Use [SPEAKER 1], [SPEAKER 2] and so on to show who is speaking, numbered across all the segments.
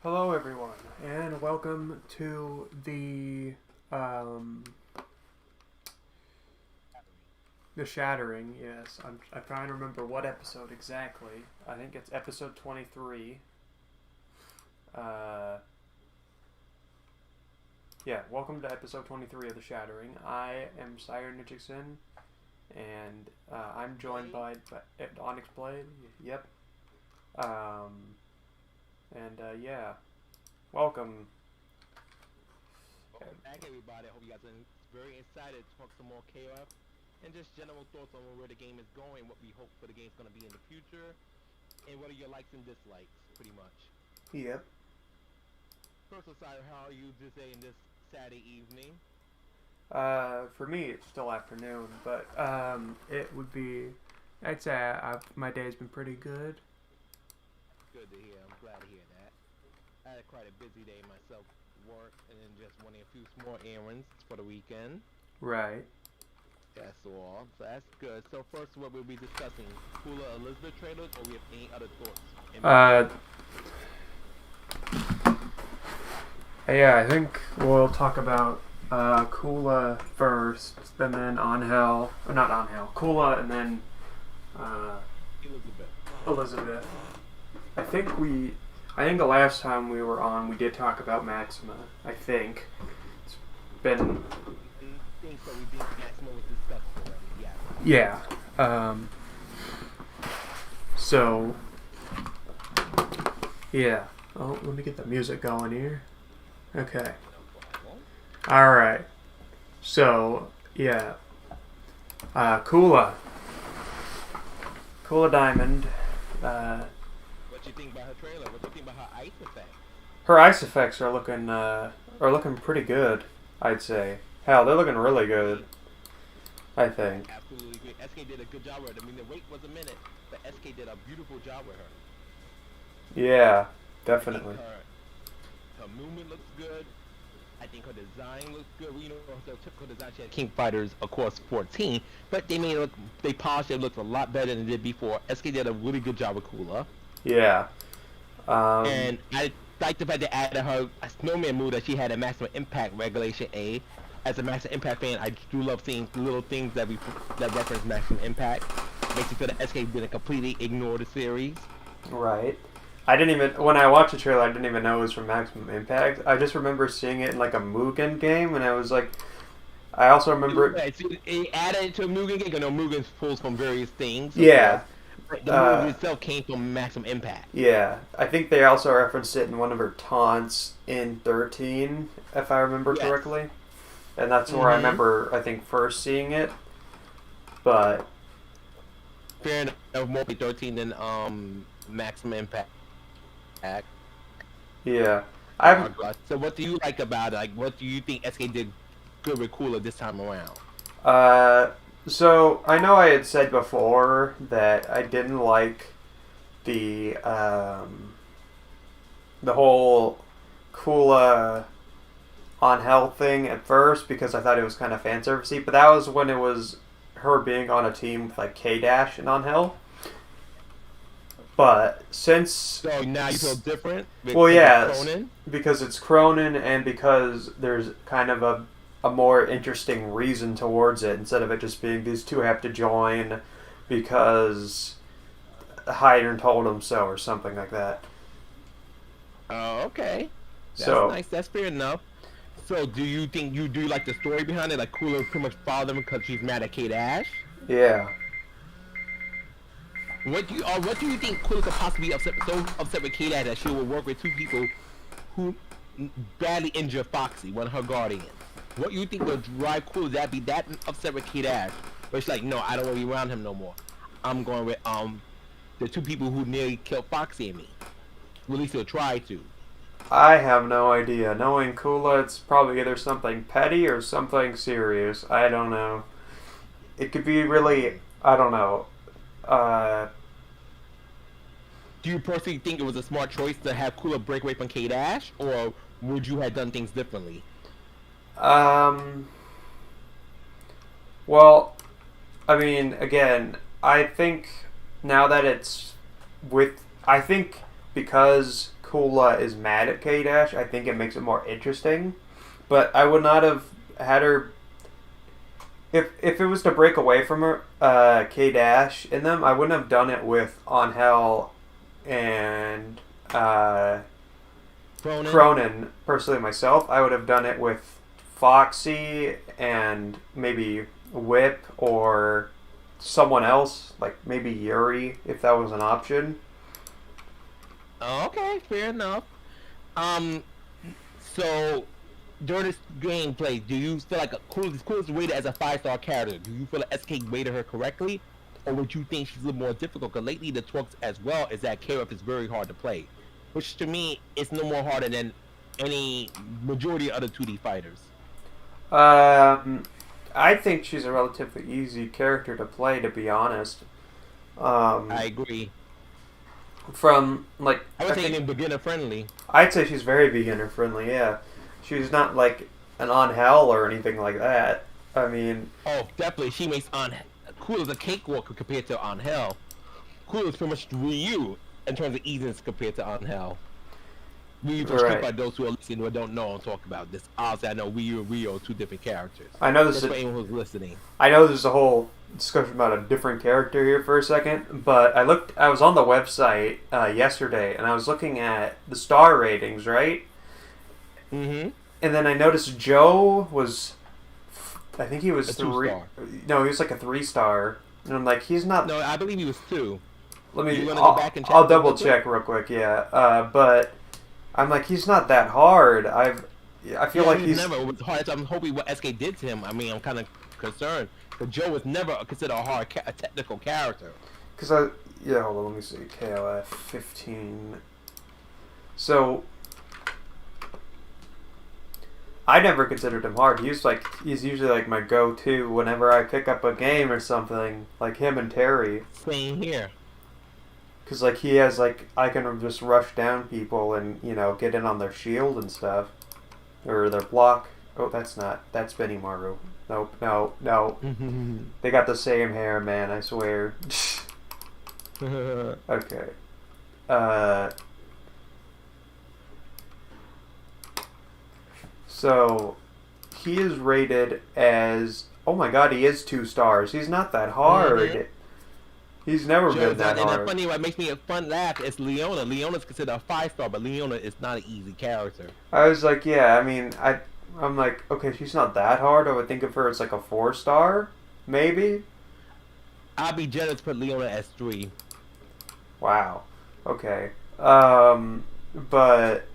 [SPEAKER 1] Hello, everyone, and welcome to the Shattering. Yes, I'm trying to remember what episode exactly. I think it's episode 23. Yeah, welcome to episode 23 of the Shattering. I am Sire Nitchixon, and I'm joined by Onyxe Blade. Yep. Yeah, welcome.
[SPEAKER 2] Welcome back, everybody. I hope you guys are very excited to talk some more KOF and just general thoughts on where the game is going, what we hope for the game's going to be in the future, and what are your likes and dislikes, pretty much.
[SPEAKER 1] Yep.
[SPEAKER 2] First, Osiris, how are you today in this Saturday evening?
[SPEAKER 1] For me, it's still afternoon, but it would be. I'd say my day's been pretty good.
[SPEAKER 2] Good to hear. I'm glad to hear that. I had quite a busy day myself, work, and then just running a few small errands for the weekend.
[SPEAKER 1] Right.
[SPEAKER 2] That's all. So that's good. So first, what we'll be discussing: Cooler Elizabeth trailers, or we have any other thoughts?
[SPEAKER 1] Yeah, I think we'll talk about Kula first, and then Angel, or not Angel, Kula, and then Elizabeth. I think the last time we were on, we did talk about Maxima. I think it's been.
[SPEAKER 2] I think so. We did. Maxima was discussed already.
[SPEAKER 1] Yeah. So. Yeah. Oh, let me get the music going here. Okay. Alright. So, yeah. Kula Diamond.
[SPEAKER 2] What you think about her trailer? What you think about her ice effect?
[SPEAKER 1] Her ice effects are looking pretty good, I'd say. Hell, they're looking really good, I think.
[SPEAKER 2] Absolutely great. SK did a good job with her. I mean, the wait was a minute, but SK did a beautiful job with her.
[SPEAKER 1] Yeah, definitely.
[SPEAKER 2] Her movement looks good. I think her design looks good. You know, her typical design. She had King Fighters, of course, 14, but they polished it. Looked a lot better than it did before. SK did a really good job with Kula.
[SPEAKER 1] Yeah.
[SPEAKER 2] And I like the fact they added her a snowman move that she had a maximum impact regulation A. As a maximum impact fan, I do love seeing little things that reference maximum impact. Makes you feel that SK didn't completely ignore the series.
[SPEAKER 1] Right. When I watched the trailer, I didn't even know it was from Maximum Impact. I just remember seeing it in like a Mugen game, and I was like, I also remember
[SPEAKER 2] it added it to a Mugen game. You know, Mugen pulls from various things.
[SPEAKER 1] Yeah.
[SPEAKER 2] The move itself came from Maximum Impact.
[SPEAKER 1] Yeah. I think they also referenced it in one of her taunts in 13, if I remember correctly. And that's where I remember, I think, first seeing it. But
[SPEAKER 2] fair enough, more 13 than Maximum Impact.
[SPEAKER 1] Yeah.
[SPEAKER 2] So what do you like about it? Like, what do you think SK did good with Cooler this time around?
[SPEAKER 1] So I know I had said before that I didn't like the whole Kula on Hell thing at first because I thought it was kind of fan servicey, but that was when it was her being on a team with like K-Dash and on Hell. But since
[SPEAKER 2] now you feel different.
[SPEAKER 1] Well, yeah, because it's Cronin and because there's kind of a more interesting reason towards it instead of it just being these two have to join because Hydern told them so or something like that.
[SPEAKER 2] Oh, okay. That's nice. That's fair enough. So, do you think you do like the story behind it? Like Cooler pretty much followed them because she's mad at Kate Ash?
[SPEAKER 1] Yeah.
[SPEAKER 2] What do you think Cooler could possibly be so upset with Kate Ash that she will work with two people who badly injure Foxy, one of her guardians? What do you think will drive Cooler that be that upset with Kate Ash? But she's like, no, I don't want to be around him no more. I'm going with the two people who nearly killed Foxy and me. At least he'll try to.
[SPEAKER 1] I have no idea. Knowing Kula, it's probably either something petty or something serious. I don't know. It could be really, I don't know.
[SPEAKER 2] Do you personally think it was a smart choice to have Kula break away from K-Dash, or would you have done things differently?
[SPEAKER 1] Well, I mean, again, I think now that it's I think because Kula is mad at K-Dash, I think it makes it more interesting. But I would not have had her... If it was to break away from her, K-Dash in them, I wouldn't have done it with Angel and Cronin, personally myself. I would have done it with Foxy and maybe Whip or someone else, like maybe Yuri, if that was an option.
[SPEAKER 2] Okay, fair enough. So during this gameplay, do you feel like Kula is rated as a 5-star character? Do you feel like SK rated her correctly, or would you think she's a little more difficult? Because lately the twerks as well is that KOF is very hard to play, which to me is no more harder than any majority of other 2D fighters.
[SPEAKER 1] I think she's a relatively easy character to play, to be honest.
[SPEAKER 2] I agree.
[SPEAKER 1] From like,
[SPEAKER 2] I would say even beginner friendly.
[SPEAKER 1] I'd say she's very beginner friendly. Yeah, she's not like an Angel or anything like that. I mean,
[SPEAKER 2] oh, definitely, she makes Kula's a cakewalk compared to Angel. Kula's pretty much Ryu in terms of easiness compared to Angel. Ryu, for sure, by those who are listening who don't know, I'm talking about this. Obviously, I know Ryu and Rio are two different characters.
[SPEAKER 1] I know this.
[SPEAKER 2] That's for anyone who's listening.
[SPEAKER 1] I know there's a whole discussion about a different character here for a second, but I was on the website yesterday, and I was looking at the star ratings, right?
[SPEAKER 2] Mm-hmm.
[SPEAKER 1] And then I noticed Joe was, I think he was
[SPEAKER 2] a
[SPEAKER 1] 3.
[SPEAKER 2] 2-star.
[SPEAKER 1] No, he was like a 3-star, and I'm like, he's not.
[SPEAKER 2] No, I believe he was 2.
[SPEAKER 1] Let me.
[SPEAKER 2] Go back and check
[SPEAKER 1] I'll double check real quick. Yeah, but I'm like, he's not that hard. I feel like he's
[SPEAKER 2] never. It was hard. I'm hoping what SK did to him. I mean, I'm kind of concerned. But Joe was never considered a technical character.
[SPEAKER 1] Because hold on, let me see. KOF 15. So I never considered him hard. He's usually like my go-to whenever I pick up a game or something. Like him and Terry.
[SPEAKER 2] Same here.
[SPEAKER 1] Because like he has like, I can just rush down people and get in on their shield and stuff, or their block. Oh, that's Benimaru. Nope, no. They got the same hair, man, I swear. Okay. So, he is rated as... Oh my god, he is 2 stars. He's not that hard. Mm-hmm. He's never been that hard.
[SPEAKER 2] And funny, what makes me a fun laugh is Leona. Leona's considered a 5-star, but Leona is not an easy character.
[SPEAKER 1] I was like, yeah, I mean, I'm like, okay, she's not that hard. I would think of her as like a 4-star, maybe.
[SPEAKER 2] I'll be generous, put Leona as 3.
[SPEAKER 1] Wow. Okay. But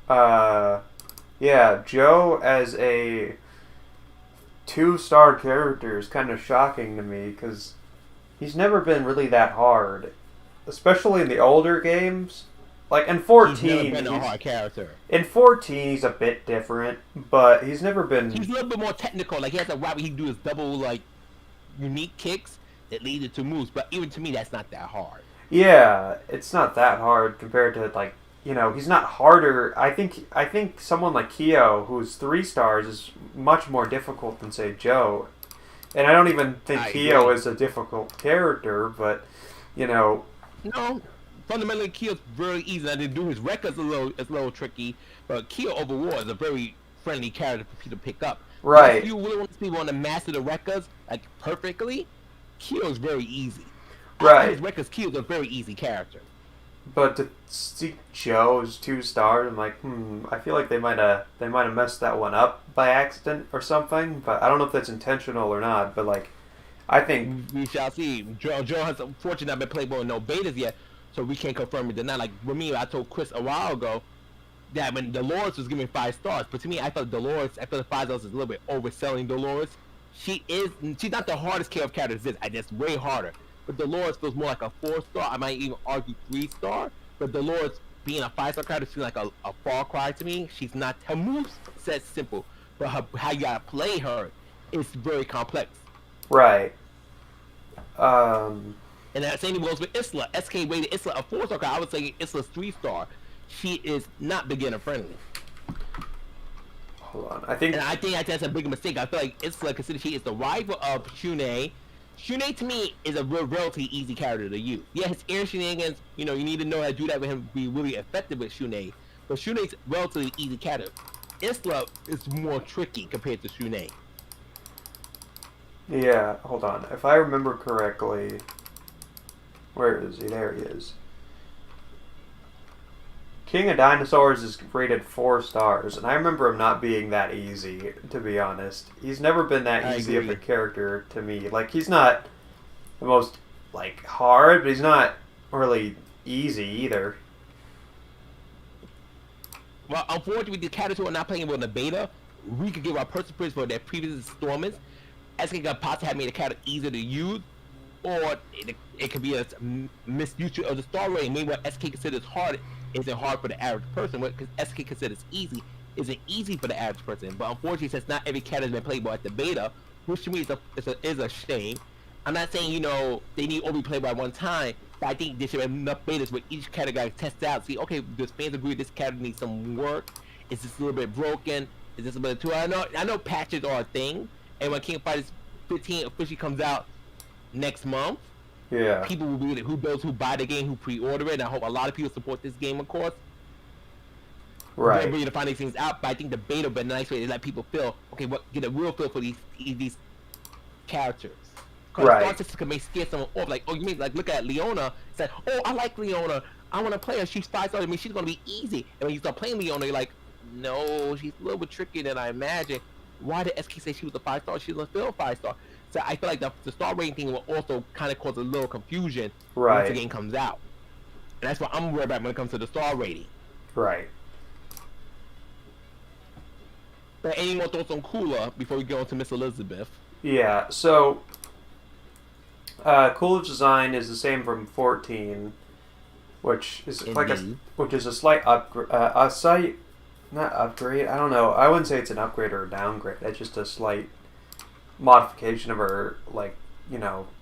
[SPEAKER 1] yeah, Joe as a 2-star character is kind of shocking to me because he's never been really that hard, especially in the older games. Like in 14,
[SPEAKER 2] he's never been a hard character.
[SPEAKER 1] In 14, he's a bit different, but he's never been.
[SPEAKER 2] He's a little bit more technical. Like he has a route where he can do his double like unique kicks that lead to moves. But even to me, that's not that hard.
[SPEAKER 1] Yeah, it's not that hard compared to like he's not harder. I think someone like Kyo, who's 3 stars, is much more difficult than say Joe. And I don't even think Kyo is a difficult character, but
[SPEAKER 2] No. Fundamentally, Kyo's very easy. Now, to do his records a little tricky, but Kyo overall is a very friendly character for people to pick up.
[SPEAKER 1] Right.
[SPEAKER 2] If you really want to see one to master the records like perfectly, Kyo's very easy.
[SPEAKER 1] Right.
[SPEAKER 2] His records, Kyo's a very easy character.
[SPEAKER 1] But to see Joe as 2 stars, I'm like, I feel like they might have messed that one up by accident or something. But I don't know if that's intentional or not. But like, I think
[SPEAKER 2] we shall see. Joe has unfortunately not been playable in no betas yet. So we can't confirm it. Not like with me, I told Chris a while ago that when Dolores was giving 5 stars, but to me, I felt the 5 stars is a little bit overselling Dolores. She's not the hardest KOF character there is. I just way harder. But Dolores feels more like a 4-star. I might even argue 3-star. But Dolores being a 5-star character feels like a far cry to me. She's not. Her moves said simple, but how you gotta play her is very complex.
[SPEAKER 1] Right.
[SPEAKER 2] And that same goes with Isla. SK rated Isla a 4-star. I would say Isla's 3-star. She is not beginner friendly.
[SPEAKER 1] Hold on, I think
[SPEAKER 2] that's a big mistake. I feel like Isla considers she is the rival of Shunei. Shunei to me is a relatively easy character to use. Yeah, his air shenanigans, you need to know how to do that with him, be really effective with Shunei. But Shunei's relatively easy character. Isla is more tricky compared to Shunei.
[SPEAKER 1] Yeah, hold on. If I remember correctly, where is he? There he is. King of Dinosaurs is rated 4 stars, and I remember him not being that easy, to be honest. He's never been that easy of a character to me. Like, he's not the most, like, hard, but he's not really easy either.
[SPEAKER 2] Well, unfortunately, the characters who are not playing with the beta, we could give our personal praise for their previous installments. SK could possibly have made the character easier to use, or it could be a misuse of the star rating. Maybe what SK considers hard isn't hard for the average person, because SK considers easy isn't easy for the average person. But unfortunately, since not every character has been playable at the beta, which to me is a shame. I'm not saying they need all be played by one time, but I think there should be enough betas where each category tests out, see, okay, does fans agree this category needs some work? Is this a little bit broken? Is this a bit too? I know patches are a thing, and when King of Fighters 15 officially comes out next month,
[SPEAKER 1] yeah,
[SPEAKER 2] people will be those who buy the game, who pre-order it, and I hope a lot of people support this game, of course.
[SPEAKER 1] Right.
[SPEAKER 2] They're ready to find these things out, but I think the beta would be a nice way to let people feel, okay, get a real feel for these characters. Because
[SPEAKER 1] right.
[SPEAKER 2] the star system can make scare someone off. Like, oh, you mean, like, look at Leona. It's like, oh, I like Leona. I want to play her. She's 5 stars. I mean, she's going to be easy. And when you start playing Leona, you're like, no, she's a little bit trickier than I imagined. Why did SK say she was a 5 star? She's still a 5 star. So I feel like the star rating thing will also kind of cause a little confusion once the game comes out. And that's what I'm worried about when it comes to the star rating.
[SPEAKER 1] Right.
[SPEAKER 2] But any more thoughts on Kula before we go on to Miss Elizabeth?
[SPEAKER 1] Yeah, so Coolidge design is the same from 14, which is a slight upgrade. Not upgrade. I don't know. I wouldn't say it's an upgrade or a downgrade. It's just a slight modification of her,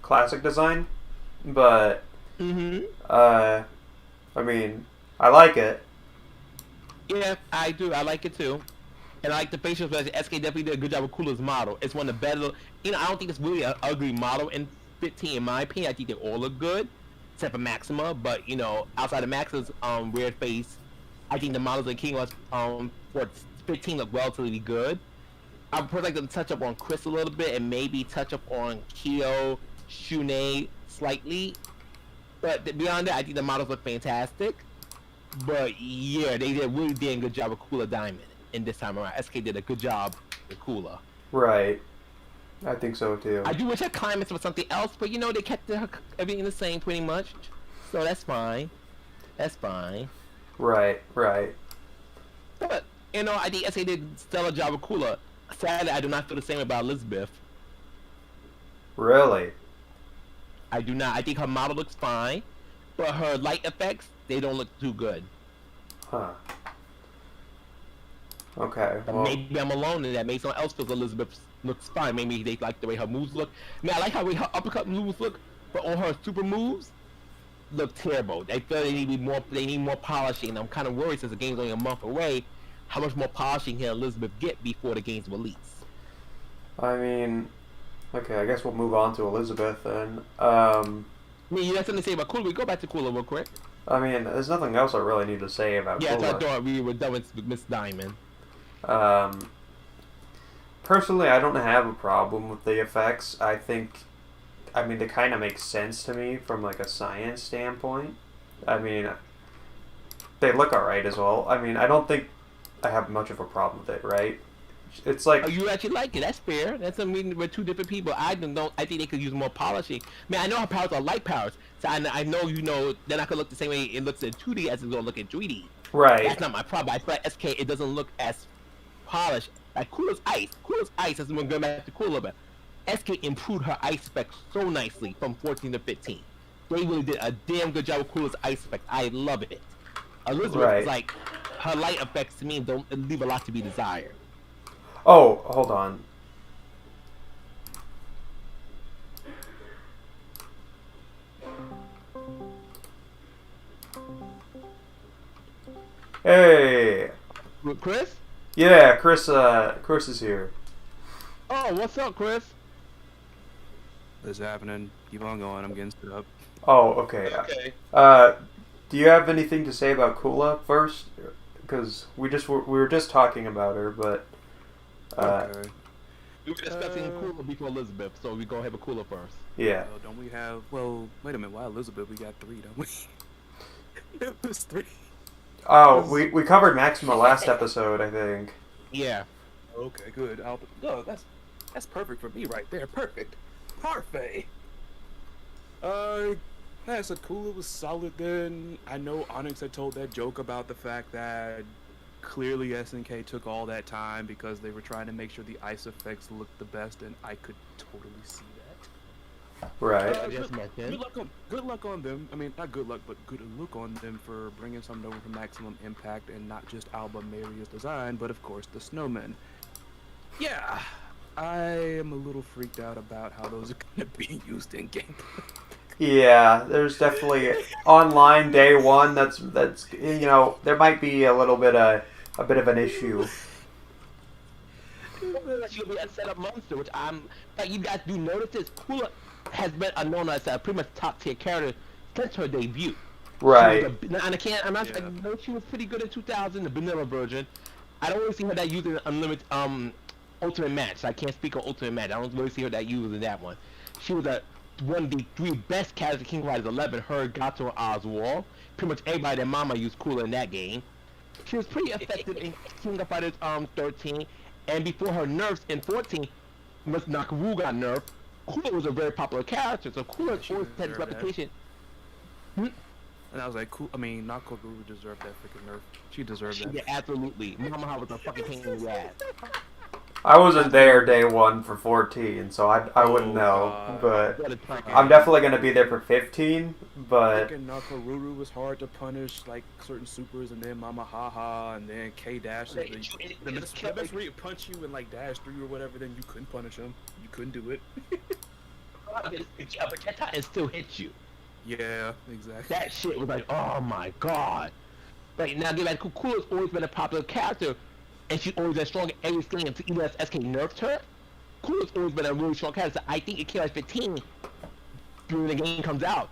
[SPEAKER 1] classic design. But I mean, I like it.
[SPEAKER 2] Yeah, I do. I like it too. And I like the facial expression. SK definitely did a good job with Kula's model. It's one of the better. I don't think it's really an ugly model in 15, in my opinion. I think they all look good, except for Maxima. But outside of Maxima's weird face, I think the models in King was for 15 look relatively good. I would like them to touch up on Chris a little bit and maybe touch up on Kyo, Shunei slightly. But beyond that, I think the models look fantastic. But yeah, they really did a good job with Kula Diamond. In this time around, SK did a good job with Kula.
[SPEAKER 1] Right. I think so too.
[SPEAKER 2] I do wish her climates was something else, but they kept everything the same pretty much. So that's fine. That's fine.
[SPEAKER 1] Right.
[SPEAKER 2] But, I think SK did a stellar job with Kula. Sadly, I do not feel the same about Elizabeth.
[SPEAKER 1] Really?
[SPEAKER 2] I do not. I think her model looks fine, but her light effects, they don't look too good.
[SPEAKER 1] Huh. Okay.
[SPEAKER 2] Well, maybe I'm alone in that. Maybe someone else feels Elizabeth looks fine. Maybe they like the way her moves look. I mean, I like how her uppercut moves look, but all her super moves look terrible. I feel they need more polishing. I'm kind of worried since the game's only a month away. How much more polishing can Elizabeth get before the game's release?
[SPEAKER 1] I mean, okay, I guess we'll move on to Elizabeth then.
[SPEAKER 2] I mean, you have something to say about Kula? We go back to Kula real quick.
[SPEAKER 1] I mean, there's nothing else I really need to say about Kula.
[SPEAKER 2] Yeah, I thought we were done with Miss Diamond.
[SPEAKER 1] Personally, I don't have a problem with the effects. I mean, they kind of make sense to me from a science standpoint. I mean, they look alright as well. I mean, I don't think I have much of a problem with it, right? It's like...
[SPEAKER 2] Oh, you actually like it. That's fair. We're two different people. I think they could use more polishing. I mean, I know her powers are light powers, so I know they're not going to look the same way it looks in 2D as it's going to look in 3D.
[SPEAKER 1] Right.
[SPEAKER 2] That's not my problem. I feel like SK, it doesn't look as polished. Like Kula's Ice, as we're going back to Kula, but SK improved her ice effect so nicely from 14 to 15. They really did a damn good job with Kula's ice effect. I love it. Elizabeth is her light effects to me don't leave a lot to be desired.
[SPEAKER 1] Oh, hold on. Hey.
[SPEAKER 2] Chris?
[SPEAKER 1] Yeah, Chris is here.
[SPEAKER 2] Oh, what's up, Chris?
[SPEAKER 3] It's happening. Keep on going. I'm getting stood up.
[SPEAKER 1] Oh, okay.
[SPEAKER 2] Okay.
[SPEAKER 1] Do you have anything to say about Kula first? Because we were just talking about her, but
[SPEAKER 3] Okay.
[SPEAKER 2] We were discussing
[SPEAKER 3] Uh,
[SPEAKER 2] Cooler before Elizabeth, so we go ahead with Cooler first.
[SPEAKER 1] yeah.
[SPEAKER 3] well, don't we have? Well, wait a minute. Why Elizabeth? We got three, don't we? It was three.
[SPEAKER 1] Oh, we covered Maxima last episode, I think.
[SPEAKER 2] Yeah.
[SPEAKER 3] Okay, good. No, that's perfect for me right there. Perfect. Parfait. Uh, yeah, so Kula was solid then. I know Onyx had told that joke about the fact that clearly SNK took all that time because they were trying to make sure the ice effects looked the best, and I could totally see that.
[SPEAKER 1] Right.
[SPEAKER 3] Good luck on them. I mean, not good luck, but good look on them for bringing something over for Maximum Impact and not just Alba Maria's design, but of course the snowmen. Yeah, I am a little freaked out about how those are going to be used in gameplay.
[SPEAKER 1] Yeah, there's definitely online day one. That's there might be a bit of an issue.
[SPEAKER 2] She'll be a setup monster, which like you guys do notice this. Cooler has been known as a pretty much top tier character since her debut.
[SPEAKER 1] Right.
[SPEAKER 2] And I'm not I know she was pretty good in 2000, the vanilla version. I don't really see her that using unlimited ultimate match. I can't speak on ultimate match. I don't really see her that using that one. She was one of the three best characters in King of Fighters 11. Her, Gato, and Oswald. Pretty much everybody that Mama used Cooler in that game. She was pretty effective in King of Fighters 13. And before her nerfs in 14, once Nakaru got nerfed, Cooler was a very popular character. So Cooler always had his reputation.
[SPEAKER 3] And I was like, cool. I mean, Nakaru deserved that freaking nerf. She deserved that.
[SPEAKER 2] Yeah, absolutely. Mama was a fucking pain in the ass.
[SPEAKER 1] I wasn't there day one for 14, so I wouldn't know. But I'm definitely gonna be there for 15. But
[SPEAKER 3] freaking Nakaruru was hard to punish, like certain supers, and then Mama Haha, and then K Dash. The best where you punch you in like Dash 3 or whatever, then you couldn't punish him. You couldn't do it.
[SPEAKER 2] But that time still hits you.
[SPEAKER 3] Yeah, exactly.
[SPEAKER 2] That shit was like, oh my god. Like now, get back. Kula's always been a popular character, and she's always been strong in every skin until even as SK nerfed her. Kula's always been a really strong character. So I think it came at 15 during the game comes out.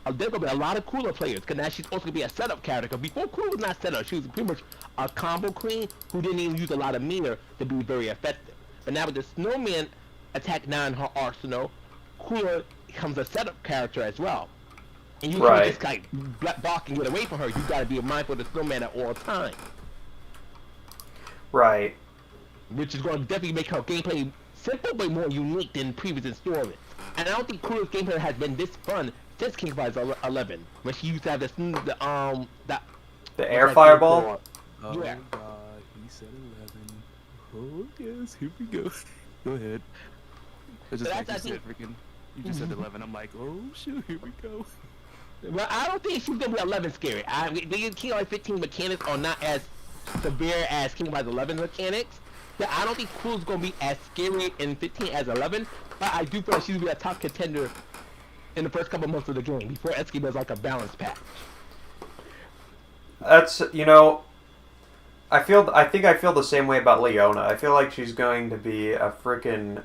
[SPEAKER 2] There's gonna be a lot of Cooler players, because now she's also gonna be a setup character. Cause before Cooler was not setup, she was pretty much a combo queen who didn't even use a lot of meter to be very effective. But now with the Snowman attack now in her arsenal, Cooler becomes a setup character as well. And you can't just like block and get away from her. You gotta be mindful of the Snowman at all times.
[SPEAKER 1] Right.
[SPEAKER 2] Which is going to definitely make her gameplay simple but more unique than previous installments. And I don't think Cooler's gameplay has been this fun since King of Fighters 11, when she used to have
[SPEAKER 1] the air fireball.
[SPEAKER 3] Oh
[SPEAKER 2] yeah.
[SPEAKER 3] God, he said 11. Oh yes, here we go. Go ahead. It's just like you said, freaking. You just said 11. I'm like, oh shoot, here we go.
[SPEAKER 2] Well, I don't think she's gonna be 11 scary. The King of Fighters 15 mechanics are not as severe as King of Fighters 11 mechanics. Yeah, I don't think Cooler's gonna be as scary in 15 as 11, but I do feel like she's gonna be a top contender in the first couple months of the game before Eski does like a balance patch.
[SPEAKER 1] That's I think I feel the same way about Leona. I feel like she's going to be a freaking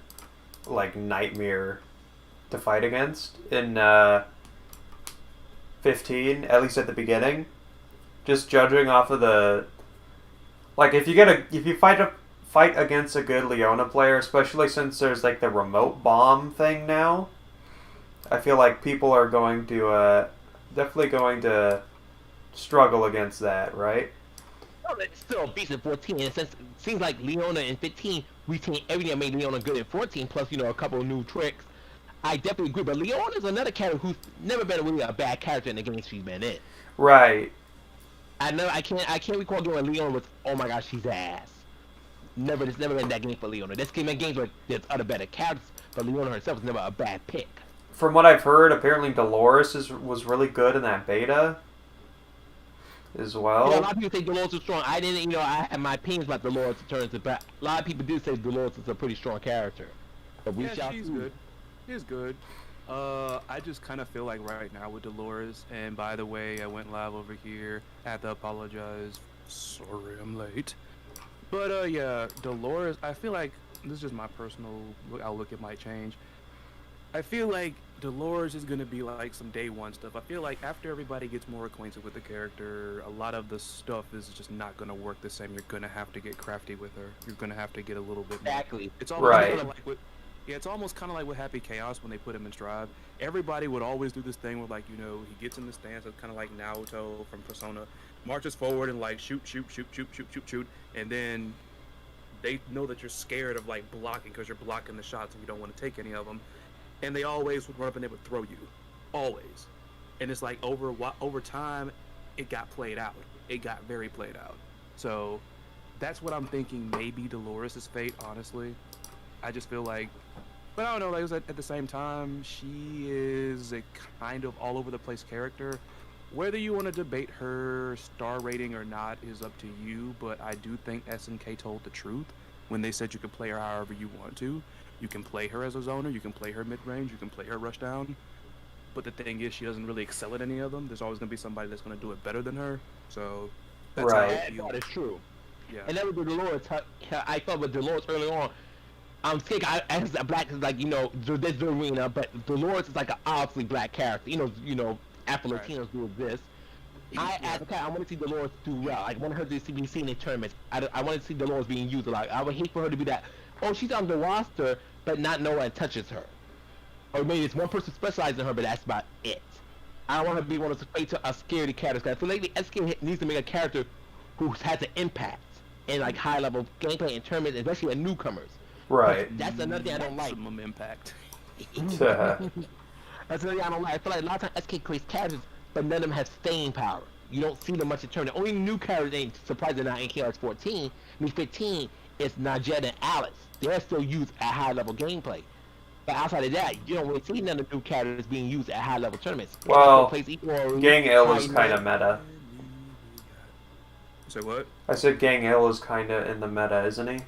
[SPEAKER 1] like nightmare to fight against in 15, at least at the beginning. Just judging off of the like if you fight against a good Leona player, especially since there's like the remote bomb thing now, I feel like people are going to definitely going to struggle against that, right?
[SPEAKER 2] No, it's still a beast in 14, and since it seems like Leona in 15 retained everything that made Leona good in 14, plus a couple of new tricks. I definitely agree, but Leona's another character who's never been really a bad character in the games she's been in.
[SPEAKER 1] Right.
[SPEAKER 2] I can't recall doing Leona with, oh my gosh, she's ass. It's never been that game for Leona. This game in games where there's other better characters, but Leona herself is never a bad pick.
[SPEAKER 1] From what I've heard, apparently Dolores was really good in that beta as well.
[SPEAKER 2] Yeah, a lot of people say Dolores is strong. I didn't, I had my opinions about Dolores in terms of, but a lot of people do say Dolores is a pretty strong character. But
[SPEAKER 3] she's good. She's good. I just kind of feel like right now with Dolores, and by the way, I went live over here. I have to apologize. Sorry, I'm late. But yeah, Dolores, I feel like this is just my personal outlook. It might change. I feel like Dolores is gonna be like some day one stuff. I feel like after everybody gets more acquainted with the character, a lot of the stuff is just not gonna work the same. You're gonna have to get crafty with her. You're gonna have to get a little bit more.
[SPEAKER 2] Exactly.
[SPEAKER 3] It's almost
[SPEAKER 1] Right.
[SPEAKER 3] kind of like it's almost kind of like with Happy Chaos when they put him in Stride. Everybody would always do this thing where, like, he gets in the stance, it's kind of like Naruto from Persona, marches forward and like shoot, and then they know that you're scared of like blocking because you're blocking the shots and you don't want to take any of them. And they always would run up and they would throw you, always. And it's like over time, it got played out. It got very played out. So that's what I'm thinking. Maybe Dolores' fate. Honestly, I just feel like, but I don't know. Like at the same time, she is a kind of all over the place character. Whether you want to debate her star rating or not is up to you. But I do think SNK told the truth when they said you could play her however you want to. You can play her as a zoner, you can play her mid-range, you can play her rushdown. But the thing is, she doesn't really excel at any of them. There's always going to be somebody that's going to do it better than her. So, that's
[SPEAKER 1] Right.
[SPEAKER 3] how I feel.
[SPEAKER 2] That is true.
[SPEAKER 3] Yeah.
[SPEAKER 2] And then with Dolores, I thought with Dolores early on, I'm sick. As a black, like, there's the arena, but Dolores is like an obviously black character. Afro-Latinos do exist. As a cat, I want to see Dolores do well. I want her to be seen in tournaments. I want to see Dolores being used a lot. I would hate for her to be that, oh, she's on the roster, but not no one touches her. Or maybe it's one person specializing in her, but that's about it. I don't want her to be one of those fake to a scaredy characters. I feel like the SK needs to make a character who has an impact in like high level gameplay and tournaments, especially at newcomers.
[SPEAKER 1] Right.
[SPEAKER 2] That's another thing I don't like.
[SPEAKER 3] Maximum impact.
[SPEAKER 2] That's another thing I don't like. I feel like a lot of times SK creates characters, but none of them have staying power. You don't see them much in tournament. Only new characters ain't surprisingly not in KRX 14. 15 is Najed and Alice. They're still used at high level gameplay. But outside of that, you don't really see none of the new characters being used at high level tournaments.
[SPEAKER 1] Well, Gang Ill is kind of meta.
[SPEAKER 3] So what?
[SPEAKER 1] I said Gang Ill is kind of in the meta, isn't he?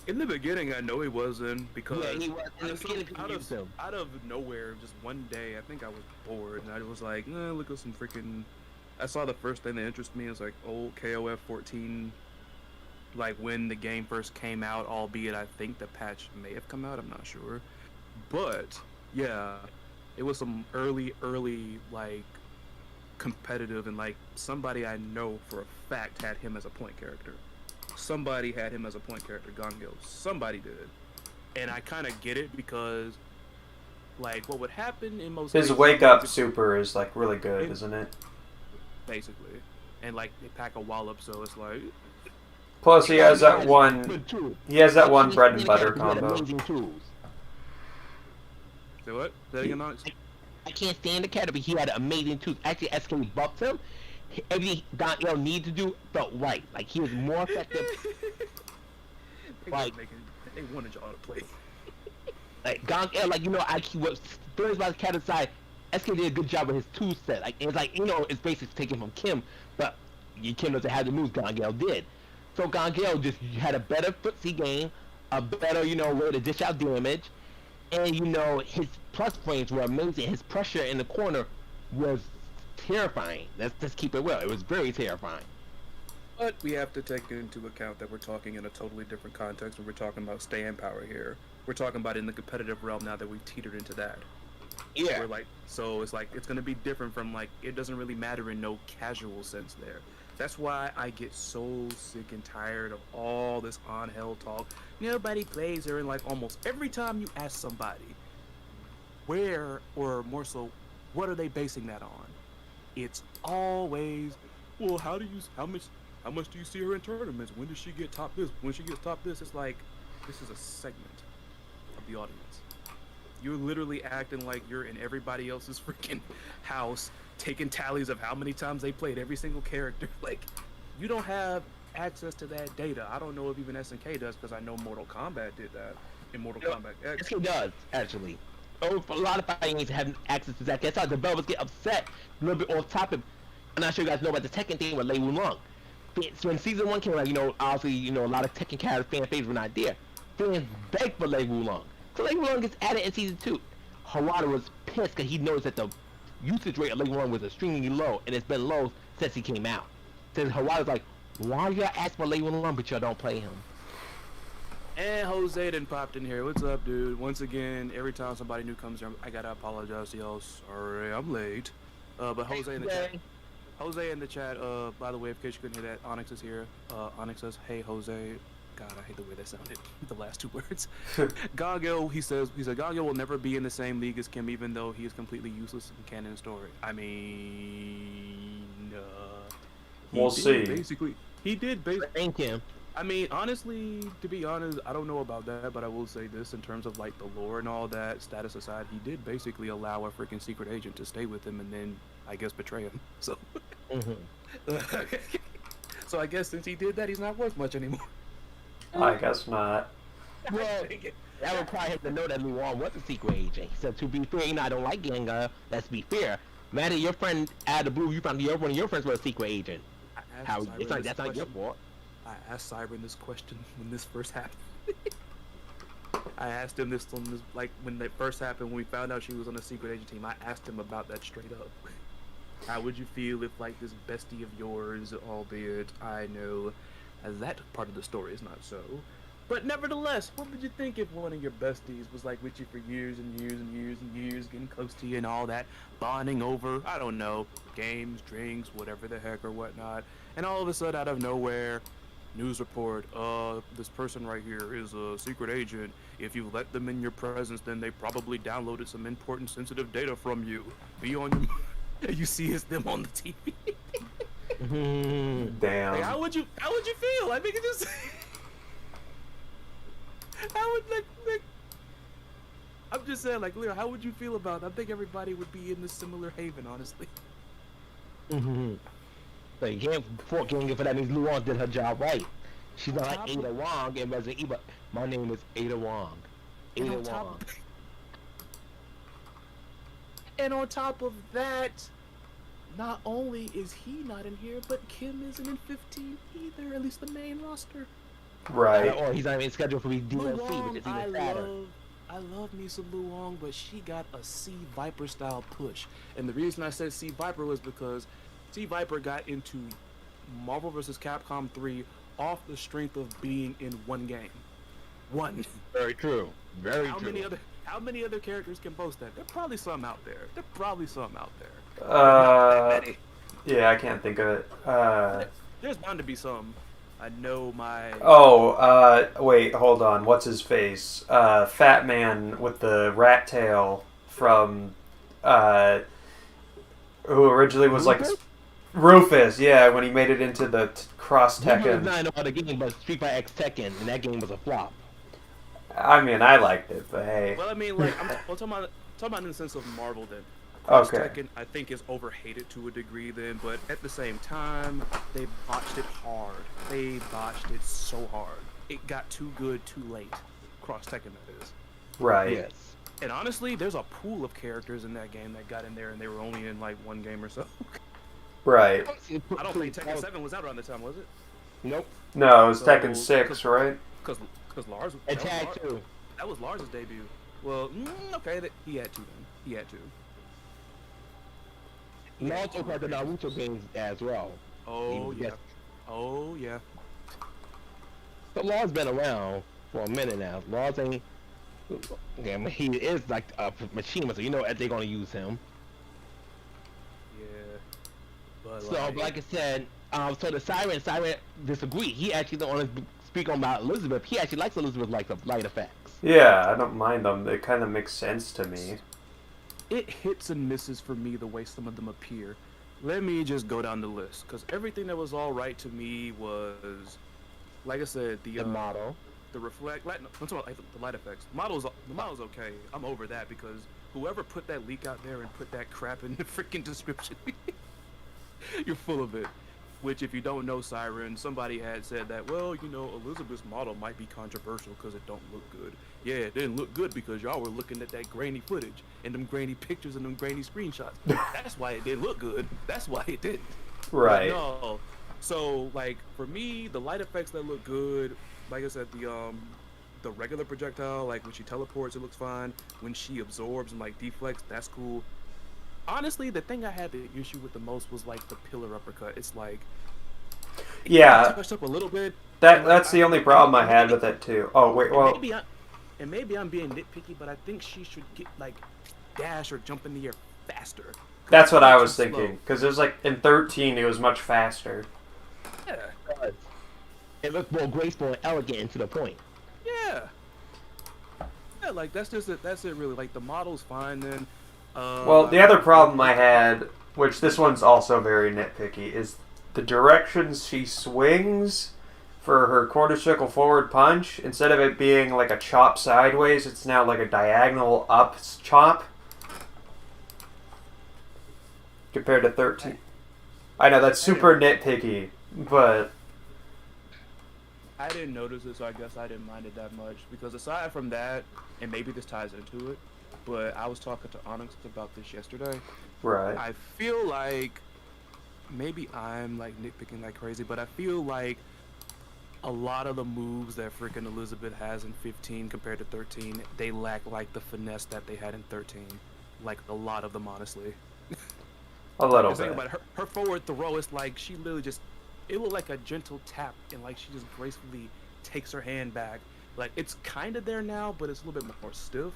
[SPEAKER 3] In the beginning, I know he wasn't because
[SPEAKER 2] Yeah, he was. In the beginning,
[SPEAKER 3] out
[SPEAKER 2] used him.
[SPEAKER 3] of nowhere, just one day, I think I was bored and I was like, look at some freaking. I saw the first thing that interested me is like old KOF 14. Like when the game first came out, albeit I think the patch may have come out, I'm not sure. But yeah, it was some early like competitive, and like somebody I know for a fact had him as a point character. Somebody had him as a point character, Gongyo. Somebody did. And I kind of get it because like what would happen in most
[SPEAKER 1] His
[SPEAKER 3] cases,
[SPEAKER 1] wake up super is like really good, isn't it?
[SPEAKER 3] basically. And like they pack a wallop, so it's like
[SPEAKER 1] Plus he has that one. He has that one bread and butter combo.
[SPEAKER 2] Amazing tools.
[SPEAKER 3] say what? Say it again, Onyx?
[SPEAKER 2] I can't stand the character, but he had amazing tools. Actually, SK buffed him. Everything Don need to do felt right. Like he was more effective. Like
[SPEAKER 3] they wanted y'all to play.
[SPEAKER 2] Like Gong L, like I was feelings about the character side. SK did a good job with his tool set. Like it's like it's basically taken from Kim, but Kim doesn't have the moves Gong L did. So Gong L just had a better footsie game, a better way to dish out damage, and his plus frames were amazing. His pressure in the corner was terrifying. Let's just keep it real. It was very terrifying.
[SPEAKER 3] But we have to take into account that we're talking in a totally different context when we're talking about staying power here. We're talking about in the competitive realm now that we've teetered into that.
[SPEAKER 2] Yeah.
[SPEAKER 3] We're like, so it's like it's gonna be different from like it doesn't really matter in no casual sense there. That's why I get so sick and tired of all this on hell talk. Nobody plays her, and like almost every time you ask somebody where, or more so, what are they basing that on? It's always, well, how much do you see her in tournaments? When does she get top this? When she gets top this? It's like, this is a segment of the audience. You're literally acting like you're in everybody else's freaking house, taking tallies of how many times they played every single character. Like, you don't have access to that data. I don't know if even SNK does, because I know Mortal Kombat did that in Mortal Kombat X.
[SPEAKER 2] SK does, actually. A lot of fighting games have access to that. That's how developers get upset a little bit off topic. I'm not sure you guys know about the Tekken thing with Lei Wulong. So when season 1 came out, obviously, a lot of Tekken character fan favorites were not there. Fans begged for Lei Wulong. So Lei Wulong gets added in season 2. Harada was pissed because he noticed that the usage rate of Lei Wulong was extremely low, and it's been low since he came out. So Harada's like, why y'all ask for Lei Wulong but y'all don't play him?
[SPEAKER 3] And Jose then popped in here. What's up, dude? Once again, every time somebody new comes here, I gotta apologize to y'all. Sorry, I'm late. But Jose in the chat. Jose in the chat. By the way, in case you couldn't hear that, Onyx is here. Onyx says, "Hey, Jose." God, I hate the way that sounded. The last two words. Gagel, he said Gagel will never be in the same league as Kim, even though he is completely useless in canon story. I mean,
[SPEAKER 1] we'll see.
[SPEAKER 3] Basically, he did basically.
[SPEAKER 2] Thank him.
[SPEAKER 3] I mean, honestly, to be honest, I don't know about that, but I will say this in terms of like the lore and all that, status aside, he did basically allow a freaking secret agent to stay with him and then, I guess, betray him. So, so I guess since he did that, he's not worth much anymore.
[SPEAKER 1] I guess not.
[SPEAKER 2] Well, that required him to know that Luan was a secret agent. He said, to be fair, I don't like Gengar. Let's be fair. Matter your friend out of the blue, you found one of your friends was a secret agent. That's not your fault.
[SPEAKER 3] I asked Siren this question when this first happened. I asked him this like when it first happened, when we found out she was on a secret agent team. I asked him about that straight up. How would you feel if like this bestie of yours, albeit I know that part of the story is not so, but nevertheless, what would you think if one of your besties was like with you for years and years and years and years, getting close to you and all that, bonding over, I don't know, games, drinks, whatever the heck or whatnot, and all of a sudden out of nowhere, news report, this person right here is a secret agent. If you let them in your presence, then they probably downloaded some important sensitive data from you. Be on your you see it's them on the TV.
[SPEAKER 1] Damn.
[SPEAKER 3] Like, how would you feel? I think it just how would like I'm just saying, like, Leo, how would you feel about it? I think everybody would be in a similar haven, honestly.
[SPEAKER 2] So you can't fault Gengar for that. Means Luan did her job right. She's not like Ada Wong and Resident Evil. My name is Ada Wong. Ada Wong.
[SPEAKER 3] And on top of that, not only is he not in here, but Kim isn't in 15 either, at least the main roster.
[SPEAKER 1] Right.
[SPEAKER 2] Or he's not even scheduled for DLC, which is even sadder.
[SPEAKER 3] I love me some Luong, but she got a Sea Viper style push. And the reason I said Sea Viper was because Sea Viper got into Marvel vs. Capcom 3 off the strength of being in one game. One.
[SPEAKER 2] Very true. Very true.
[SPEAKER 3] How many other characters can boast that? There are probably some out there.
[SPEAKER 1] Yeah, I can't think of it.
[SPEAKER 3] There's bound to be some. I know my...
[SPEAKER 1] Wait, hold on. What's his face? Fat man with the rat tail from, who originally was like... Rufus, yeah, when he made it into the Cross Tekken.
[SPEAKER 2] I know how the game, but Street Fighter X Tekken, and that game was a flop.
[SPEAKER 1] I mean, I liked it, but hey.
[SPEAKER 3] Well, I mean, like, I'm talking about in the sense of Marvel, then.
[SPEAKER 1] Okay.
[SPEAKER 3] Tekken, I think, is overhated to a degree then, but at the same time, they botched it hard. They botched it so hard. It got too good too late. Cross Tekken, that is.
[SPEAKER 1] Right.
[SPEAKER 2] Yes.
[SPEAKER 3] And honestly, there's a pool of characters in that game that got in there and they were only in like one game or so.
[SPEAKER 1] Right.
[SPEAKER 3] I don't think Tekken 7 was out around the time, was it?
[SPEAKER 2] Nope.
[SPEAKER 1] No, it was Tekken 6, right?
[SPEAKER 3] Because Lars...
[SPEAKER 2] And Tag 2.
[SPEAKER 3] That was Lars' debut. Well, okay, he had to then. He had to.
[SPEAKER 2] He also played the Naruto games as well.
[SPEAKER 3] Oh, yeah. Oh, yeah.
[SPEAKER 2] But Law's been around for a minute now. Law's ain't... Yeah, he is like a machine, so you know they're going to use him.
[SPEAKER 3] Yeah. But
[SPEAKER 2] so, like I said, so the Siren disagree. He actually don't want to speak on about Elizabeth. He actually likes Elizabeth like the light effects.
[SPEAKER 1] Yeah, I don't mind them. It kind of makes sense to me.
[SPEAKER 3] It hits and misses for me the way some of them appear. Let me just go down the list, because everything that was all right to me was, like I said, the
[SPEAKER 2] model,
[SPEAKER 3] the reflect. I'm talking about like the light effects. The model's okay. I'm over that because whoever put that leak out there and put that crap in the freaking description, you're full of it. Which, if you don't know Siren, somebody had said that, well, you know, Elizabeth's model might be controversial because it don't look good. Yeah, it didn't look good because y'all were looking at that grainy footage and them grainy pictures and them grainy screenshots. That's why it didn't look good. That's why it didn't.
[SPEAKER 1] Right.
[SPEAKER 3] But no. So, like, for me, the light effects that look good, like I said, the regular projectile, like when she teleports, it looks fine. When she absorbs and like deflects, that's cool. Honestly, the thing I had the issue with the most was like the pillar uppercut. It's like,
[SPEAKER 1] yeah,
[SPEAKER 3] touched up a little bit,
[SPEAKER 1] That's the only problem I had with it too. Oh wait, well,
[SPEAKER 3] maybe I'm being nitpicky, but I think she should get like dash or jump in the air faster.
[SPEAKER 1] that's what I was thinking. Because it was like in 13, it was much faster.
[SPEAKER 3] Yeah.
[SPEAKER 2] It looked more graceful and elegant and to the point.
[SPEAKER 3] Yeah. Yeah, like that's it really. Like the model's fine then.
[SPEAKER 1] Well, the other problem I had, which this one's also very nitpicky, is the directions she swings for her quarter circle forward punch. Instead of it being like a chop sideways, it's now like a diagonal up chop. Compared to 13. I know that's super nitpicky, but
[SPEAKER 3] I didn't notice it, so I guess I didn't mind it that much. Because aside from that, and maybe this ties into it, but I was talking to Onyxe about this yesterday.
[SPEAKER 1] right.
[SPEAKER 3] I feel like maybe I'm like nitpicking like crazy, but I feel like a lot of the moves that freaking Elizabeth has in 15 compared to 13, they lack like the finesse that they had in 13. Like a lot of them, honestly.
[SPEAKER 1] A little bit.
[SPEAKER 3] Think about it, her forward throw is like she literally just, it looked like a gentle tap, and like she just gracefully takes her hand back. Like it's kind of there now, but it's a little bit more stiff.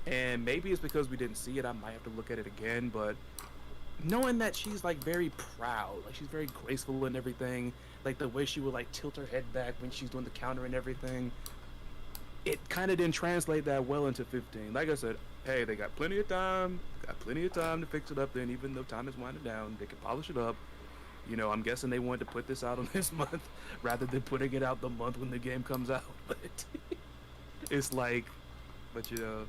[SPEAKER 3] And maybe it's because we didn't see it. I might have to look at it again, but knowing that she's like very proud, like she's very graceful and everything, like the way she would like tilt her head back when she's doing the counter and everything, it kind of didn't translate that well into 15. Like I said, hey, they got plenty of time to fix it up. Then even though time is winding down, they can polish it up. You know, I'm guessing they wanted to put this out on this month rather than putting it out the month when the game comes out. But it's like, but you know,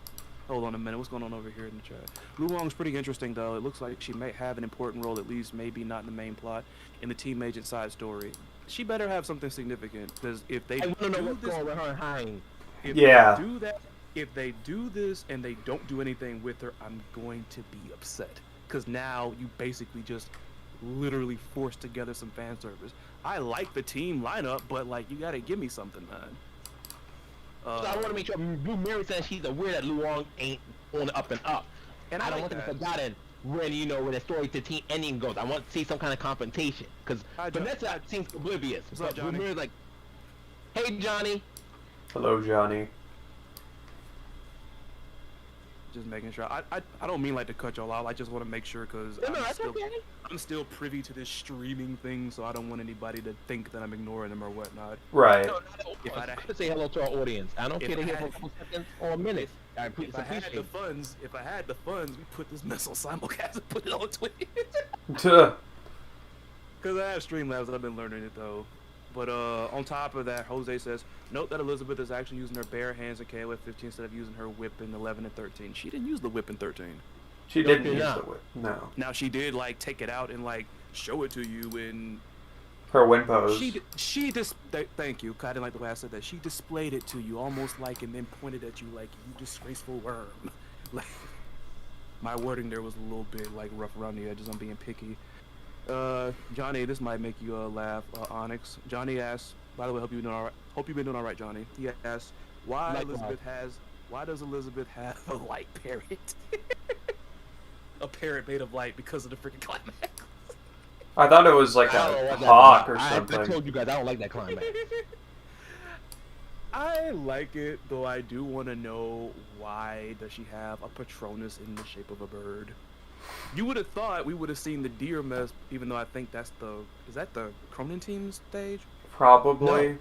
[SPEAKER 3] hold on a minute. What's going on over here in the chat? Lu Wong's pretty interesting, though. It looks like she may have an important role, at least maybe not in the main plot, in the team agent side story. She better have something significant, because if they
[SPEAKER 2] I want to know
[SPEAKER 3] do
[SPEAKER 2] what's
[SPEAKER 3] this,
[SPEAKER 2] going with her and Hein.
[SPEAKER 3] if
[SPEAKER 1] Yeah.
[SPEAKER 3] they do that, if they do this and they don't do anything with her, I'm going to be upset. Because now you basically just literally forced together some fan service. I like the team lineup, but like you gotta give me something, man.
[SPEAKER 2] So I want to make sure Blue Mary says she's aware that Lu Wong ain't on the up and up.
[SPEAKER 3] And
[SPEAKER 2] I don't
[SPEAKER 3] like
[SPEAKER 2] want to be
[SPEAKER 3] that.
[SPEAKER 2] forgotten when, you know, when the story to team ending goes. I want to see some kind of confrontation. Because
[SPEAKER 3] Hi, John.
[SPEAKER 2] Vanessa seems oblivious.
[SPEAKER 3] What's up,
[SPEAKER 2] But Blue
[SPEAKER 3] Johnny?
[SPEAKER 2] Mary's like, hey, Johnny.
[SPEAKER 1] Hello, Johnny.
[SPEAKER 3] Just making sure. I don't mean like to cut y'all out. I just want to make sure because
[SPEAKER 2] No, that's okay.
[SPEAKER 3] I'm still privy to this streaming thing, so I don't want anybody to think that I'm ignoring them or whatnot.
[SPEAKER 1] Right.
[SPEAKER 2] No,
[SPEAKER 3] If I'd-
[SPEAKER 2] I to say hello to our audience. I don't
[SPEAKER 3] if
[SPEAKER 2] care to
[SPEAKER 3] I
[SPEAKER 2] hear for
[SPEAKER 3] had-
[SPEAKER 2] a couple seconds or a minute. I
[SPEAKER 3] If I had
[SPEAKER 2] appreciate
[SPEAKER 3] the
[SPEAKER 2] it.
[SPEAKER 3] funds, we put this mess on simulcast and put it on Twitch.
[SPEAKER 1] Tuh.
[SPEAKER 3] Because I have Streamlabs, I've been learning it though. But on top of that, Jose says, note that Elizabeth is actually using her bare hands in KOF 15 instead of using her whip in 11 and 13. She didn't use the whip in 13.
[SPEAKER 1] She didn't
[SPEAKER 2] did
[SPEAKER 1] use
[SPEAKER 2] not.
[SPEAKER 1] the whip. No.
[SPEAKER 3] Now she did like take it out and like show it to you in.
[SPEAKER 1] Her win pose.
[SPEAKER 3] Thank you. I didn't like the way I said that. She displayed it to you almost like and then pointed at you like you disgraceful worm. Like my wording there was a little bit like rough around the edges. I'm being picky. Johnny, this might make you laugh. Onyx. Johnny asks. By the way, hope you've been doing all right. Hope you've been doing all right, Johnny. He asks, why does Elizabeth have a light parrot? A parrot made of light because of the freaking climax.
[SPEAKER 1] I thought it was like
[SPEAKER 2] I don't know
[SPEAKER 1] a
[SPEAKER 2] what that
[SPEAKER 1] hawk or
[SPEAKER 2] is. I
[SPEAKER 1] something.
[SPEAKER 2] told you guys I don't like that climax.
[SPEAKER 3] I like it, though I do want to know why does she have a Patronus in the shape of a bird? You would have thought we would have seen the deer mess, even though I think that's is that the Cronin team stage?
[SPEAKER 1] Probably.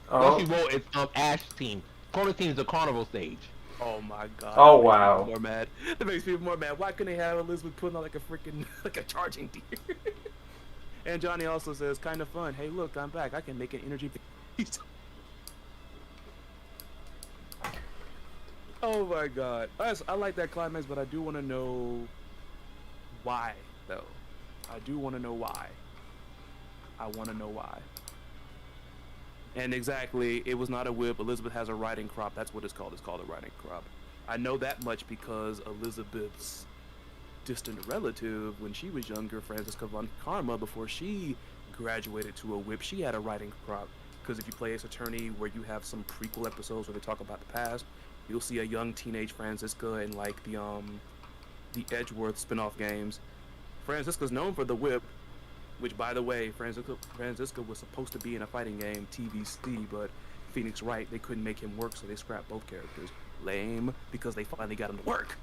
[SPEAKER 2] What she
[SPEAKER 1] Oh.
[SPEAKER 2] wrote is Ash team. Corner team is the carnival stage.
[SPEAKER 3] Oh my god.
[SPEAKER 1] Oh,
[SPEAKER 3] That makes
[SPEAKER 1] wow.
[SPEAKER 3] people more mad. That makes people more mad. Why couldn't they have Elizabeth putting on like a freaking, like a charging deer? And Johnny also says, kind of fun. Hey, look, I'm back. I can make an energy. Oh my god. I like that climax, but I do want to know why, though. I do want to know why. I want to know why. And exactly, it was not a whip. Elizabeth has a riding crop. That's what it's called. It's called a riding crop. I know that much because Elizabeth's distant relative, when she was younger, Franziska von Karma, before she graduated to a whip, she had a riding crop. Because if you play Ace Attorney, where you have some prequel episodes where they talk about the past, you'll see a young teenage Franziska in like the Edgeworth spin-off games. Franziska's known for the whip, Which, by the way, Francisco was supposed to be in a fighting game, TVC, but Phoenix Wright, they couldn't make him work, so they scrapped both characters. Lame, because they finally got him to work.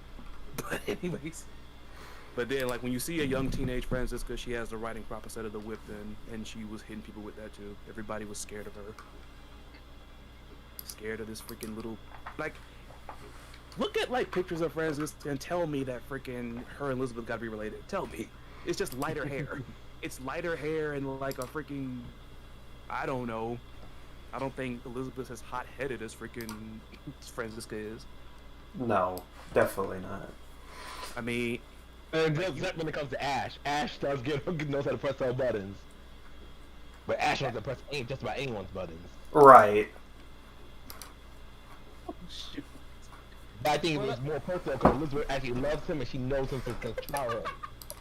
[SPEAKER 3] But anyways. But then, like, when you see a young teenage Francisca, she has the riding crop instead of the whip then, and she was hitting people with that too. Everybody was scared of her. Scared of this freaking little, like, look at, like, pictures of Francisca and tell me that freaking her and Elizabeth gotta be related. Tell me. It's just lighter hair. It's lighter hair and, like, a freaking, I don't know. I don't think Elizabeth's as hot-headed as freaking Francisca is.
[SPEAKER 1] No, definitely not.
[SPEAKER 3] I mean...
[SPEAKER 2] And just when it comes to Ash, Ash knows how to press all buttons. But Ash knows how to press just about anyone's buttons.
[SPEAKER 1] Right.
[SPEAKER 3] Oh, shoot.
[SPEAKER 2] But I think it was more personal because Elizabeth actually loves him and she knows him from childhood.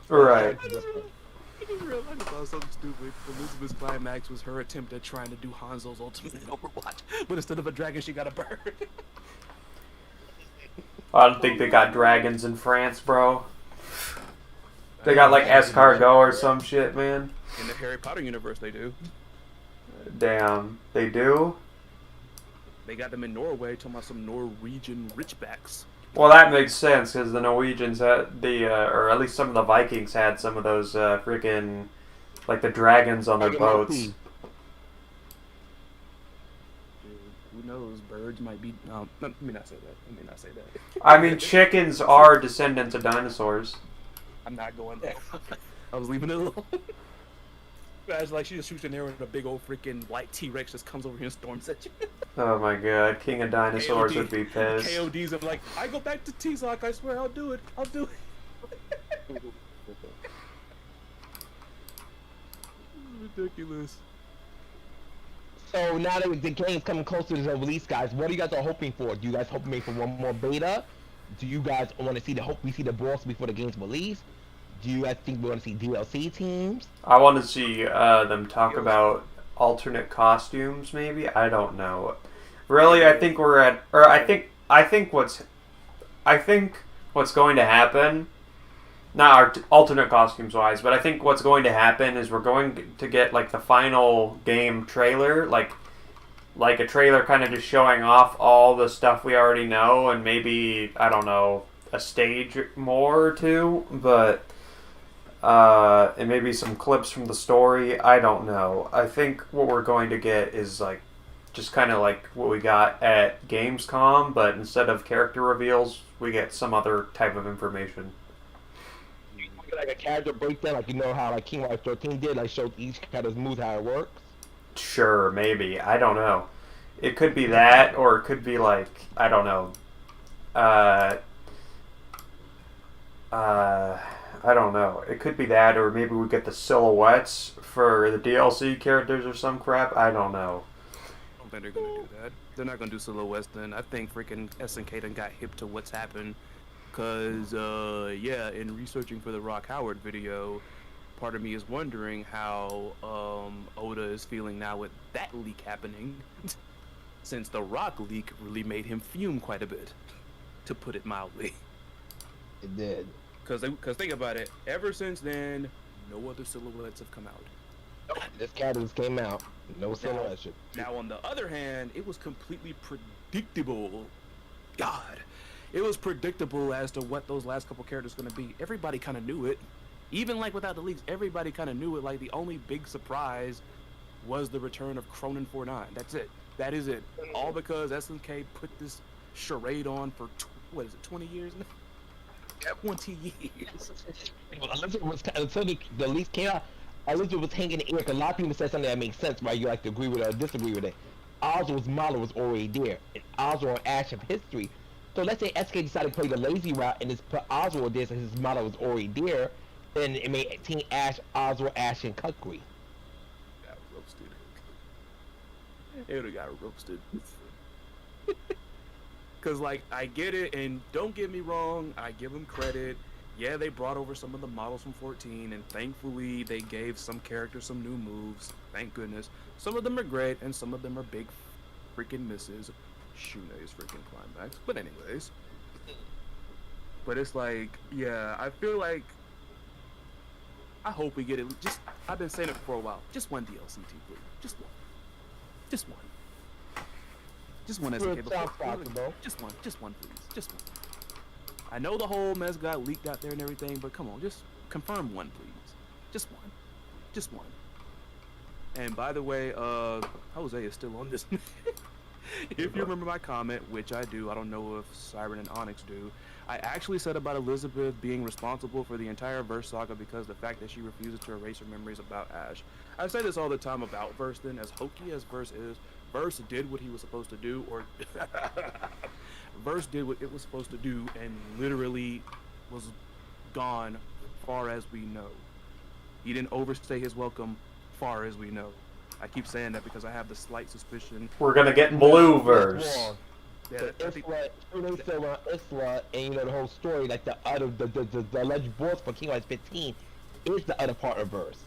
[SPEAKER 1] Right.
[SPEAKER 3] I just realized about something stupid. Elizabeth's climax was her attempt at trying to do Hanzo's ultimate in Overwatch, but instead of a dragon, she got a bird.
[SPEAKER 1] I don't think they got dragons in France, bro. They got like escargot or some shit, man.
[SPEAKER 3] In the Harry Potter universe, they do.
[SPEAKER 1] Damn, they do?
[SPEAKER 3] They got them in Norway, talking about some Norwegian richbacks.
[SPEAKER 1] Well, that makes sense, because the Norwegians had or at least some of the Vikings had some of those freaking, like the dragons on their boats.
[SPEAKER 3] Dude, who knows? Birds might be. No, let me not say that.
[SPEAKER 1] I mean, chickens are descendants of dinosaurs.
[SPEAKER 3] I'm not going there. I was leaving it alone. It's like she just shoots an arrow and a big old freaking white T-Rex just comes over here and storms at you.
[SPEAKER 1] Oh my god, King of Dinosaurs would be pissed.
[SPEAKER 3] KODs are like, I go back to T-Sock, I swear I'll do it. Ridiculous.
[SPEAKER 2] So now that the game's coming closer to the release, guys, what are you guys are hoping for? Do you guys hope for one more beta? Do you guys want to see the boss before the game's released? Do you guys think we want to see DLC teams?
[SPEAKER 1] I want to see them talk about alternate costumes, maybe? I don't know. Really, I think we're at, or I think what's going to happen, not our alternate costumes wise, but I think what's going to happen is we're going to get like the final game trailer, like a trailer kind of just showing off all the stuff we already know, and maybe, I don't know, a stage more or two, but and maybe some clips from the story. I don't know. I think what we're going to get is like just kind of like what we got at Gamescom, but instead of character reveals, we get some other type of information.
[SPEAKER 2] Like a character breakdown, like you know how like King Life 13 did, like showed each character's moves, how it works.
[SPEAKER 1] Sure, maybe. I don't know. It could be that, or it could be like, I don't know. I don't know. It could be that, or maybe we get the silhouettes for the DLC characters or some crap. I don't know.
[SPEAKER 3] I don't think they're gonna do that. They're not gonna do silhouettes then. I think freaking SNK done got hip to what's happened. Cause yeah, in researching for the Rock Howard video, part of me is wondering how Oda is feeling now with that leak happening. Since the Rock leak really made him fume quite a bit, to put it mildly.
[SPEAKER 2] It did.
[SPEAKER 3] Cause think about it, ever since then, no other silhouettes have come out.
[SPEAKER 2] This character just came out. No silhouettes.
[SPEAKER 3] Now on the other hand, it was completely predictable. God. It was predictable as to what those last couple characters were going to be. Everybody kind of knew it. Even like without the leaks, everybody kind of knew it. Like the only big surprise was the return of Cronin 49. That's it. That is it. All because SNK put this charade on for, 20 years now? 20 years.
[SPEAKER 2] Elizabeth was, until the leaks came out, Elizabeth was hanging in the air. A lot of people said something that makes sense, right? You like to agree with it or disagree with it. Oswald's model was already there. And Oswald and Ash of history. So let's say SK decided to play the lazy route and just put Oswald there since his model was already there, then it made Team Ash, Oswald, Ash, and Kukri.
[SPEAKER 3] Got roasted. It would have got roasted. Cause like, I get it, and don't get me wrong, I give them credit. Yeah, they brought over some of the models from 14, and thankfully they gave some characters some new moves. Thank goodness. Some of them are great, and some of them are big freaking misses. Shune's freaking climax. But anyways. But it's like, yeah, I feel like I hope we get it. Just I've been saying it for a while. Just one DLC team, please. Just one. Just one. Just one SNK before. Just one, please. Just one. I know the whole mess got leaked out there and everything, but come on, just confirm one, please. Just one. Just one. And by the way, Jose is still on this. If you remember my comment, which I do, I don't know if Siren and Onyx do, I actually said about Elizabeth being responsible for the entire Verse saga because the fact that she refuses to erase her memories about Ash. I say this all the time about Verse, then, as hokey as Verse is, Verse did what he was supposed to do, or Verse did what it was supposed to do and literally was gone far as we know. He didn't overstay his welcome far as we know. I keep saying that because I have the slight suspicion
[SPEAKER 1] we're gonna get blue verse.
[SPEAKER 4] Yeah, Isla, and you know the whole story, like the alleged boss for Kingdom Hearts 15 is the other part of verse.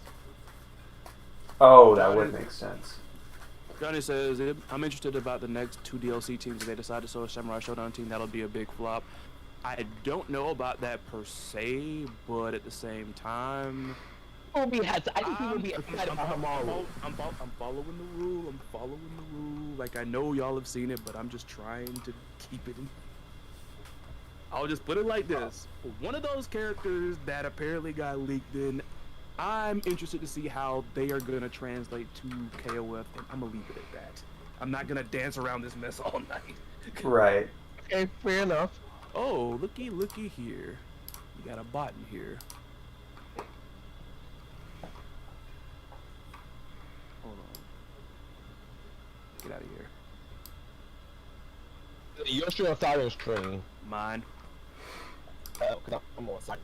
[SPEAKER 1] Oh, that would make sense.
[SPEAKER 3] Johnny says, I'm interested about the next 2 DLC teams if they decide to show a Samurai Showdown team. That'll be a big flop. I don't know about that per se, but at the same time,
[SPEAKER 4] I think people will be excited about Hamaru.
[SPEAKER 3] I'm following the rule. I'm following the rule. Like, I know y'all have seen it, but I'm just trying to keep it in. I'll just put it like this. One of those characters that apparently got leaked in, I'm interested to see how they are going to translate to KOF, and I'm going to leave it at that. I'm not going to dance around this mess all night.
[SPEAKER 1] Right.
[SPEAKER 4] Okay, fair enough.
[SPEAKER 3] Oh, looky here. You got a bot in here. Hold on. Get out of here.
[SPEAKER 4] You're still on Siren's stream.
[SPEAKER 3] Mine.
[SPEAKER 4] Cause I'm on Siren.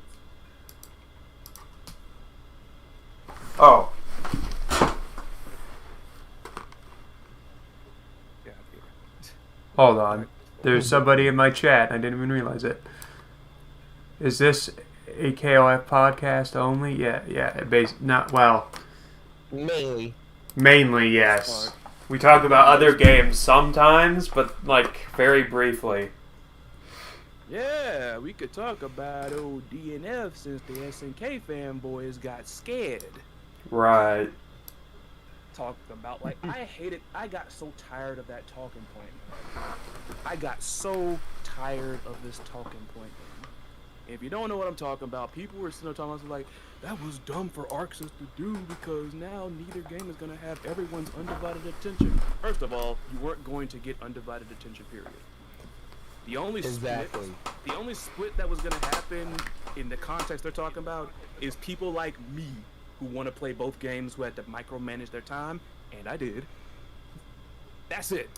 [SPEAKER 1] Oh.
[SPEAKER 3] Get out of here.
[SPEAKER 1] Hold on. There's somebody in my chat. I didn't even realize it. Is this a KOF podcast only? Yeah. Not well. Mainly, yes. We talk about other games sometimes, but like very briefly.
[SPEAKER 3] Yeah, we could talk about old DNF since the SNK fanboys got scared.
[SPEAKER 1] Right.
[SPEAKER 3] Talked about, like, I hated, I got so tired of that talking point, man. I got so tired of this talking point, man. If you don't know what I'm talking about, people were still talking about, like, that was dumb for Arxis to do because now neither game is going to have everyone's undivided attention. First of all, you weren't going to get undivided attention, period. The only the only split that was going to happen in the context they're talking about is people like me who want to play both games, who had to micromanage their time, and I did. That's it.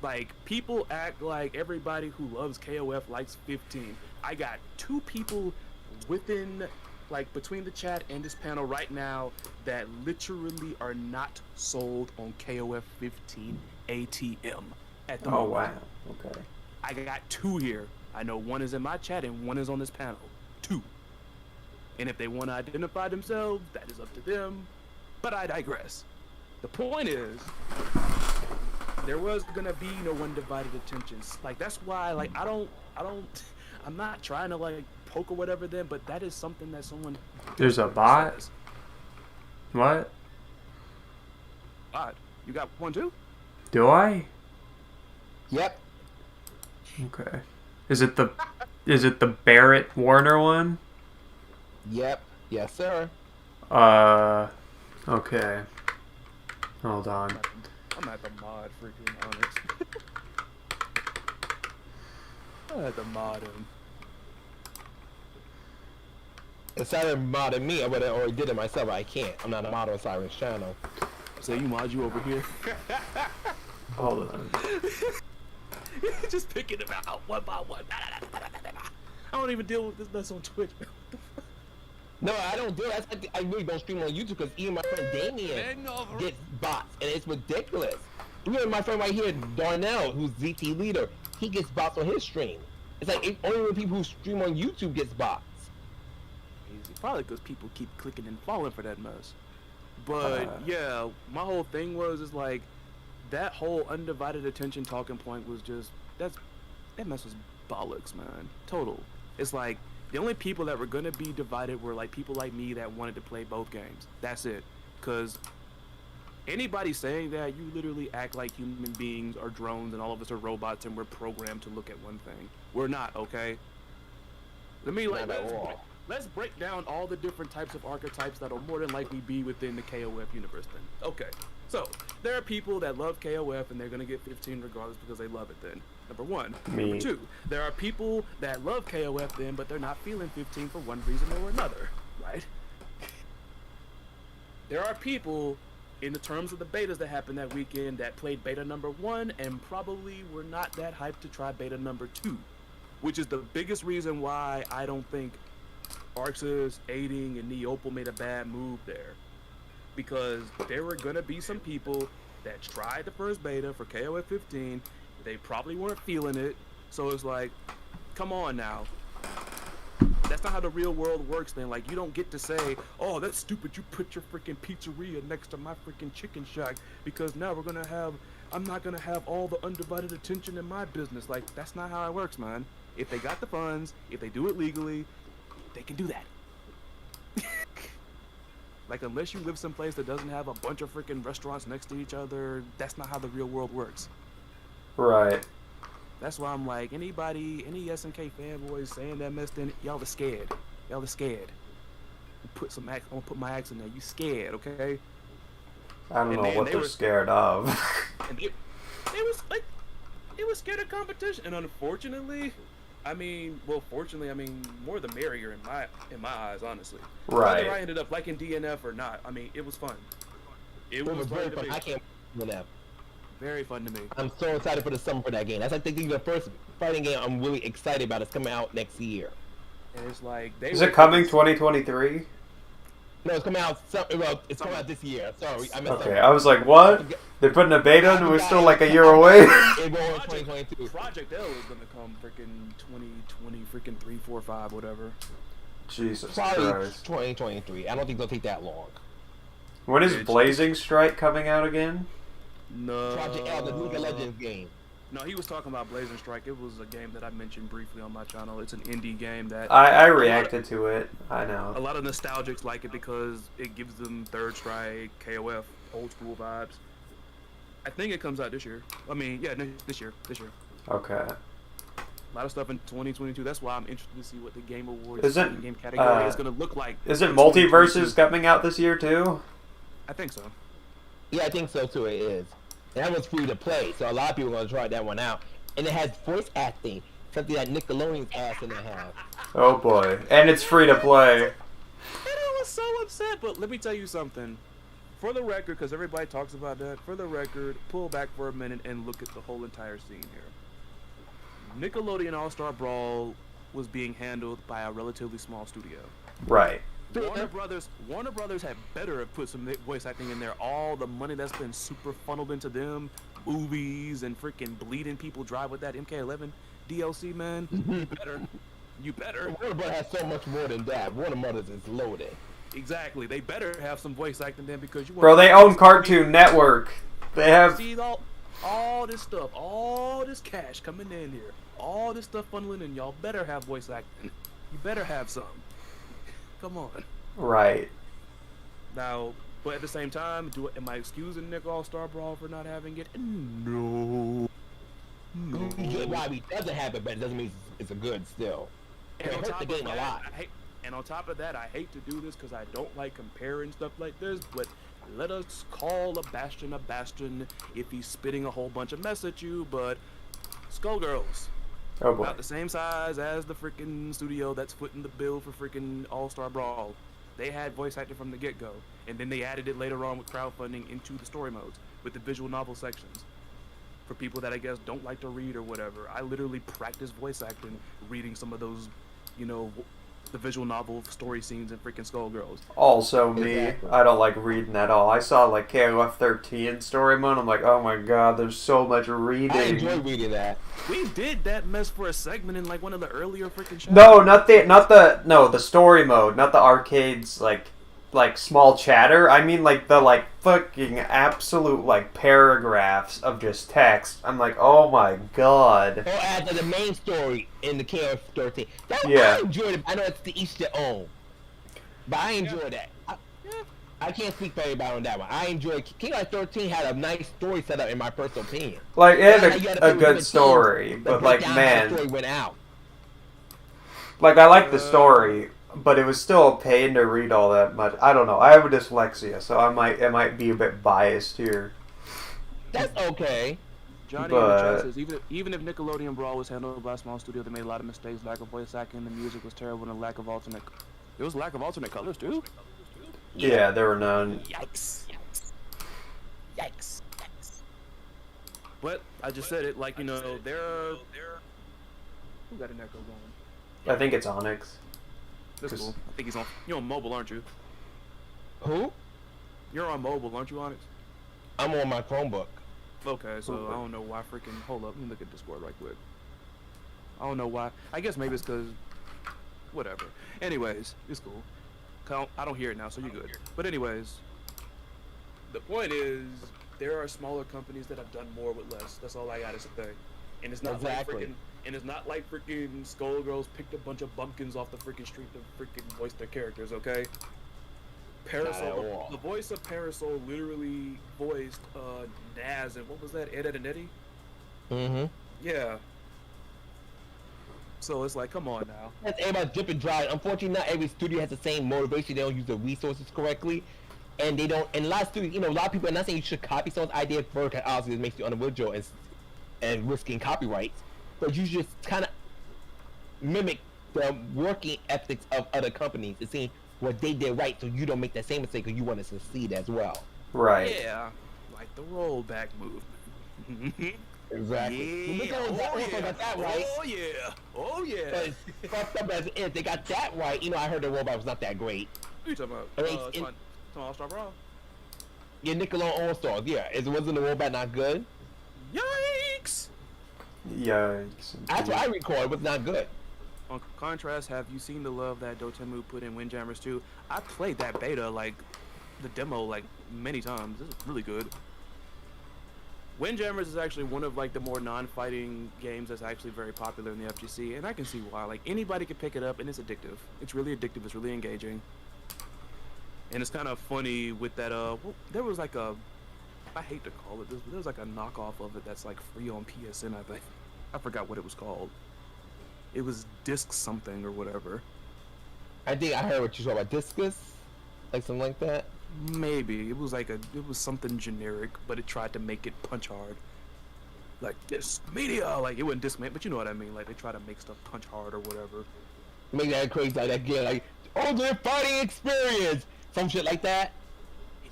[SPEAKER 3] Like, people act like everybody who loves KOF likes 15. I got 2 people within, like, between the chat and this panel right now that literally are not sold on KOF 15 ATM at the moment.
[SPEAKER 1] Oh, wow. Okay.
[SPEAKER 3] I got 2 here. I know one is in my chat and one is on this panel. 2. And if they want to identify themselves, that is up to them. But I digress. The point is, there was gonna be no undivided attentions. Like, that's why, like, I'm not trying to, like, poke or whatever them, but that is something that someone...
[SPEAKER 1] There's a bot?
[SPEAKER 3] Says.
[SPEAKER 1] What?
[SPEAKER 3] Bot? You got one too?
[SPEAKER 1] Do I?
[SPEAKER 4] Yep.
[SPEAKER 1] Okay. Is it the Barrett Warner one?
[SPEAKER 4] Yep. Yes, sir.
[SPEAKER 1] Okay. Hold on.
[SPEAKER 3] I'm at the mod freaking Onyx. I'm at the mod him.
[SPEAKER 4] If Siren modded me, I would have already did it myself, but I can't. I'm not a mod on Siren's channel.
[SPEAKER 3] So you mod you over here?
[SPEAKER 1] Hold on.
[SPEAKER 3] Just picking them out one by one. I don't even deal with this mess on Twitch.
[SPEAKER 4] No, I don't do it. I really don't stream on YouTube because even my friend Damien gets bots, and it's ridiculous. Even my friend right here, Darnell, who's ZT leader, he gets bots on his stream. It's like only the people who stream on YouTube gets bots.
[SPEAKER 3] Easy. Probably because people keep clicking and falling for that mess. But yeah, my whole thing is like that whole undivided attention talking point was just that mess was bollocks, man. Total. It's like The only people that were gonna be divided were like people like me that wanted to play both games. That's it. Cause anybody saying that, you literally act like human beings are drones and all of us are robots and we're programmed to look at one thing. We're not, okay? Let's break down all the different types of archetypes that'll more than likely be within the KOF universe then. Okay, so there are people that love KOF and they're gonna get 15 regardless because they love it then. Number one.
[SPEAKER 1] Me.
[SPEAKER 3] Number two, there are people that love KOF then, but they're not feeling 15 for one reason or another, right? There are people, in the terms of the betas that happened that weekend, that played beta number 1 and probably were not that hyped to try beta number 2, which is the biggest reason why I don't think Arxis, Aiding, and Neopal made a bad move there. Because there were gonna be some people that tried the first beta for KOF 15, they probably weren't feeling it, so it's like, come on now. That's not how the real world works then. Like, you don't get to say, oh, that's stupid, you put your freaking pizzeria next to my freaking chicken shack because now I'm not gonna have all the undivided attention in my business. Like, that's not how it works, man. If they got the funds, if they do it legally, they can do that. Like, unless you live someplace that doesn't have a bunch of freaking restaurants next to each other, that's not how the real world works.
[SPEAKER 1] Right.
[SPEAKER 3] That's why I'm like, any SNK fanboys saying that mess, then y'all are scared. Y'all are scared. I'm gonna put my axe in there. You scared, okay?
[SPEAKER 1] I don't know what they're scared of.
[SPEAKER 3] And it was scared of competition, and unfortunately, fortunately, more the merrier in my eyes, honestly.
[SPEAKER 1] Right.
[SPEAKER 3] Whether I ended up liking DNF or not, it was fun. It was
[SPEAKER 4] very fun. I can't wait for that.
[SPEAKER 3] Very fun to me.
[SPEAKER 4] I'm so excited for the summer for that game. That's, I think, the first fighting game I'm really excited about. It's coming out next year.
[SPEAKER 3] And it's like
[SPEAKER 1] Is it coming 2023?
[SPEAKER 4] No, it's coming out. It's coming out this year. Sorry, I messed up.
[SPEAKER 1] Okay, I was like, what? They're putting a beta and we're still like a year away?
[SPEAKER 4] It will in 2022.
[SPEAKER 3] Project L is gonna come freaking 2020, freaking 3, 4, 5, whatever.
[SPEAKER 1] Jesus
[SPEAKER 4] Probably
[SPEAKER 1] Christ.
[SPEAKER 4] 2023. I don't think it'll take that long.
[SPEAKER 1] When is Blazing Strike coming out again?
[SPEAKER 3] No.
[SPEAKER 4] Project L, the League of Legends game.
[SPEAKER 3] No, he was talking about Blazing Strike. It was a game that I mentioned briefly on my channel. It's an indie game that
[SPEAKER 1] I reacted to it. I know.
[SPEAKER 3] a lot of nostalgics like it because it gives them Third Strike, KOF, old school vibes. I think it comes out this year. This year.
[SPEAKER 1] Okay.
[SPEAKER 3] A lot of stuff in 2022. That's why I'm interested to see what the Game Awards
[SPEAKER 1] Isn't,
[SPEAKER 3] game category is going to look like.
[SPEAKER 1] Is it Multiverses coming out this year too?
[SPEAKER 3] I think so.
[SPEAKER 4] Yeah, I think so too. It is. And that was free to play, so a lot of people are gonna try that one out. And it has voice acting, something that Nickelodeon's ass in the have.
[SPEAKER 1] Oh boy. And it's free to play.
[SPEAKER 3] And I was so upset, but let me tell you something. For the record, because everybody talks about that, for the record, pull back for a minute and look at the whole entire scene here. Nickelodeon All-Star Brawl was being handled by a relatively small studio.
[SPEAKER 1] Right.
[SPEAKER 3] Warner Brothers had better have put some voice acting in there. All the money that's been super funneled into them, movies and freaking bleeding people dry with that MK11 DLC, man. You better.
[SPEAKER 4] Warner Brothers has so much more than that. Warner Brothers is loaded.
[SPEAKER 3] Exactly. They better have some voice acting then because you.
[SPEAKER 1] Bro, they own Cartoon Network. They have.
[SPEAKER 3] See all this stuff, all this cash coming in here, all this stuff funneling in. Y'all better have voice acting. You better have some. Come on.
[SPEAKER 1] Right.
[SPEAKER 3] Now, but at the same time, am I excusing Nick All-Star Brawl for not having it? No.
[SPEAKER 4] Why he doesn't have it, but it doesn't mean it's a good still.
[SPEAKER 3] And
[SPEAKER 4] it
[SPEAKER 3] on
[SPEAKER 4] hurt
[SPEAKER 3] top
[SPEAKER 4] the game
[SPEAKER 3] of
[SPEAKER 4] a
[SPEAKER 3] that,
[SPEAKER 4] lot.
[SPEAKER 3] and on top of that, I hate to do this because I don't like comparing stuff like this, but let us call a Bastion if he's spitting a whole bunch of mess at you, but Skullgirls.
[SPEAKER 1] Oh boy.
[SPEAKER 3] About the same size as the freaking studio that's footing the bill for freaking All-Star Brawl. They had voice acting from the get-go, and then they added it later on with crowdfunding into the story modes with the visual novel sections. For people that I guess don't like to read or whatever, I literally practice voice acting reading some of those, the visual novel story scenes in freaking Skullgirls.
[SPEAKER 1] Also me.
[SPEAKER 4] Exactly.
[SPEAKER 1] I don't like reading at all. I saw like KOF 13 story mode. I'm like, oh my god, there's so much reading.
[SPEAKER 4] I enjoy reading that.
[SPEAKER 3] We did that mess for a segment in like one of the earlier freaking shows.
[SPEAKER 1] No, the story mode, not the arcades like like small chatter. I mean like the like fucking absolute like paragraphs of just text. I'm like, oh my god.
[SPEAKER 4] Or as the main story in the KOF 13.
[SPEAKER 1] Yeah.
[SPEAKER 4] I enjoyed it. I know it's to each their own, but I enjoyed that. I can't speak for everybody on that one. I enjoyed KOF 13 had a nice story set up in my personal opinion.
[SPEAKER 1] Like it had
[SPEAKER 4] You had
[SPEAKER 1] a
[SPEAKER 4] to
[SPEAKER 1] good story,
[SPEAKER 4] the
[SPEAKER 1] but like
[SPEAKER 4] breakdown of the
[SPEAKER 1] man,
[SPEAKER 4] story went out.
[SPEAKER 1] like I like the story, but it was still a pain to read all that much. I don't know. I have a dyslexia, so it might be a bit biased here.
[SPEAKER 4] That's okay.
[SPEAKER 3] Johnny in the chat says, even if Nickelodeon Brawl was handled by a small studio, they made a lot of mistakes. Lack of voice acting, the music was terrible, and a lack of alternate. There was a lack of alternate colors too.
[SPEAKER 1] Yeah, there were none.
[SPEAKER 3] Yikes! Yikes! But I just said it, like you know, they're who got an echo going?
[SPEAKER 1] I think it's Onyx.
[SPEAKER 3] That's cool. I think you're on mobile, aren't you?
[SPEAKER 4] Who?
[SPEAKER 3] You're on mobile, aren't you, Onyx?
[SPEAKER 4] I'm on my Chromebook.
[SPEAKER 3] Okay, so I don't know why freaking. Hold up, let me look at Discord right quick. I don't know why. I guess maybe it's because. Whatever. Anyways, it's cool. I don't hear it now, so you're good. But anyways, the point is, there are smaller companies that have done more with less. That's all I gotta say. And it's not
[SPEAKER 4] Exactly.
[SPEAKER 3] like freaking. And it's not like freaking Skullgirls picked a bunch of bumpkins off the freaking street to freaking voice their characters, okay? Parasol, the voice of Parasol literally voiced Naz and what was that, Ed, Edd and Eddy?
[SPEAKER 4] Mm-hmm.
[SPEAKER 3] Yeah. So it's like, come on now.
[SPEAKER 4] That's everybody drip and dry. Unfortunately, not every studio has the same motivation. They don't use the resources correctly, and they don't. And a lot of studios, you know, a lot of people. I'm not saying you should copy someone's idea first, because obviously it makes you unoriginal and risking copyrights, but you just kind of mimic the working ethics of other companies and seeing what they did right, so you don't make that same mistake, because you want to succeed as well.
[SPEAKER 1] Right.
[SPEAKER 3] Yeah, like the rollback movement.
[SPEAKER 4] Exactly.
[SPEAKER 3] Yeah.
[SPEAKER 4] Got that right.
[SPEAKER 3] Oh yeah. Oh yeah.
[SPEAKER 4] But fucked up as it is, they got that right. You know, I heard the robot was not that great.
[SPEAKER 3] What are you talking about? Come on, All-Star Brawl.
[SPEAKER 4] Yeah, Nickelodeon All Stars. Yeah, wasn't the robot not good?
[SPEAKER 3] Yikes!
[SPEAKER 1] Yikes.
[SPEAKER 4] That's what I recall. It was not good.
[SPEAKER 3] On contrast, have you seen the love that Dotemu put in Windjammers 2? I played that beta, like, the demo, like, many times. This is really good. Windjammers is actually one of, like, the more non-fighting games that's actually very popular in the FGC, and I can see why. Like, anybody can pick it up, and it's addictive. It's really addictive. It's really engaging. And it's kind of funny with that, well, there was, like, I hate to call it this, but there was, like, a knockoff of it that's, like, free on PSN, I think. I forgot what it was called. It was Disc something or whatever.
[SPEAKER 4] I think I heard what you talking about. Discus? Like something like that?
[SPEAKER 3] Maybe. It was like it was something generic, but it tried to make it punch hard. Like Disc Media! Like, it wasn't Disc Man, but you know what I mean. Like, they try to make stuff punch hard or whatever.
[SPEAKER 4] Make that crazy like that game, like, ultimate fighting experience! Some shit like that?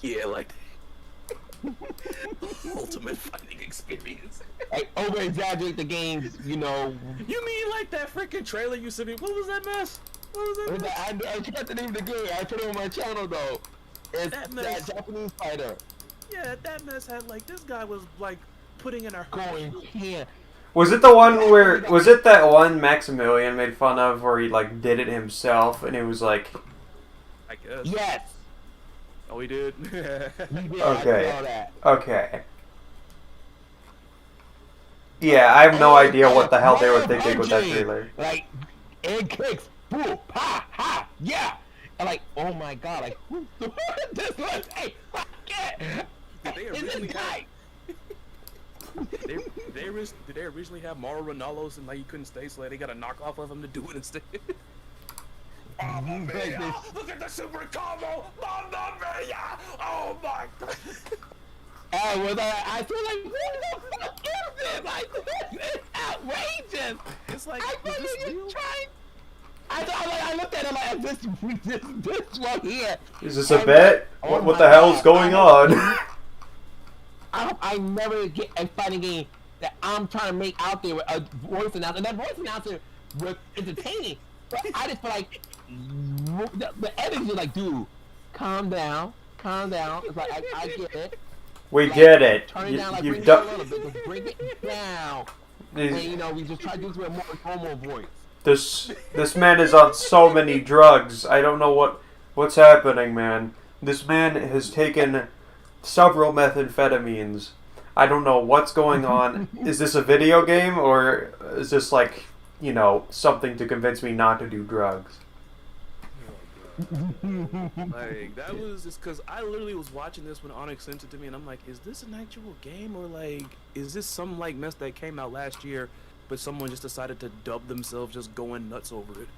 [SPEAKER 3] Yeah, like ultimate fighting experience.
[SPEAKER 4] Like, over exaggerate the games, you know.
[SPEAKER 3] You mean like that freaking trailer you sent me? What was that mess? What was that mess?
[SPEAKER 4] I forgot the name of the game. I put it on my channel though. It's that Japanese fighter.
[SPEAKER 3] Yeah, that mess had like, this guy was like putting in our
[SPEAKER 4] Going here.
[SPEAKER 1] Was it the one where, was it that one Maximilian made fun of where he like did it himself and it was like,
[SPEAKER 3] I guess.
[SPEAKER 4] Yes.
[SPEAKER 3] Oh, he did?
[SPEAKER 4] He did.
[SPEAKER 1] Okay.
[SPEAKER 4] I saw that.
[SPEAKER 1] okay. Yeah, I have no idea what the hell they were thinking with that trailer.
[SPEAKER 4] Like, egg kicks, boo, ha, ha, yeah. I'm like, oh my god, like, who this one? Hey, fuck it.
[SPEAKER 3] Did they originally did they originally have Mauro Ronaldo's and like he couldn't stay, so like, they got a knockoff of him to do it instead? Mamma mia! Look at the super combo! Mamma mia! Oh my god!
[SPEAKER 4] I feel like, what the fuck is this? Like, this is outrageous!
[SPEAKER 3] It's like,
[SPEAKER 4] I thought you were trying. I looked at him like, this one here.
[SPEAKER 1] Is this a bet? What the hell is going on?
[SPEAKER 4] I never get a fighting game that I'm trying to make out there with a voice announcer. And that voice announcer was entertaining. But I just feel like the editors are like, dude, calm down. It's like, I get it.
[SPEAKER 1] We get it.
[SPEAKER 4] Turn it down, like,
[SPEAKER 1] You
[SPEAKER 4] bring it down a
[SPEAKER 1] don't.
[SPEAKER 4] little bit. Just bring it down. And, you know, we just try to do this with a more normal voice.
[SPEAKER 1] This man is on so many drugs. I don't know What's happening, man? This man has taken several methamphetamines. I don't know what's going on. Is this a video game, or is this like, you know, something to convince me not to do drugs?
[SPEAKER 3] Like, that was just because I literally was watching this when Onyx sent it to me, and I'm like, is this an actual game, or like, is this some like mess that came out last year, but someone just decided to dub themselves just going nuts over it?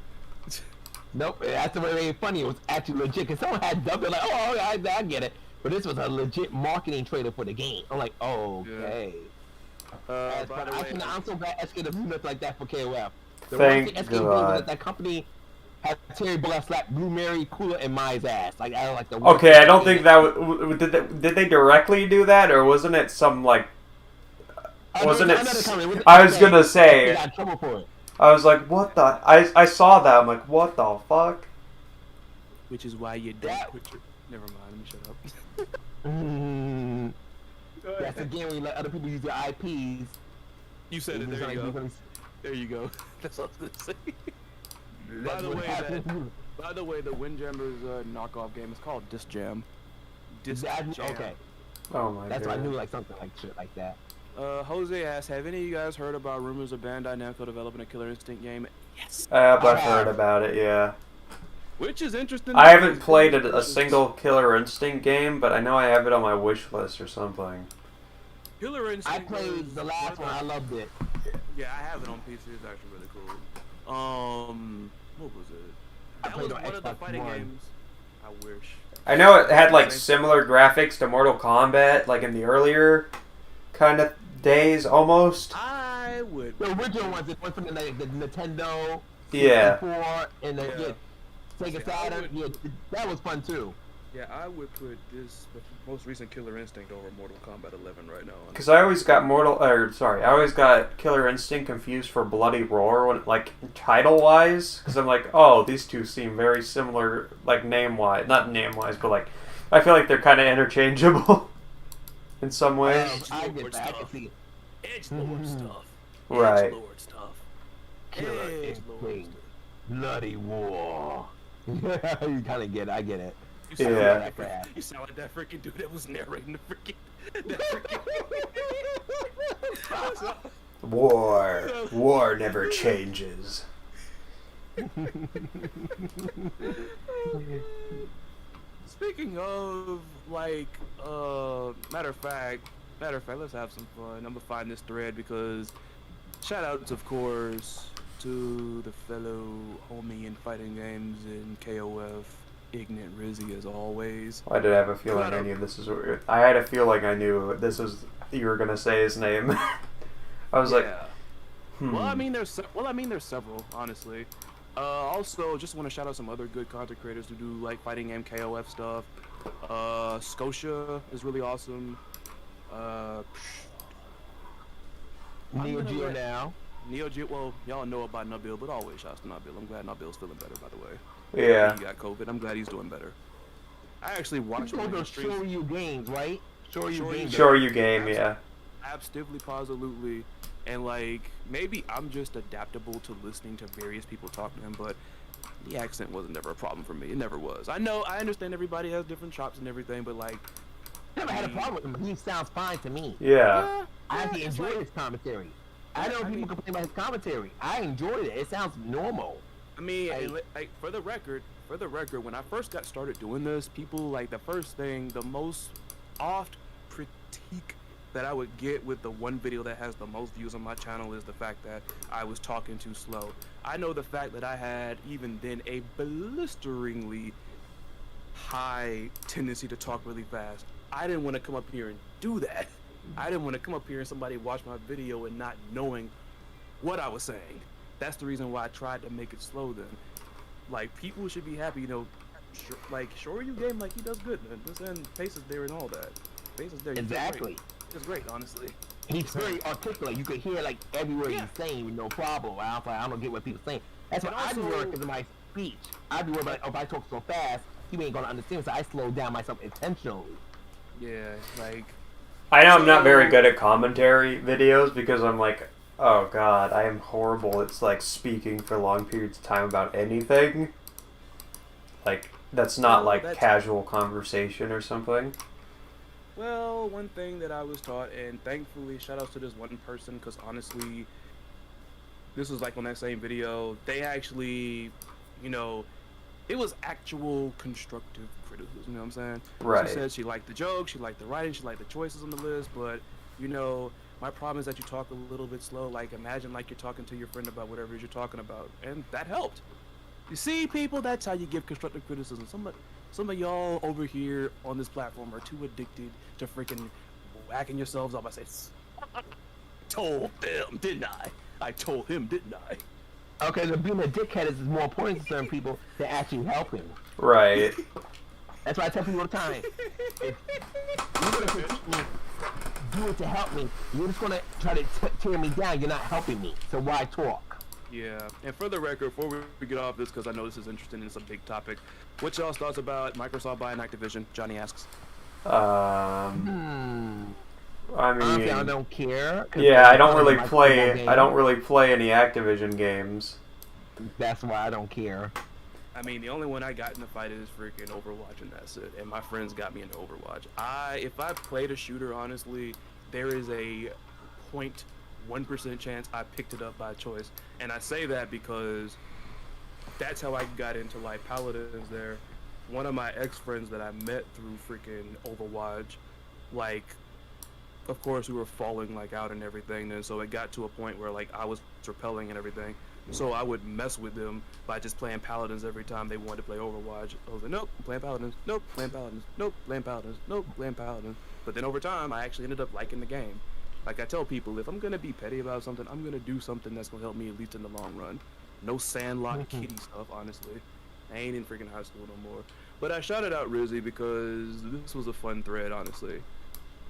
[SPEAKER 4] Nope, that's the way they funny. It was actually legit, because someone had dubbed it like, oh, I get it. But this was a legit marketing trailer for the game. I'm like, oh, okay.
[SPEAKER 3] By the way,
[SPEAKER 4] I'm so glad SK doesn't do nothing like that for KOF. The
[SPEAKER 1] Thank
[SPEAKER 4] one thing SK did was that company had Terry Black slap Blue Mary, Cooler, and Mize ass. Like, I don't like the
[SPEAKER 1] Okay, I don't think that did they directly do that, or wasn't it some like? Wasn't it? I was gonna say.
[SPEAKER 4] They got in trouble for it.
[SPEAKER 1] I was like, what the? I saw that. I'm like, what the fuck?
[SPEAKER 3] which is why you don't put your. Never mind. Let me shut up.
[SPEAKER 4] That's again when you let other people use your IPs.
[SPEAKER 3] You said it. There you go. There you go. That's all I was gonna say. By the way, the Windjammers knockoff game is called Disc Jam. Disc Jam.
[SPEAKER 4] Okay.
[SPEAKER 1] Oh my god.
[SPEAKER 4] That's why I knew like something like shit like that.
[SPEAKER 3] Jose asks, have any of you guys heard about rumors of Bandai Namco developing a Killer Instinct game? Yes.
[SPEAKER 1] I've heard about it. Yeah.
[SPEAKER 3] Which is interesting.
[SPEAKER 1] I haven't played a single Killer Instinct game, but I know I have it on my wish list or something.
[SPEAKER 3] Killer Instinct.
[SPEAKER 4] I played the last one. I loved it.
[SPEAKER 3] Yeah, I have it on PC. It's actually really cool. What was it? That was one of the fighting games. I wish.
[SPEAKER 1] I know it had like similar graphics to Mortal Kombat, like in the earlier kind of days, almost.
[SPEAKER 3] I would.
[SPEAKER 4] The original ones, it went from the Nintendo,
[SPEAKER 1] Yeah.
[SPEAKER 4] 64, and the Sega Saturn. Yeah, that was fun too.
[SPEAKER 3] Yeah, I would put this the most recent Killer Instinct over Mortal Kombat 11 right now.
[SPEAKER 1] Because I always got I always got Killer Instinct confused for Bloody Roar when, like, title-wise. Because I'm like, oh, these two seem very similar, like, name-wise. Not name-wise, but, like, I feel like they're kind of interchangeable in some ways.
[SPEAKER 4] I get that. I can see it.
[SPEAKER 3] Edgelord stuff.
[SPEAKER 1] Right.
[SPEAKER 3] Edgelord stuff.
[SPEAKER 4] Killer Instinct. Bloody War. You kind of get it. I get it.
[SPEAKER 3] You sound like that freaking dude that was narrating the freaking.
[SPEAKER 1] War never changes.
[SPEAKER 3] Speaking of, like, matter of fact, let's have some fun. I'm gonna find this thread because shout outs, of course, to the fellow homie in fighting games in KOF. Ignorant Rizzy as always.
[SPEAKER 1] I did have a feeling I knew this is what I had a feeling I knew this was you were gonna say his name. I was like,
[SPEAKER 3] Well, I mean, there's several, honestly. Also, just want to shout out some other good content creators who do like fighting game KOF stuff. Scotia is really awesome.
[SPEAKER 4] Neo Geo now.
[SPEAKER 3] Neo Geo. Well, y'all know about Nabil, but always shouts to Nabil. I'm glad Nabil's feeling better, by the way.
[SPEAKER 1] yeah.
[SPEAKER 3] He got COVID. I'm glad he's doing better. I actually watched
[SPEAKER 4] one of those Shoryu games, right?
[SPEAKER 1] Shoryu game, yeah.
[SPEAKER 3] Absolutely, positively, and like maybe I'm just adaptable to listening to various people talk to him, but the accent wasn't never a problem for me. It never was. I understand everybody has different chops and everything, but like,
[SPEAKER 4] I never had a problem with him. He sounds fine to me.
[SPEAKER 1] Yeah.
[SPEAKER 4] I actually enjoyed his commentary. I know people complain about his commentary. I enjoyed it. It sounds normal.
[SPEAKER 3] I mean, like for the record, when I first got started doing this, people like the most oft critique that I would get with the one video that has the most views on my channel is the fact that I was talking too slow. I know the fact that I had even then a blisteringly high tendency to talk really fast. I didn't want to come up here and do that. I didn't want to come up here and somebody watch my video and not knowing what I was saying. That's the reason why I tried to make it slow then. Like, people should be happy, you know, Shoryu game, like, he does good, man. And pace is there and all that. Pace is there.
[SPEAKER 4] Exactly.
[SPEAKER 3] It's great, honestly.
[SPEAKER 4] He's very articulate. You can hear, like, every word he's saying with no problem. I don't get what people saying. That's what I do work in my speech. I do work about, if I talk so fast, he ain't gonna understand, so I slow down myself intentionally.
[SPEAKER 3] Yeah, like...
[SPEAKER 1] I know I'm not very good at commentary videos because I'm like, oh god, I am horrible. It's like speaking for long periods of time about anything. Like, That's not like
[SPEAKER 3] that's-
[SPEAKER 1] casual conversation or something.
[SPEAKER 3] Well, one thing that I was taught, and thankfully, shout out to this one person, because honestly, this was like on that same video, they actually, you know, it was actual constructive criticism, you know what I'm saying?
[SPEAKER 1] Right.
[SPEAKER 3] She said she liked the joke, she liked the writing, she liked the choices on the list, but, you know, my problem is that you talk a little bit slow. Like, imagine like you're talking to your friend about whatever it is you're talking about, and that helped. You see, people, that's how you give constructive criticism. Some of y'all over here on this platform are too addicted to freaking whacking yourselves up. I say, I told them, didn't I? I told him, didn't I?
[SPEAKER 4] Okay, so being a dickhead is more important to certain people than actually helping.
[SPEAKER 1] Right.
[SPEAKER 4] That's why I tell people all the time. If you're gonna critique me, do it to help me. You're just gonna try to tear me down. You're not helping me. So why talk?
[SPEAKER 3] Yeah, and for the record, before we get off this, because I know this is interesting and it's a big topic, what's y'all's thoughts about Microsoft buying Activision? Johnny asks.
[SPEAKER 1] I
[SPEAKER 4] Honestly,
[SPEAKER 1] mean,
[SPEAKER 4] I don't care.
[SPEAKER 1] yeah, I don't really play. I don't really play any Activision games.
[SPEAKER 4] That's why I don't care.
[SPEAKER 3] I mean, the only one I got in the fight is freaking Overwatch, and that's it. And my friends got me into Overwatch. If I played a shooter, honestly, there is a 0.1% chance I picked it up by choice. And I say that because that's how I got into like Paladins there. One of my ex-friends that I met through freaking Overwatch, like, of course we were falling like out and everything, and so it got to a point where like I was repelling and everything. So I would mess with them by just playing Paladins every time they wanted to play Overwatch. I was like, nope, I'm playing Paladins, nope, playing Paladins, nope, playing Paladins, nope, playing Paladins. But then over time, I actually ended up liking the game. Like I tell people, if I'm gonna be petty about something, I'm gonna do something that's gonna help me at least in the long run. No sandlot kitty stuff, honestly. I ain't in freaking high school no more. But I shouted out Rizzy because this was a fun thread, honestly.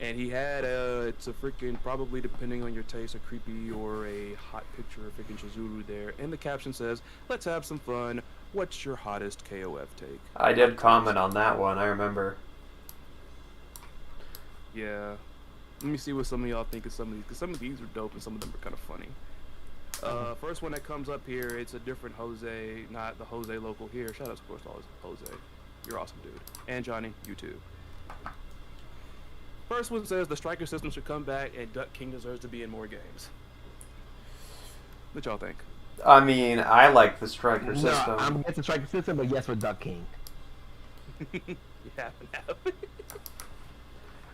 [SPEAKER 3] And he had it's a freaking, probably depending on your taste, a creepy or a hot picture of freaking Chizuru there. And the caption says, let's have some fun. What's your hottest KOF take?
[SPEAKER 1] I did comment on that one, I remember.
[SPEAKER 3] Yeah. Let me see what some of y'all think of some of these, because some of these are dope and some of them are kind of funny. First one that comes up here, it's a different Jose, not the Jose local here. Shout out, of course, to all Jose. You're awesome, dude. And Johnny, you too. First one says the striker system should come back and Duck King deserves to be in more games. What y'all think?
[SPEAKER 1] I mean, I like the striker
[SPEAKER 4] No,
[SPEAKER 1] system.
[SPEAKER 4] I'm against the striker system, but yes for Duck King.
[SPEAKER 3] You haven't.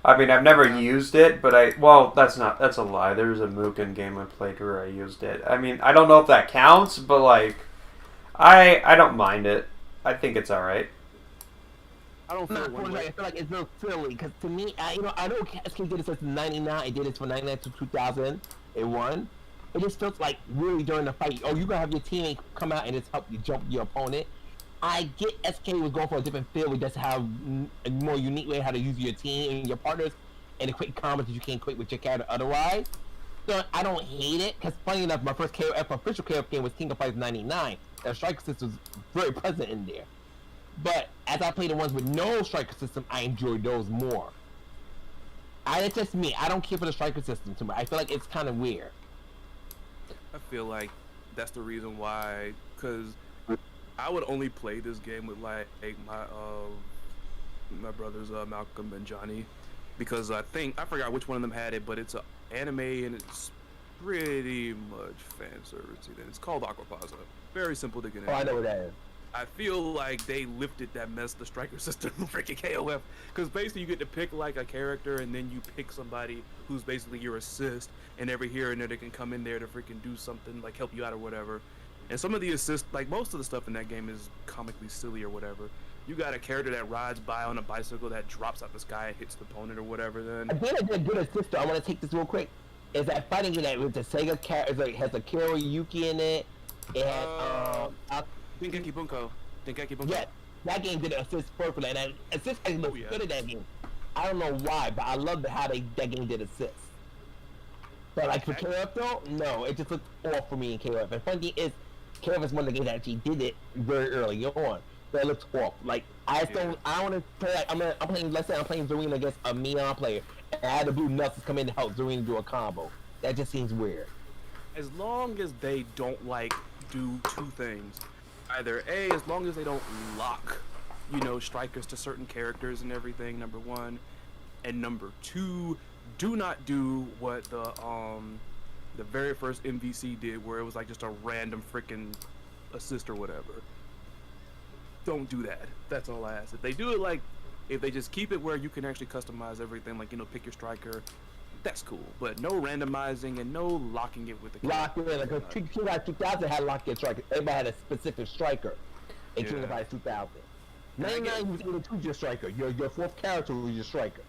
[SPEAKER 1] I mean, I've never used it, but well, that's a lie. There's a Mugen game I played where I used it. I mean, I don't know if that counts, but like, I don't mind it. I think it's alright.
[SPEAKER 3] I don't feel one way.
[SPEAKER 4] I feel like it's a little silly, because to me, I know SK did it since '99. It did it from '99 to 2001. It just feels like really during the fight, oh, you gonna have your teammate come out and just help you jump your opponent. I get SK was going for a different field with just how a more unique way how to use your team and your partners and the quick combos that you can't quick with your character otherwise. So I don't hate it, because funny enough, my first KOF official KOF game was King of Fighters '99. The striker system was very present in there. But as I play the ones with no striker system, I enjoy those more. It's just me. I don't care for the striker system too much. I feel like it's kind of weird.
[SPEAKER 3] I feel like that's the reason why, because I would only play this game with like my brothers Malcolm and Johnny, because I forgot which one of them had it, but it's an anime and it's pretty much fan service. It's called Aquapasa. Very simple to get into.
[SPEAKER 4] Oh, I know what that is.
[SPEAKER 3] I feel like they lifted that mess, the striker system, freaking KOF, because basically you get to pick like a character and then you pick somebody who's basically your assist, and every here and there they can come in there to freaking do something, like help you out or whatever. And some of the assists, like most of the stuff in that game is comically silly or whatever. You got a character that rides by on a bicycle that drops out the sky and hits the opponent or whatever, then...
[SPEAKER 4] I think I did a good assist, though. I want to take this real quick. Is that fighting game that with the Sega character, like, has a Kiro Yuki in it. It has,
[SPEAKER 3] Dengeki Bunko.
[SPEAKER 4] Yeah, that game did assist perfectly, and assist actually looks good at that game. I don't know why, but I love how that game did assist. But like for KOF though, no, it just looked off for me in KOF. And funny thing is, KOF is one of the games that actually did it very early on. But it looks off. Like I don't want to play. Like, I'm playing. Let's say I'm playing Zarina against a Mion player, and I had the blue nuts come in to help Zarina do a combo. That just seems weird.
[SPEAKER 3] As long as they don't like do two things. Either A, as long as they don't lock strikers to certain characters and everything, number one. And number two, do not do what the very first MVC did, where it was like just a random freaking assist or whatever. Don't do that. That's all I ask. If they do it if they just keep it where you can actually customize everything, pick your striker, that's cool. But no randomizing and no locking it with the
[SPEAKER 4] lock it in. Like King 2000 had lock in striker. Everybody had a specific striker in King of Fighters 2000. 99 was either choose your striker. Your fourth character was your striker.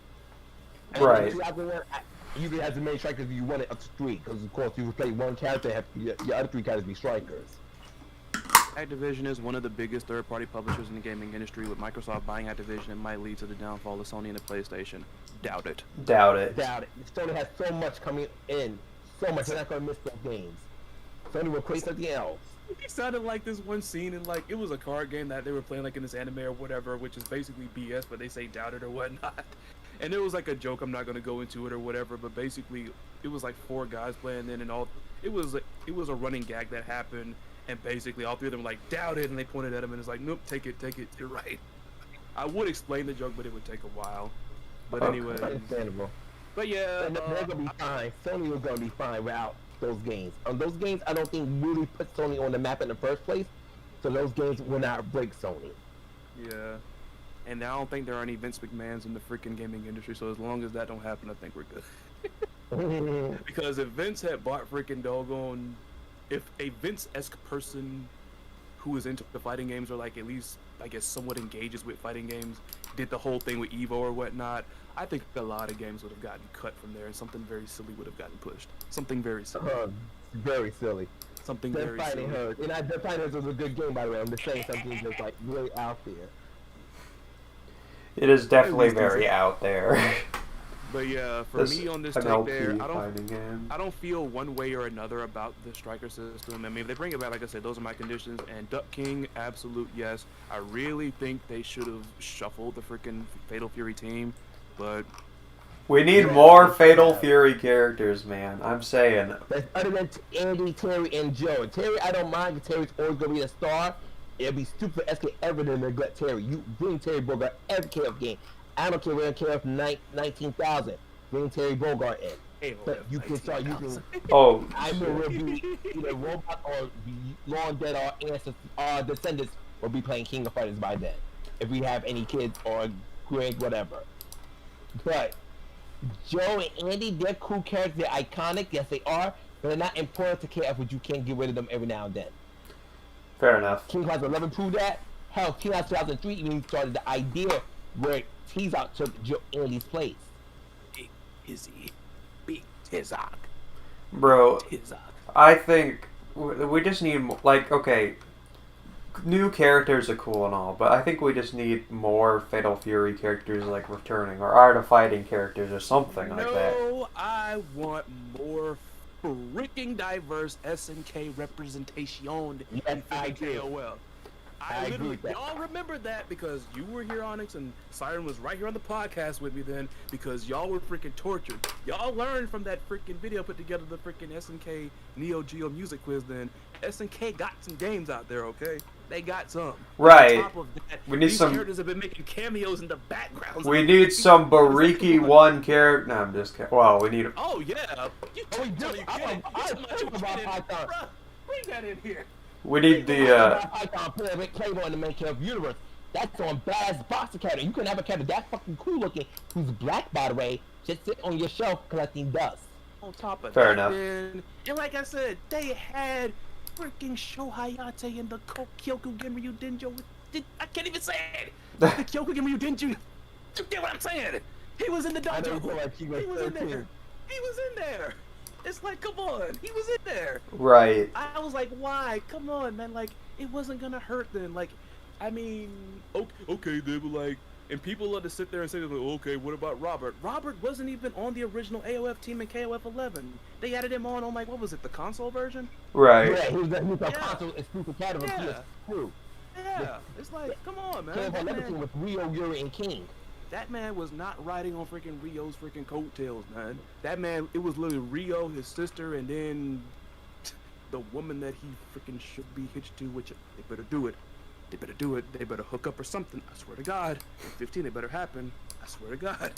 [SPEAKER 4] And
[SPEAKER 1] right.
[SPEAKER 4] You could have as many strikers as you wanted up to 3, because of course you would play one character, your other 3 characters be strikers.
[SPEAKER 3] Activision is one of the biggest third-party publishers in the gaming industry. With Microsoft buying Activision, it might lead to the downfall of Sony and the PlayStation. Doubt it.
[SPEAKER 1] Doubt it.
[SPEAKER 4] Doubt it. Sony has so much coming in. So much. They're not going to miss those games. Sony will create something else.
[SPEAKER 3] It sounded like this one scene in it was a card game that they were playing in this anime or whatever, which is basically BS, but they say doubt it or whatnot. And it was a joke. I'm not going to go into it or whatever, but basically it was 4 guys playing in, and it was a running gag that happened. And basically, all 3 of them were doubt it, and they pointed at him, and it's nope, take it, you're right. I would explain the joke, but it would take a while. But anyway.
[SPEAKER 4] Understandable.
[SPEAKER 3] But yeah.
[SPEAKER 4] They're going to be fine. Sony was going to be fine without those games. Those games, I don't think really put Sony on the map in the first place, so those games will not break Sony.
[SPEAKER 3] Yeah. And I don't think there are any Vince McMahons in the freaking gaming industry, so as long as that don't happen, I think we're good. Because if Vince had bought freaking doggone... If a Vince-esque person who is into the fighting games, or at least, I guess, somewhat engages with fighting games, did the whole thing with Evo or whatnot, I think a lot of games would have gotten cut from there, and something very silly would have gotten pushed. Something very silly.
[SPEAKER 4] Very silly.
[SPEAKER 3] Something
[SPEAKER 4] Dead
[SPEAKER 3] very
[SPEAKER 4] Fighting
[SPEAKER 3] silly.
[SPEAKER 4] Herd. And Dead Fighting Herd was a good game, by the way. I'm just saying something just really out there.
[SPEAKER 1] It is definitely very out there.
[SPEAKER 3] But yeah, for me on this take there, I don't feel one way or another about the striker system. I mean, if they bring it back, like I said, those are my conditions. And Duck King, absolute yes. I really think they should have shuffled the freaking Fatal Fury team, but
[SPEAKER 1] we need more Fatal Fury characters, man. I'm saying.
[SPEAKER 4] Other than Andy, Terry, and Joe. Terry, I don't mind, because Terry's always going to be a star. It'd be stupid for SK ever to neglect Terry. You bring Terry Bogard every KF game. I don't care where KF 19,000. Bring Terry Bogard in. But you can start using.
[SPEAKER 1] Oh.
[SPEAKER 4] I know we'll be either robot or long dead or ancestors, descendants will be playing King of Fighters by then. If we have any kids or Greg, whatever. But Joe and Andy, they're cool characters. They're iconic. Yes, they are. But they're not important to KF, but you can't get rid of them every now and then.
[SPEAKER 1] Fair enough.
[SPEAKER 4] King Class 11 proved that. Hell, King Class 2003 even started the idea where T-Zoc took Joe Andy's place.
[SPEAKER 3] Big Izzy. Big T-Zoc.
[SPEAKER 1] Bro,
[SPEAKER 3] T-Zoc.
[SPEAKER 1] I think we just need, okay, new characters are cool and all, but I think we just need more Fatal Fury characters, returning, or Art of Fighting characters, or something like that.
[SPEAKER 3] No, I want more freaking diverse SNK representation in KOL. I literally, y'all remember that because you were here, Onyx, and Siren was right here on the podcast with me then, because y'all were freaking tortured. Y'all learned from that freaking video put together, the freaking SNK Neo Geo music quiz then. SNK got some games out there, okay? They got some.
[SPEAKER 1] Right.
[SPEAKER 3] On top of that,
[SPEAKER 1] we need
[SPEAKER 3] these characters have been making cameos in the background.
[SPEAKER 1] We need some Bariki 1 character. No, I'm just kidding. Well, we need.
[SPEAKER 3] Oh, yeah. You bring that in here.
[SPEAKER 1] We need the
[SPEAKER 4] Python player with Claymore in the main character universe. That's on Badass Boxer Academy. You can have a character that's fucking cool looking, who's black by the way, just sit on your shelf collecting dust.
[SPEAKER 3] On top of
[SPEAKER 1] Fair
[SPEAKER 3] that,
[SPEAKER 1] enough.
[SPEAKER 3] then, and like I said, they had freaking Sho Hayate and the Kyoku Genryu Denjo. I can't even say it. The Kyoku Genryu Denjo. You get what I'm saying? He was in the dojo. He was in there. He was in there. It's come on. He was in there.
[SPEAKER 1] Right.
[SPEAKER 3] I was like, why? Come on, man. It wasn't gonna hurt then. I mean, okay, they were and people love to sit there and say, okay, what about Robert? Robert wasn't even on the original AOF team in KOF 11. They added him on what was it, the console version?
[SPEAKER 1] Right.
[SPEAKER 4] Yeah, he was a console exclusive category.
[SPEAKER 3] Yeah. It's come on, man.
[SPEAKER 4] KOF 11 team with Rio, Yuri, and King.
[SPEAKER 3] That man was not riding on freaking Rio's freaking coattails, man. That man, it was literally Rio, his sister, and then the woman that he freaking should be hitched to, which they better do it. They better do it. They better hook up or something. I swear to God. In 15, it better happen. I swear to God.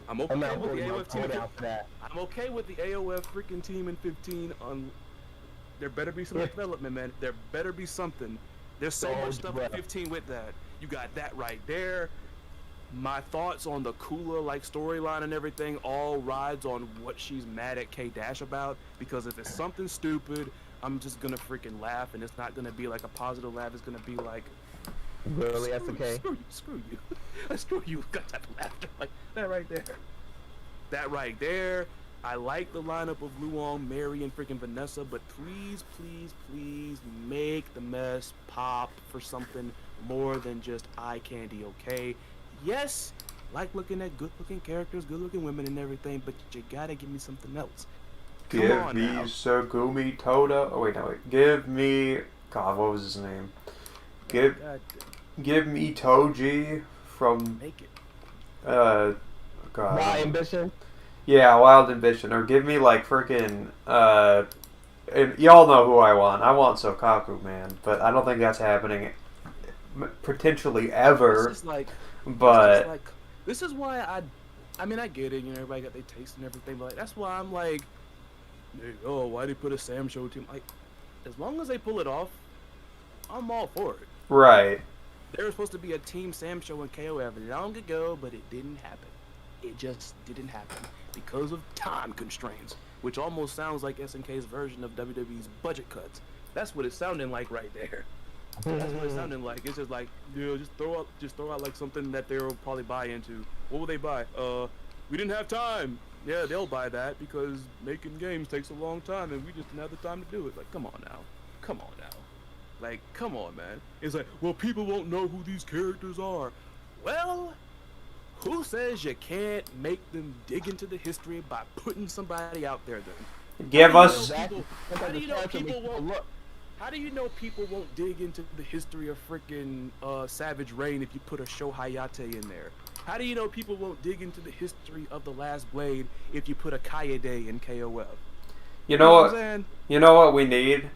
[SPEAKER 3] I'm okay with the AOF team. I'm okay with the AOF freaking team in 15. There better be some development, man. There better be something. There's so much stuff in 15 with that. You got that right there. My thoughts on the Kula like storyline and everything all rides on what she's mad at K-Dash about. Because if it's something stupid, I'm just gonna freaking laugh, and it's not gonna be like a positive laugh. It's gonna be like,
[SPEAKER 4] really, SNK?
[SPEAKER 3] Screw you. Screw you. Got that laughter like that right there. That right there. I like the lineup of Luong, Mary, and freaking Vanessa, but please, please, please make the mess pop for something more than just eye candy, okay? Yes, like looking at good-looking characters, good-looking women and everything, but you gotta give me something else. Come
[SPEAKER 1] Give me Sugumi Toda. Oh wait, no, wait. Give me. God, what was his name? Give me Toji from.
[SPEAKER 3] Make it.
[SPEAKER 1] God.
[SPEAKER 4] Wild Ambition.
[SPEAKER 1] Yeah, Wild Ambition, or give me like freaking. And y'all know who I want. I want Sokaku, man, but I don't think that's happening. Potentially ever.
[SPEAKER 3] It's just like,
[SPEAKER 1] but
[SPEAKER 3] this is why I mean, I get it. You know, everybody got their taste and everything, but like, that's why I'm like. Oh, why they put a Sam Show team? Like, as long as they pull it off, I'm all for it.
[SPEAKER 1] Right.
[SPEAKER 3] There was supposed to be a Team Sam Show in KOF long ago, but it didn't happen. It just didn't happen because of time constraints, which almost sounds like SNK's version of WWE's budget cuts. That's what it's sounding like right there. That's what it's sounding like. It's just like, just throw out like something that they'll probably buy into. What will they buy? We didn't have time. Yeah, they'll buy that because making games takes a long time and we just didn't have the time to do it. Like, come on now. Come on now. Like, come on, man. It's like, well, people won't know who these characters are. Well, who says you can't make them dig into the history by putting somebody out there then?
[SPEAKER 1] Give us.
[SPEAKER 3] How do you know people won't dig into the history of freaking Savage Rain if you put a Sho Hayate in there? How do you know people won't dig into the history of the Last Blade if you put a Kaede in KOF?
[SPEAKER 1] You know what? You know what we need?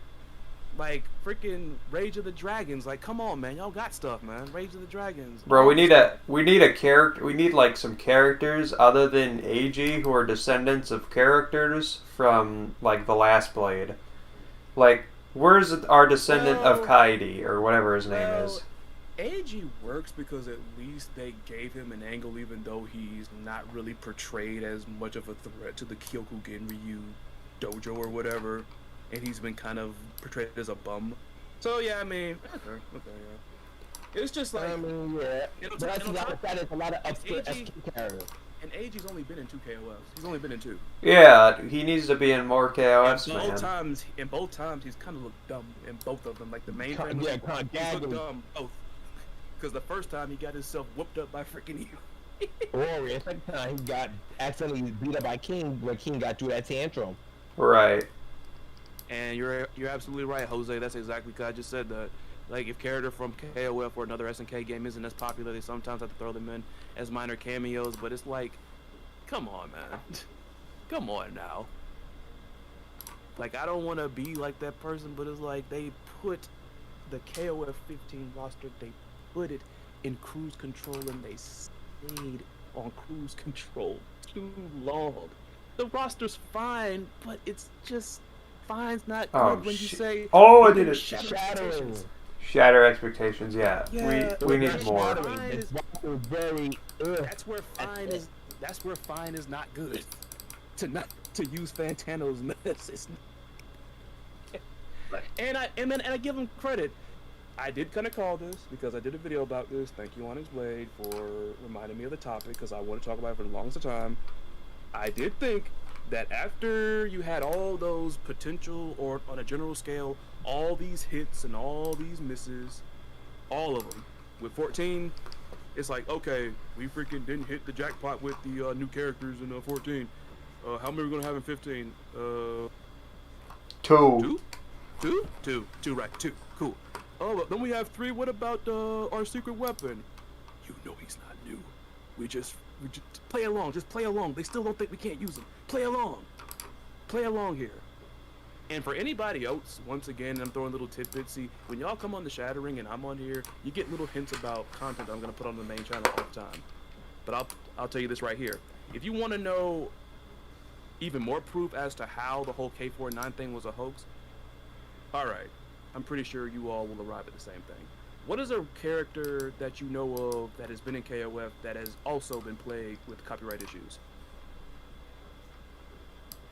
[SPEAKER 3] Like freaking Rage of the Dragons. Like, come on, man, y'all got stuff, man. Rage of the Dragons.
[SPEAKER 1] Bro, we need a character. We need like some characters other than AG who are descendants of characters from like the Last Blade. Like, where's our descendant of Kaede or whatever his name is?
[SPEAKER 3] AG works because at least they gave him an angle, even though he's not really portrayed as much of a threat to the Kyokugen Ryu dojo or whatever, and he's been kind of portrayed as a bum. So yeah, I mean, okay, yeah. It's just like,
[SPEAKER 4] I mean, yeah. But that is a lot of obscure SK characters.
[SPEAKER 3] And AG's only been in 2 KOFs. He's only been in 2.
[SPEAKER 1] Yeah, he needs to be in more KOFs, man.
[SPEAKER 3] In both times, he's kind of looked dumb in both of them. Like the main friend,
[SPEAKER 4] he
[SPEAKER 3] looked dumb both. Because the first time he got himself whooped up by freaking you.
[SPEAKER 4] Warrior. Second time he got accidentally beat up by King when King got through that tantrum.
[SPEAKER 1] Right.
[SPEAKER 3] And you're absolutely right, Jose. That's exactly because I just said that. Like, if character from KOF or another SNK game isn't as popular, they sometimes have to throw them in as minor cameos. But it's like, come on, man. Come on now. Like, I don't want to be like that person, but it's like they put the KOF 15 roster, they put it in cruise control, and they stayed on cruise control too long. The roster's fine, but it's just fine's not good when you say.
[SPEAKER 1] Oh, I did it.
[SPEAKER 3] Shattering.
[SPEAKER 1] Shatter expectations. Yeah, we need more.
[SPEAKER 3] That's where fine is not good. To use Fantano's mess. And I give him credit. I did kind of call this because I did a video about this. Thank you, Onyx Blade, for reminding me of the topic because I want to talk about it for the longest time. I did think that after you had all those potential, or on a general scale, all these hits and all these misses, all of them, with 14, it's like, okay, we freaking didn't hit the jackpot with the new characters in 14. How many are we going to have in 15?
[SPEAKER 1] Two.
[SPEAKER 3] Two, right, 2. Cool. Oh, but then we have 3. What about our secret weapon? You know he's not new. We just play along. Just play along. They still don't think we can't use him. Play along. Play along here. And for anybody else, once again, I'm throwing little tidbits. See, when y'all come on the Shattering and I'm on here, you get little hints about content that I'm gonna put on the main channel all the time. But I'll tell you this right here. If you want to know even more proof as to how the whole K49 thing was a hoax, all right, I'm pretty sure you all will arrive at the same thing. What is a character that you know of that has been in KOF that has also been plagued with copyright issues?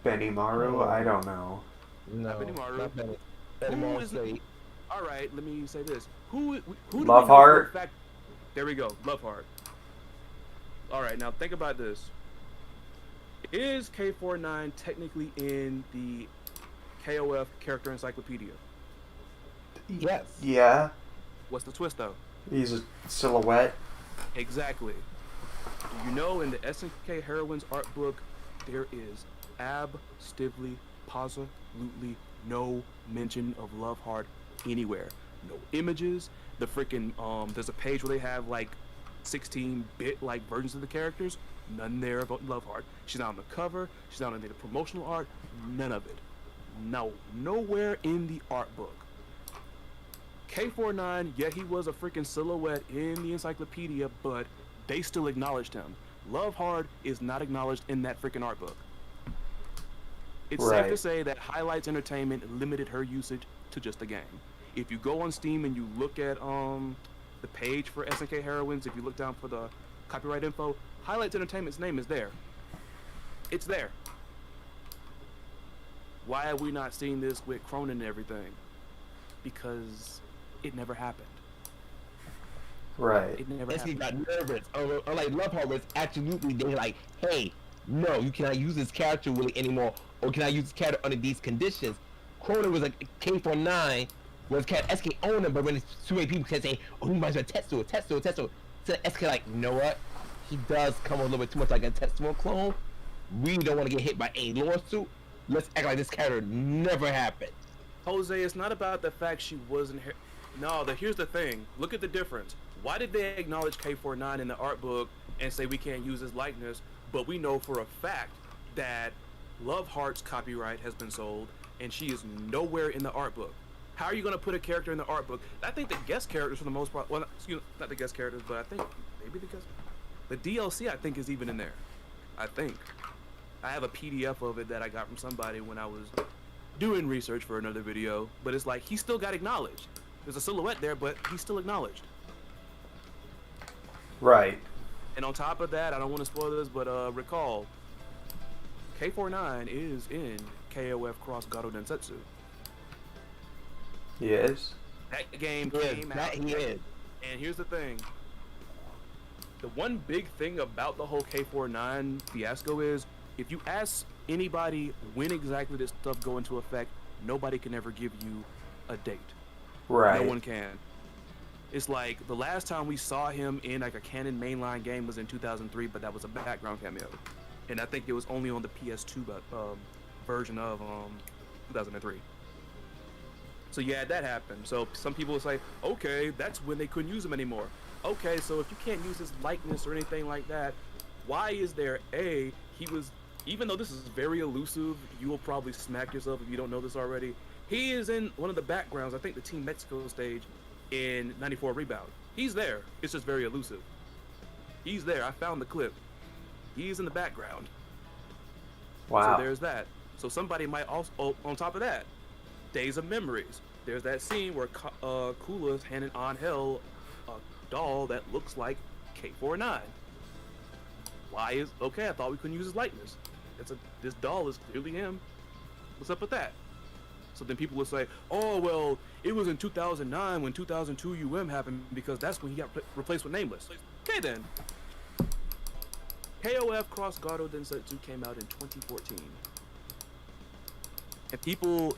[SPEAKER 1] Benimaru? I don't know.
[SPEAKER 4] No,
[SPEAKER 3] Not Benimaru.
[SPEAKER 4] not Benny.
[SPEAKER 3] Who
[SPEAKER 4] Benimaru
[SPEAKER 3] is
[SPEAKER 4] State.
[SPEAKER 3] All right, let me say this. Who do we
[SPEAKER 1] Love
[SPEAKER 3] know for a
[SPEAKER 1] Heart?
[SPEAKER 3] fact? There we go, Love Heart. All right, now think about this. Is K49 technically in the KOF character encyclopedia?
[SPEAKER 4] Yes.
[SPEAKER 1] Yeah.
[SPEAKER 3] What's the twist though?
[SPEAKER 1] He's a silhouette.
[SPEAKER 3] Exactly. Do you know in the SNK Heroines art book there is absolutely no mention of Love Heart anywhere. No images. The freaking there's a page where they have like 16-bit like versions of the characters. None there about Love Heart. She's not on the cover. She's not on the promotional art. None of it. No, nowhere in the art book. K49, yeah, he was a freaking silhouette in the encyclopedia, but they still acknowledged him. Love Hard is not acknowledged in that freaking art book. It's safe to
[SPEAKER 1] Right.
[SPEAKER 3] say that Highlights Entertainment limited her usage to just the game. If you go on Steam and you look at the page for SNK Heroines, if you look down for the copyright info, Highlights Entertainment's name is there. It's there. Why have we not seen this with Cronin and everything? Because it never happened.
[SPEAKER 1] Right.
[SPEAKER 3] It never
[SPEAKER 4] SK
[SPEAKER 3] happened.
[SPEAKER 4] got nervous. Or like Love Heart was absolutely, they like, hey, no, you cannot use this character really anymore, or can I use this character under these conditions? Cronin was like K49 was SK owned him, but when too many people can say, oh, he might as well Tetsuo. So SK like, you know what? He does come a little bit too much like a Tetsuo clone. We don't want to get hit by a lawsuit. Let's act like this character never happened.
[SPEAKER 3] Jose, it's not about the fact she wasn't here. No, here's the thing. Look at the difference. Why did they acknowledge K49 in the art book and say we can't use his likeness, but we know for a fact that Love Heart's copyright has been sold and she is nowhere in the art book? How are you going to put a character in the art book? I think the guest characters for the most part, well, not the guest characters, but I think maybe the DLC I think is even in there. I think. I have a PDF of it that I got from somebody when I was doing research for another video, but it's like he still got acknowledged. There's a silhouette there, but he's still acknowledged.
[SPEAKER 1] Right.
[SPEAKER 3] And on top of that, I don't want to spoil this, but recall, K49 is in KOF Cross Garo Densetsu.
[SPEAKER 1] He is.
[SPEAKER 3] That game
[SPEAKER 4] Yes,
[SPEAKER 3] came
[SPEAKER 4] that
[SPEAKER 3] out.
[SPEAKER 4] he is.
[SPEAKER 3] And here's the thing. The one big thing about the whole K49 fiasco is, if you ask anybody when exactly this stuff go into effect, nobody can ever give you a date.
[SPEAKER 1] Right.
[SPEAKER 3] No one can. It's like the last time we saw him in like a canon mainline game was in 2003, but that was a background cameo, and I think it was only on the PS2 version of 2003. So yeah, that happened. So some people will say, okay, that's when they couldn't use him anymore. Okay, so if you can't use his likeness or anything like that, why is there even though this is very elusive, you will probably smack yourself if you don't know this already. He is in one of the backgrounds, I think the Team Mexico stage in 94 Rebound. He's there. It's just very elusive. He's there. I found the clip. He's in the background.
[SPEAKER 1] Wow.
[SPEAKER 3] So there's that. So somebody might also, on top of that, Days of Memories. There's that scene where Kula's handing Angel a doll that looks like K49. Okay, I thought we couldn't use his likeness. This doll is clearly him. What's up with that? So then people would say, oh, well, it was in 2009 when 2002 happened because that's when he got replaced with Nameless. Okay then. KOF Cross Garo Densetsu came out in 2014. And people,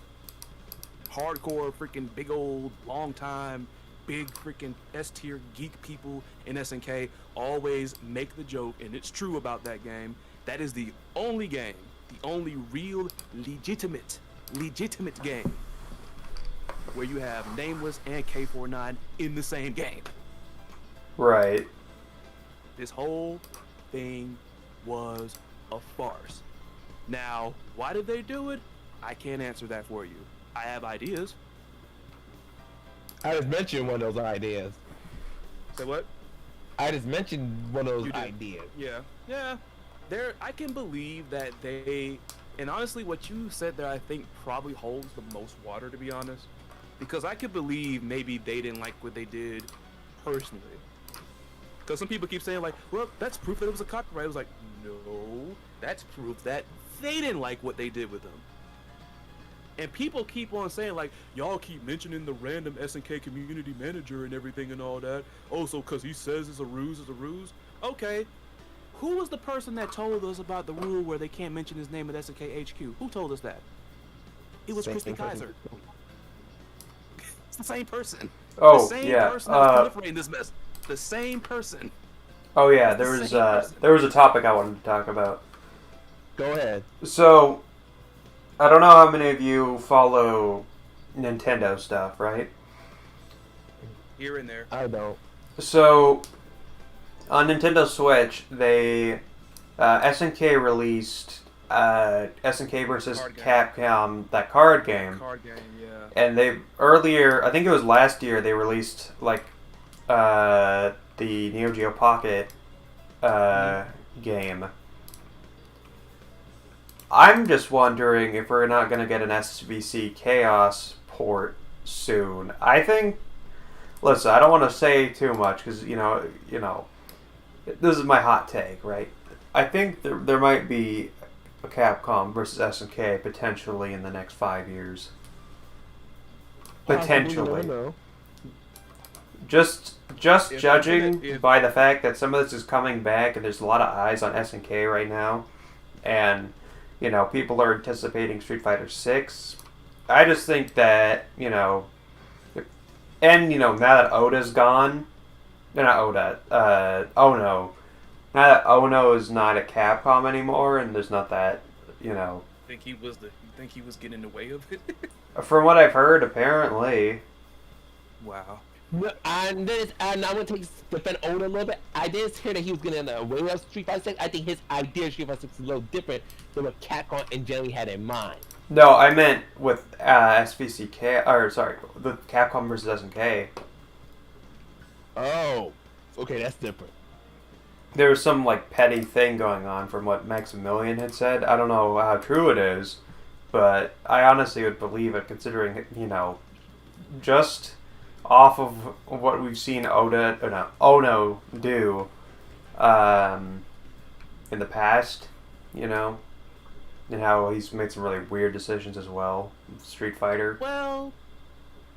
[SPEAKER 3] hardcore freaking big old long time, big freaking S-tier geek people in SNK always make the joke, and it's true about that game. That is the only game, the only real legitimate game where you have Nameless and K49 in the same game.
[SPEAKER 1] Right.
[SPEAKER 3] This whole thing was a farce. Now, why did they do it? I can't answer that for you. I have ideas.
[SPEAKER 4] I just mentioned one of those ideas.
[SPEAKER 3] Say what?
[SPEAKER 4] I just mentioned one of those
[SPEAKER 3] You did.
[SPEAKER 4] ideas.
[SPEAKER 3] Yeah. I can believe that they, and honestly, what you said there, I think probably holds the most water, to be honest, because I could believe maybe they didn't like what they did personally. Because some people keep saying like, well, that's proof that it was a copyright. It was like, no, that's proof that they didn't like what they did with them. And people keep on saying like, y'all keep mentioning the random SNK community manager and everything and all that. Oh, so because he says it's a ruse, it's a ruse. Okay, who was the person that told us about the rule where they can't mention his name at SNK HQ? Who told us that? It was Kristen Kaiser. It's the same person.
[SPEAKER 1] Oh,
[SPEAKER 3] the same
[SPEAKER 1] yeah.
[SPEAKER 3] person that was proliferating this mess. The same person.
[SPEAKER 1] Oh yeah, there was a topic I wanted to talk about.
[SPEAKER 4] Go ahead.
[SPEAKER 1] So, I don't know how many of you follow Nintendo stuff, right?
[SPEAKER 3] Here and there.
[SPEAKER 4] I don't.
[SPEAKER 1] So, on Nintendo Switch, they SNK released SNK versus Capcom, that card game.
[SPEAKER 3] Card game, yeah.
[SPEAKER 1] And they earlier, I think it was last year, they released like the Neo Geo Pocket game. I'm just wondering if we're not going to get an SVC Chaos port soon. I think. Listen, I don't want to say too much because you know, this is my hot take, right? I think there might be a Capcom versus SNK potentially in the next 5 years. Potentially. Just judging by the fact that some of this is coming back and there's a lot of eyes on SNK right now, and people are anticipating Street Fighter 6. I just think that and now that Oda's gone, not Oda, Ono. Now that Ono is not at Capcom anymore, and there's not that,
[SPEAKER 3] Think he was getting in the way of it?
[SPEAKER 1] From what I've heard, apparently.
[SPEAKER 3] Wow.
[SPEAKER 4] No, I'm going to defend Oda a little bit. I did hear that he was getting in the way of Street Fighter 6. I think his idea of Street Fighter 6 is a little different than what Capcom and generally had in mind.
[SPEAKER 1] No, I meant with SVCK, or sorry, the Capcom versus SNK.
[SPEAKER 4] Oh, okay, that's different.
[SPEAKER 1] There was some petty thing going on from what Maximilian had said. I don't know how true it is, but I honestly would believe it, considering just off of what we've seen Ono do in the past, and how he's made some really weird decisions as well. Street Fighter.
[SPEAKER 3] Well,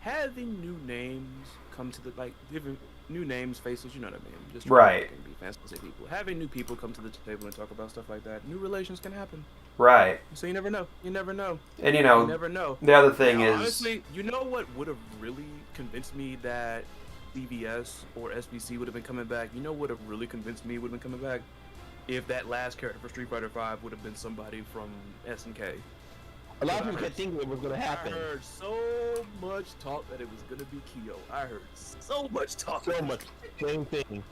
[SPEAKER 3] having new names come to the different new names, faces, you know what I mean? Just
[SPEAKER 1] right.
[SPEAKER 3] To be fancy people. Having new people come to the table and talk about stuff like that. New relations can happen.
[SPEAKER 1] Right.
[SPEAKER 3] So you never know. You never know.
[SPEAKER 1] And
[SPEAKER 3] you never know.
[SPEAKER 1] The other thing is,
[SPEAKER 3] honestly, you know what would have really convinced me that CVS or SBC would have been coming back? You know what would have really convinced me would have been coming back? If that last character for Street Fighter 5 would have been somebody from SNK.
[SPEAKER 4] A lot of people kept thinking it was going to happen.
[SPEAKER 3] I heard so much talk that it was going to be Kyo. I heard so much talk.
[SPEAKER 4] So much. Same thing.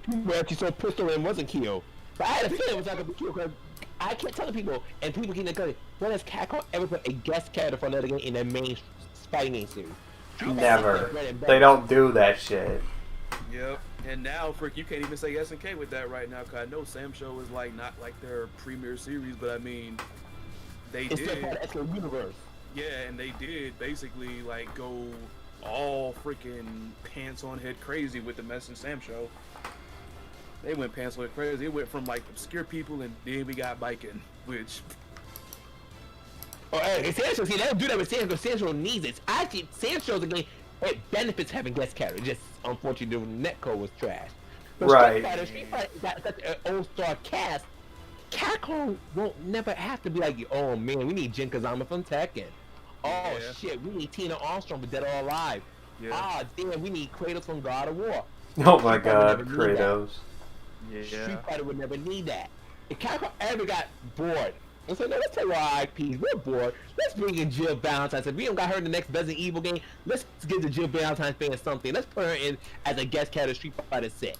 [SPEAKER 4] People actually saw Pistol and wasn't Kyo. But I had a feeling it was not going to be Kyo because I kept telling people, and people keep telling me, when has Capcom ever put a guest character for another game in their main fighting game series?
[SPEAKER 1] Never. They don't do that shit.
[SPEAKER 3] Yep. And now, Frick, you can't even say SNK with that right now, because I know Sam Show is not like their premier series, but I mean, they did.
[SPEAKER 4] It's still part of the universe.
[SPEAKER 3] Yeah, and they did basically go all freaking pants on head crazy with the Mess and Sam Show. They went pants on head crazy. It went from obscure people, and then we got biking, which.
[SPEAKER 4] Oh, hey, Sancho, see, they don't do that with Sancho. Sancho needs it. Actually, Sancho's a game. It benefits having guest characters. Just unfortunately, the netcode was trash. But
[SPEAKER 1] right.
[SPEAKER 4] Street Fighter got such an all-star cast. Capcom won't never have to be like, oh man, we need Jin Kazama from Tekken. Oh
[SPEAKER 3] yeah.
[SPEAKER 4] Shit, we need Tina Armstrong from Dead or Alive.
[SPEAKER 3] Yeah.
[SPEAKER 4] Ah damn, we need Kratos from God of War.
[SPEAKER 1] Oh my God, Kratos.
[SPEAKER 3] Yeah.
[SPEAKER 4] Street Fighter would never need that. If Capcom ever got bored, and said, no, let's take our IPs. We're bored. Let's bring in Jill Valentine. If we don't got her in the next Resident Evil game, let's give the Jill Valentine fan something. Let's put her in as a guest character in Street Fighter 6.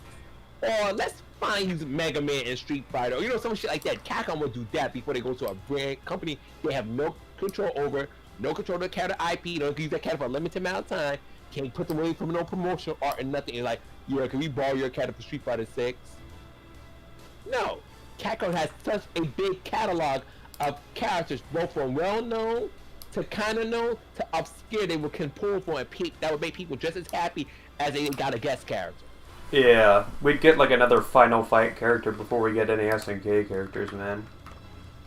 [SPEAKER 4] Or let's find Mega Man and Street Fighter, or, you know, some shit like that. Capcom will do that before they go to a brand company they have no control over, no control of the character IP. You know, use that character for a limited amount of time. Can't put them away from no promotional art and nothing. And like, yeah, can we borrow your character for Street Fighter 6? No. Capcom has such a big catalog of characters, both from well-known to kind of known to obscure. They can pull for and that would make people just as happy as they got a guest character.
[SPEAKER 1] Yeah, we'd get like another Final Fight character before we get any SNK characters, man.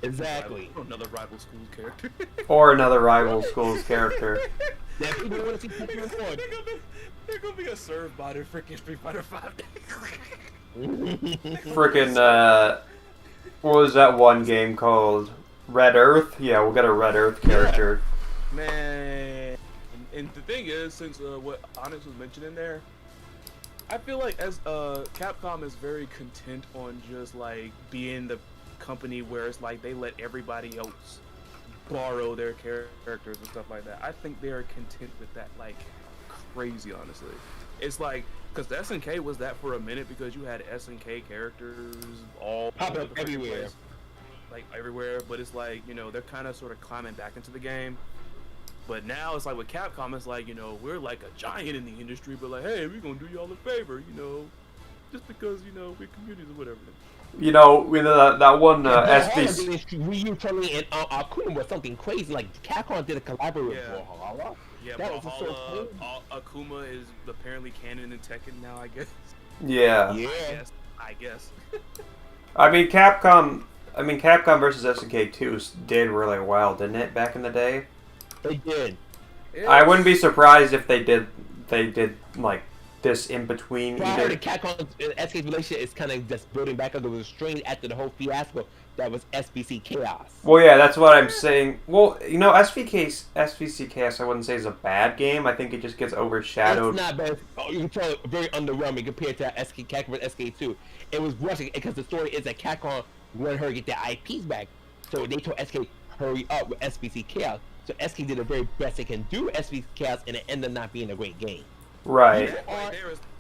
[SPEAKER 4] Exactly.
[SPEAKER 3] Another rival schools character.
[SPEAKER 1] Or another rival schools character.
[SPEAKER 4] Yeah, people want to see Pokemon Board.
[SPEAKER 3] They're gonna be a serve bot in freaking Street Fighter 5.
[SPEAKER 1] Freaking, what was that one game called? Red Earth? Yeah, we'll get a Red Earth character.
[SPEAKER 3] Yeah. Man. And the thing is, since what Onyx was mentioning there, I feel like as Capcom is very content on just like being the company where it's like they let everybody else borrow their characters and stuff like that. I think they're content with that like crazy, honestly. It's like, because the SNK was that for a minute because you had SNK characters all
[SPEAKER 4] pop up everywhere.
[SPEAKER 3] Place, like everywhere, but it's like, you know, they're kind of sort of climbing back into the game. But now it's like with Capcom, it's like, you know, we're like a giant in the industry, but like, hey, we're gonna do y'all a favor, you know, just because, you know, we're communities or whatever.
[SPEAKER 1] You know, with that one SBC.
[SPEAKER 4] Ryu, Chun-Li, and Akuma was something crazy. Like Capcom did a collaborative
[SPEAKER 3] Yeah.
[SPEAKER 4] for Valhalla.
[SPEAKER 3] Yeah,
[SPEAKER 4] that
[SPEAKER 3] Valhalla, Akuma is apparently canon in Tekken now, I guess.
[SPEAKER 1] Yeah.
[SPEAKER 4] Yeah.
[SPEAKER 3] I guess.
[SPEAKER 1] I mean, Capcom versus SNK 2 did really well, didn't it, back in the day?
[SPEAKER 4] They did.
[SPEAKER 1] I wouldn't be surprised if they did like this in between.
[SPEAKER 4] Well, I heard the Capcom SK relationship is kind of just building back up. It was strained after the whole fiasco that was SBC Chaos.
[SPEAKER 1] Well, yeah, that's what I'm saying. Well, you know, SBC Chaos, I wouldn't say is a bad game. I think it just gets overshadowed.
[SPEAKER 4] It's not bad. Oh, you can tell it very underwhelming compared to Capcom vs. SK2. It was rushing because the story is that Capcom wanted her to get their IPs back, so they told SK hurry up with SBC Chaos. So SK did the very best they can do with SBC Chaos, and it ended up not being a great game.
[SPEAKER 1] Right.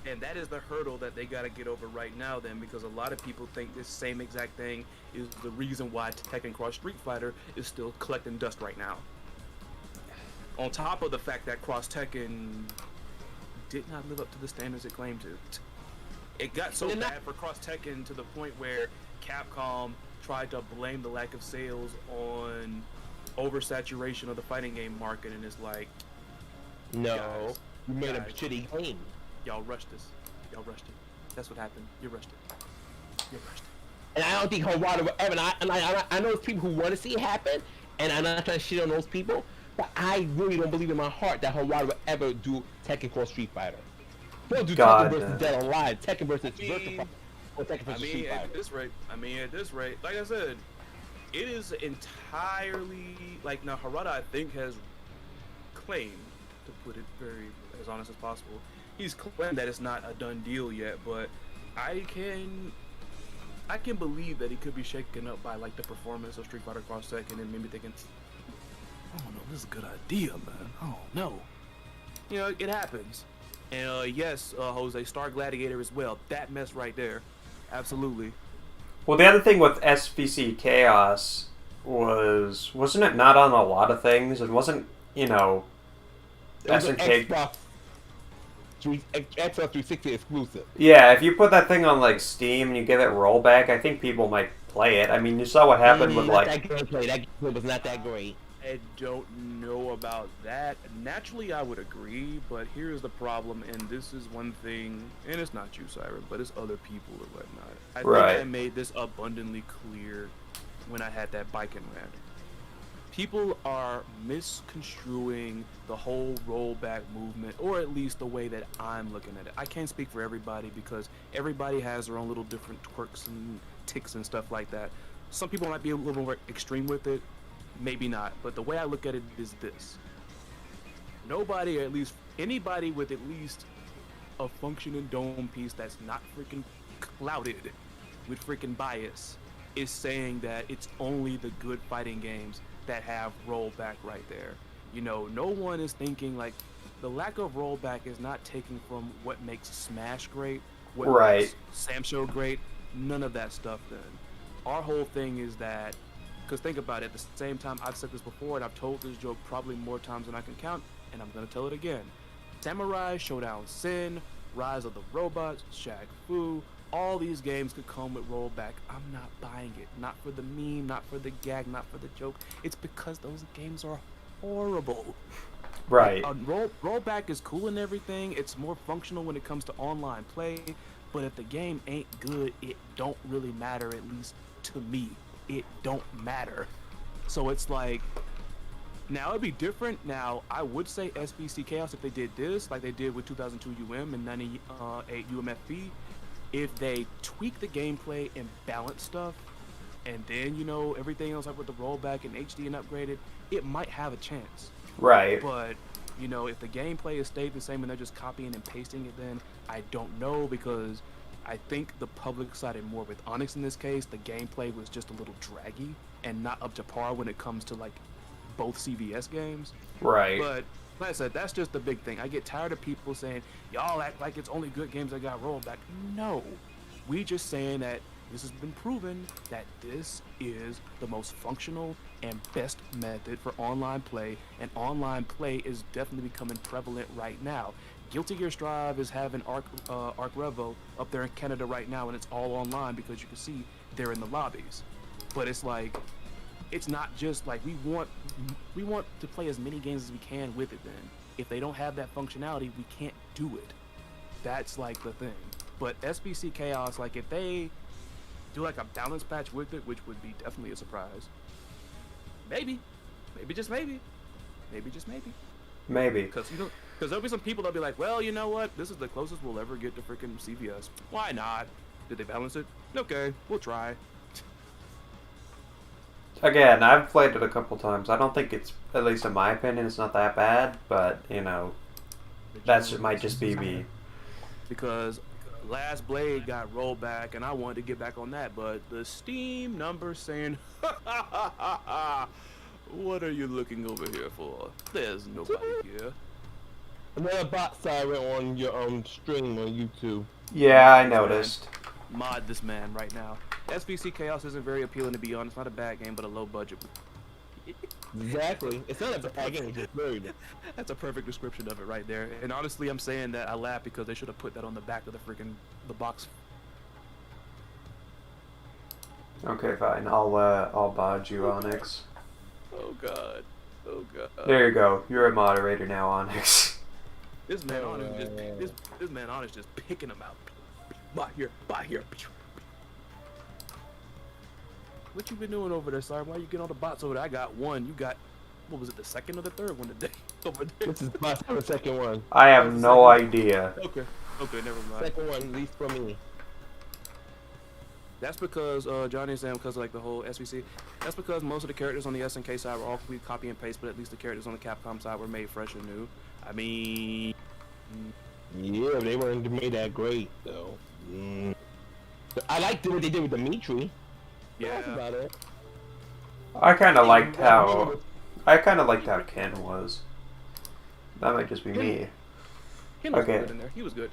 [SPEAKER 3] And that is the hurdle that they got to get over right now, then, because a lot of people think this same exact thing is the reason why Tekken Cross Street Fighter is still collecting dust right now. On top of the fact that Cross Tekken did not live up to the standards it claimed to. It got so bad for Cross Tekken to the point where Capcom tried to blame the lack of sales on oversaturation of the fighting game market, and it's like,
[SPEAKER 4] no,
[SPEAKER 3] guys,
[SPEAKER 4] you made a shitty game.
[SPEAKER 3] Y'all rushed this. Y'all rushed it. That's what happened. You rushed it. You rushed it.
[SPEAKER 4] And I don't think Harada will ever. I know there's people who want to see it happen, and I'm not trying to shit on those people, but I really don't believe in my heart that Harada will ever do Tekken Cross Street Fighter. They'll do Tekken versus Dead or Alive, Tekken versus Virtua Fighter, or Tekken versus Street Fighter.
[SPEAKER 3] At this rate, like I said, it is entirely like, now Harada, I think, has claimed, to put it very as honest as possible, he's claimed that it's not a done deal yet, but I can believe that he could be shaken up by like the performance of Street Fighter Cross Tekken and maybe thinking, oh no, this is a good idea, man. Oh no, you know, it happens. And yes, Jose, Star Gladiator as well. That mess right there, absolutely.
[SPEAKER 1] Well, the other thing with SVC Chaos wasn't it not on a lot of things? It wasn't, you know, SNK.
[SPEAKER 4] Xbox 360 exclusive.
[SPEAKER 1] Yeah, if you put that thing on like Steam and you give it rollback, I think people might play it. I mean, you saw what happened with like.
[SPEAKER 4] That gameplay was not that great.
[SPEAKER 3] I don't know about that. Naturally, I would agree, but here's the problem, and this is one thing, and it's not you, Siren, but it's other people or whatnot. I think I made this abundantly clear when I had that biking rant. People are misconstruing the whole rollback movement, or at least the way that I'm looking at it. I can't speak for everybody because everybody has their own little different quirks and ticks and stuff like that. Some people might be a little more extreme with it, maybe not. But the way I look at it is this. Nobody, or at least anybody with at least a functioning dome piece that's not freaking clouded with freaking bias is saying that it's only the good fighting games that have rollback right there. You know, no one is thinking like the lack of rollback is not taking from what makes Smash great What
[SPEAKER 1] Right.
[SPEAKER 3] makes Sam show great? None of that stuff. Then our whole thing is that, because think about it. At the same time, I've said this before, and I've told this joke probably more times than I can count, and I'm gonna tell it again. Samurai Showdown Sin, Rise of the Robots, Shaq Fu, all these games could come with rollback. I'm not buying it. Not for the meme, not for the gag, not for the joke. It's because those games are horrible.
[SPEAKER 1] Right.
[SPEAKER 3] Rollback is cool and everything. It's more functional when it comes to online play. But if the game ain't good, it don't really matter, at least to me. It don't matter. So it's like, now it'd be different. Now, I would say SBC Chaos, if they did this, like they did with 2002 UM and 98 UMFV, if they tweak the gameplay and balance stuff, and then, you know, everything else like with the rollback and HD and upgraded, it might have a chance.
[SPEAKER 1] Right.
[SPEAKER 3] But, you know, if the gameplay has stayed the same and they're just copying and pasting it, then I don't know, because I think the public sided more with Onyxe in this case. The gameplay was just a little draggy and not up to par when it comes to, like, both CVS games.
[SPEAKER 1] Right.
[SPEAKER 3] But, like I said, that's just the big thing. I get tired of people saying, y'all act like it's only good games that got rolled back. No. We just saying that this has been proven that this is the most functional and best method for online play, and online play is definitely becoming prevalent right now. Guilty Gear Strive is having Arc Revo up there in Canada right now, and it's all online because you can see they're in the lobbies. But it's like, it's not just like we want to play as many games as we can with it. Then if they don't have that functionality, we can't do it. That's like the thing. But SBC Chaos, like if they do like a balance patch with it, which would be definitely a surprise. Maybe just maybe,
[SPEAKER 1] Maybe.
[SPEAKER 3] because there'll be some people that'll be like, well, you know what, this is the closest we'll ever get to freaking CVS. Why not? Did they balance it? Okay, we'll try.
[SPEAKER 1] Again, I've played it a couple times. I don't think it's, at least in my opinion, it's not that bad. But you know, might just be me.
[SPEAKER 3] Because Last Blade got rolled back, and I wanted to get back on that, but the Steam number saying, what are you looking over here for? There's nobody here.
[SPEAKER 4] Another bot siren on your stream on YouTube.
[SPEAKER 1] Yeah, I noticed.
[SPEAKER 3] Mod this man right now. SVC Chaos isn't very appealing, to be honest. Not a bad game, but a low budget.
[SPEAKER 4] Exactly. It's not a bad game, it's just very.
[SPEAKER 3] That's a perfect description of it right there. And honestly, I'm saying that I laugh because they should have put that on the back of the box.
[SPEAKER 1] Okay, fine. I'll bodge you, Onyx.
[SPEAKER 3] Oh god. Oh god.
[SPEAKER 1] There you go. You're a moderator now, Onyx.
[SPEAKER 3] This man this man Onyx just picking them out. Buy here. What you been doing over there, Sire? Why you get all the bots over there? I got one. You got, what was it, the second or the third one today? Over there.
[SPEAKER 4] This is my second one.
[SPEAKER 1] I have no idea.
[SPEAKER 3] Okay, never mind.
[SPEAKER 4] Second one, at least for me.
[SPEAKER 3] That's because Johnny and Sam, because like the whole SVC, that's because most of the characters on the SNK side were all copy and paste, but at least the characters on the Capcom side were made fresh and new. I mean,
[SPEAKER 4] yeah, they weren't made that great though. I liked what they did with Dimitri.
[SPEAKER 3] yeah.
[SPEAKER 4] That's about it.
[SPEAKER 1] I kind of liked how Ken was. That might just be me.
[SPEAKER 3] Ken was
[SPEAKER 1] Okay.
[SPEAKER 3] good in there. He was good.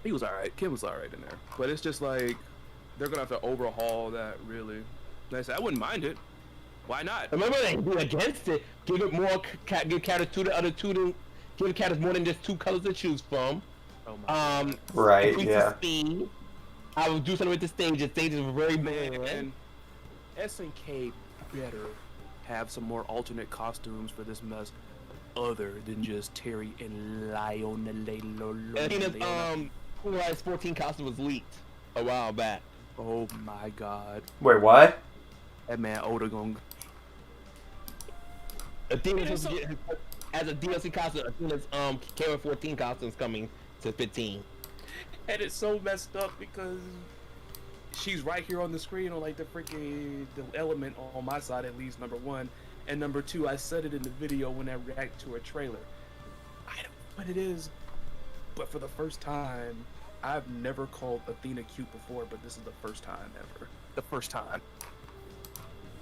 [SPEAKER 3] He was alright. Ken was alright in there. But it's just like, they're gonna have to overhaul that, really. Like I said, I wouldn't mind it. Why not?
[SPEAKER 4] Remember, they be against it. Give it more. Give characters to the other two. Give characters more than just two colors to choose from.
[SPEAKER 3] Oh my God.
[SPEAKER 1] Right,
[SPEAKER 4] increase
[SPEAKER 1] yeah.
[SPEAKER 4] the speed. I will do something with the stages. Stages were very bad.
[SPEAKER 3] And SNK better have some more alternate costumes for this mess, other than just Terry and Lionel.
[SPEAKER 4] Who has 14 costume was leaked a while back.
[SPEAKER 3] Oh my God,
[SPEAKER 1] Wait, what?
[SPEAKER 3] that man Oda gonna.
[SPEAKER 4] Athena's supposed to get as a DLC costume. Athena's Kara 14 costumes coming to 15.
[SPEAKER 3] And it's so messed up because she's right here on the screen on like the element on my side, at least, number one. And number two, I said it in the video when I react to a trailer. I don't know what it is, but for the first time, I've never called Athena cute before, but this is the first time ever. The first time.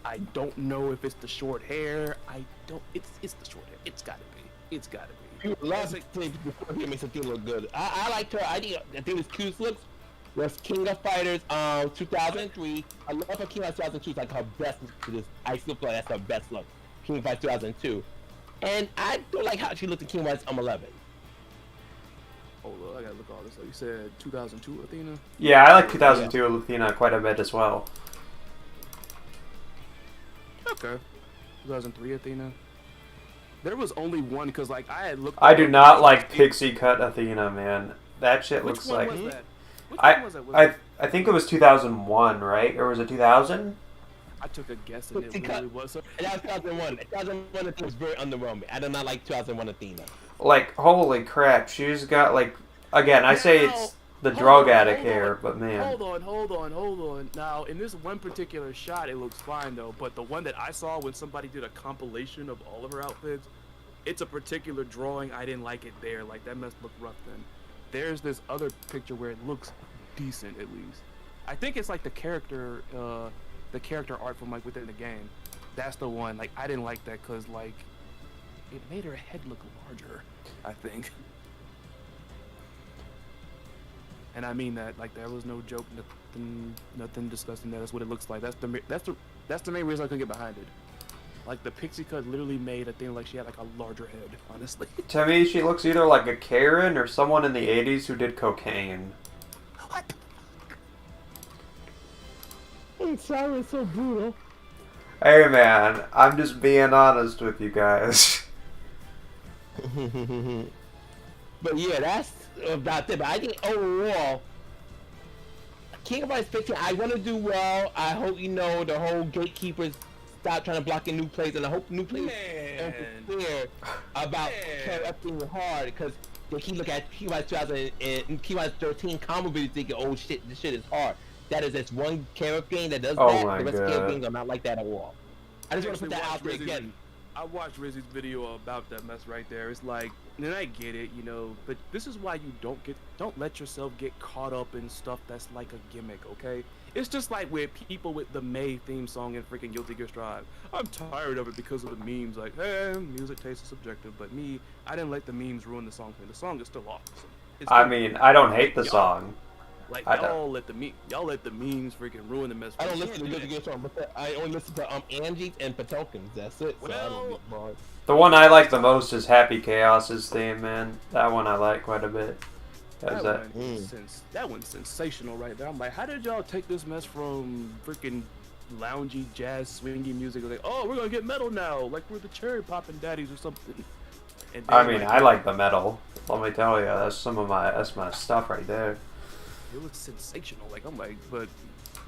[SPEAKER 3] I don't know if it's the short hair. It's the short hair. It's gotta be.
[SPEAKER 4] You love to say before he makes Athena look good. I liked her. I think Athena's cutest looks was King of Fighters 2003. I love her King of Fighters 2002. It's like her best to this. I still feel like that's her best look. King of Fighters 2002. And I don't like how she looked in King of Fighters 11.
[SPEAKER 3] Hold on, I gotta look all this up. You said 2002 Athena?
[SPEAKER 1] Yeah, I like 2002 Athena quite a bit as well.
[SPEAKER 3] Okay. 2003 Athena. There was only one because like I had looked.
[SPEAKER 1] I do not like pixie cut Athena, man. That shit
[SPEAKER 3] Which
[SPEAKER 1] looks
[SPEAKER 3] one
[SPEAKER 1] like.
[SPEAKER 3] was that? Which one was it?
[SPEAKER 1] I think it was 2001, right? Or was it 2000?
[SPEAKER 3] I took a guess and it really was her.
[SPEAKER 4] And that was 2001. 2001 Athena was very underwhelming. I do not like 2001 Athena.
[SPEAKER 1] Like, holy crap, she's got like. Again, I say it's the drug addict hair, but man.
[SPEAKER 3] Hold on. Now, in this one particular shot, it looks fine though. But the one that I saw when somebody did a compilation of all of her outfits, it's a particular drawing. I didn't like it there. Like that mess looked rough then. There's this other picture where it looks decent at least. I think it's like the character art from like within the game. That's the one. Like I didn't like that because like it made her head look larger, I think. And I mean that, like, there was no joke, nothing disgusting. That's what it looks like. That's the main reason I couldn't get behind it. Like the pixie cut literally made a thing like she had like a larger head. Honestly.
[SPEAKER 1] To me, she looks either like a Karen or someone in the '80s who did cocaine.
[SPEAKER 3] What?
[SPEAKER 4] I'm sorry, it's so brutal.
[SPEAKER 1] Hey man, I'm just being honest with you guys.
[SPEAKER 4] But yeah, that's about it. But I think overall, King of Fighters 15, I want to do well. I hope the whole gatekeepers stop trying to block in new plays, and I hope new players are clear about everything hard because they keep looking at King of Fighters 2000 and King of Fighters 13 combo videos thinking, oh shit, this shit is hard. That is this one character game that does that.
[SPEAKER 1] My
[SPEAKER 4] the rest
[SPEAKER 1] God.
[SPEAKER 4] of character games are not like that at all. I just want to put that out there again.
[SPEAKER 3] I watched Rizzy's video about that mess right there. It's like, and I get it, but this is why you don't let yourself get caught up in stuff that's like a gimmick, okay? It's just like with people with the May theme song and freaking Guilty Gear Strive. I'm tired of it because of the memes. Like, hey, music taste is subjective, but me, I didn't let the memes ruin the song for me. The song is still awesome.
[SPEAKER 1] I mean, I don't hate the song.
[SPEAKER 3] Like y'all let the memes freaking ruin the mess.
[SPEAKER 4] I don't listen to Guilty Gear Strive, but I only listen to Angie and Patokins. That's it. So I don't get bored.
[SPEAKER 1] The one I like the most is Happy Chaos's theme, man. That one I like quite a bit.
[SPEAKER 3] That one's sensational right there. I'm like, how did y'all take this mess from freaking loungy jazz swingy music? Like, oh, we're gonna get metal now, like we're the cherry poppin' daddies or something. And then,
[SPEAKER 1] I mean, I like the metal. Let me tell you, that's my stuff right there.
[SPEAKER 3] It was sensational. Like I'm like, but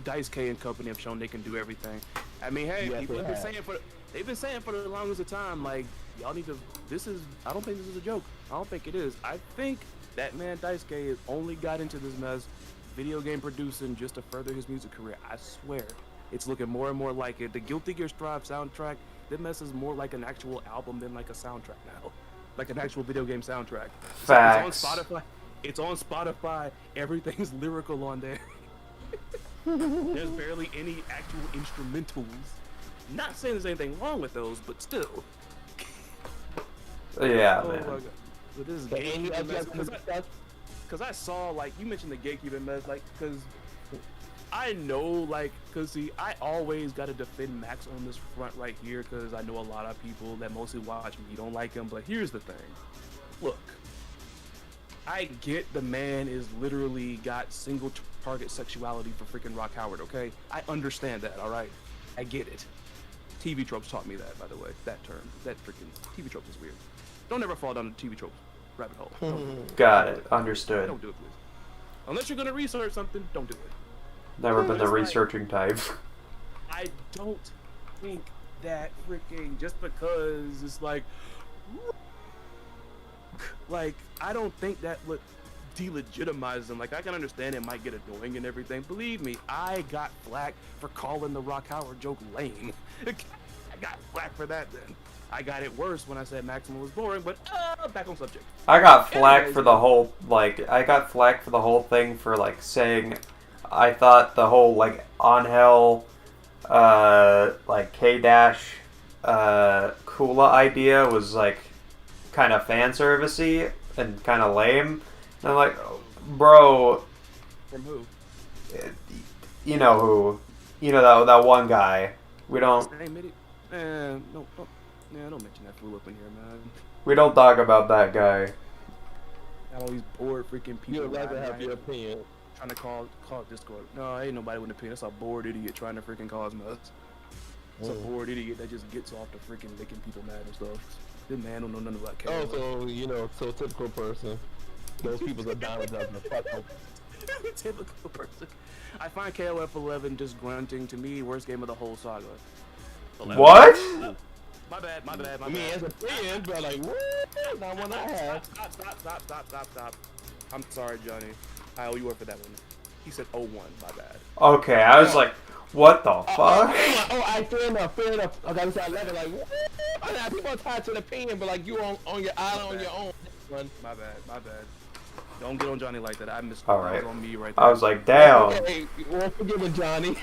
[SPEAKER 3] Dice K and company have shown they can do everything. I mean, hey, people have been saying for the longest of time, like y'all need to. I don't think this is a joke. I don't think it is. I think that man Dice K has only got into this mess, video game producing, just to further his music career. I swear, it's looking more and more like it. The Guilty Gear Strive soundtrack, that mess is more like an actual album than like a soundtrack now, like an actual video game soundtrack.
[SPEAKER 1] Facts.
[SPEAKER 3] It's on Spotify. It's on Spotify. Everything's lyrical on there. There's barely any actual instrumentals. Not saying there's anything wrong with those, but still.
[SPEAKER 1] Yeah,
[SPEAKER 3] oh
[SPEAKER 1] man.
[SPEAKER 3] My God. So this is gatekeeping mess. Because I saw, like, you mentioned the gatekeeping mess, like, because I know, like, because see, I always got to defend Max on this front right here, because I know a lot of people that mostly watch me don't like him, but here's the thing. Look. I get the man is literally got single target sexuality for freaking Rock Howard, okay? I understand that, alright? I get it. TV tropes taught me that, by the way. That term. That freaking TV tropes is weird. Don't ever fall down the TV tropes rabbit hole.
[SPEAKER 1] Got it. Understood.
[SPEAKER 3] Don't do it, please. Unless you're gonna research something, don't do it.
[SPEAKER 1] Never been the researching type.
[SPEAKER 3] I don't think that freaking just because it's like I don't think that would delegitimize them. Like, I can understand it might get annoying and everything. Believe me, I got flack for calling the Rock Howard joke lame. I got flack for that then. I got it worse when I said Maximum was boring, but back on subject.
[SPEAKER 1] I got flack for the whole, thing for, like, saying I thought the whole, like, on hell, like, K-Dash, Kula idea was, like, kind of fan servicey and kind of lame. And I'm like, bro.
[SPEAKER 3] From who?
[SPEAKER 1] You know who? You know that one guy. We don't.
[SPEAKER 3] No, don't mention that fool up in here, man.
[SPEAKER 1] We don't talk about that guy.
[SPEAKER 3] Got all these bored freaking people.
[SPEAKER 4] You'd rather have your opinion.
[SPEAKER 3] Trying to call Discord. No, ain't nobody with an opinion. That's a bored idiot trying to freaking cause mess. It's a bored idiot that just gets off to freaking making people mad and stuff. This man don't know nothing about KOF.
[SPEAKER 4] Oh, so typical person. Those people are down with nothing. Fuck them.
[SPEAKER 3] Typical person. I find KOF 11 just grunting. To me, worst game of the whole saga. 11.
[SPEAKER 1] What?
[SPEAKER 3] My bad.
[SPEAKER 4] I mean, as a friend, but like, what? Not one I have.
[SPEAKER 3] Stop. I'm sorry, Johnny. I owe you one for that one. He said 01, my bad.
[SPEAKER 1] Okay, I was like, what the fuck?
[SPEAKER 4] Fair enough. Okay, I said 11, like, what? Oh, nah, people are tied to the opinion, but like, you on your island on your own.
[SPEAKER 3] My bad. Don't get on Johnny like that. I missed
[SPEAKER 1] All right.
[SPEAKER 3] on me right there.
[SPEAKER 1] I was like, damn.
[SPEAKER 4] Okay, well, forgive Johnny.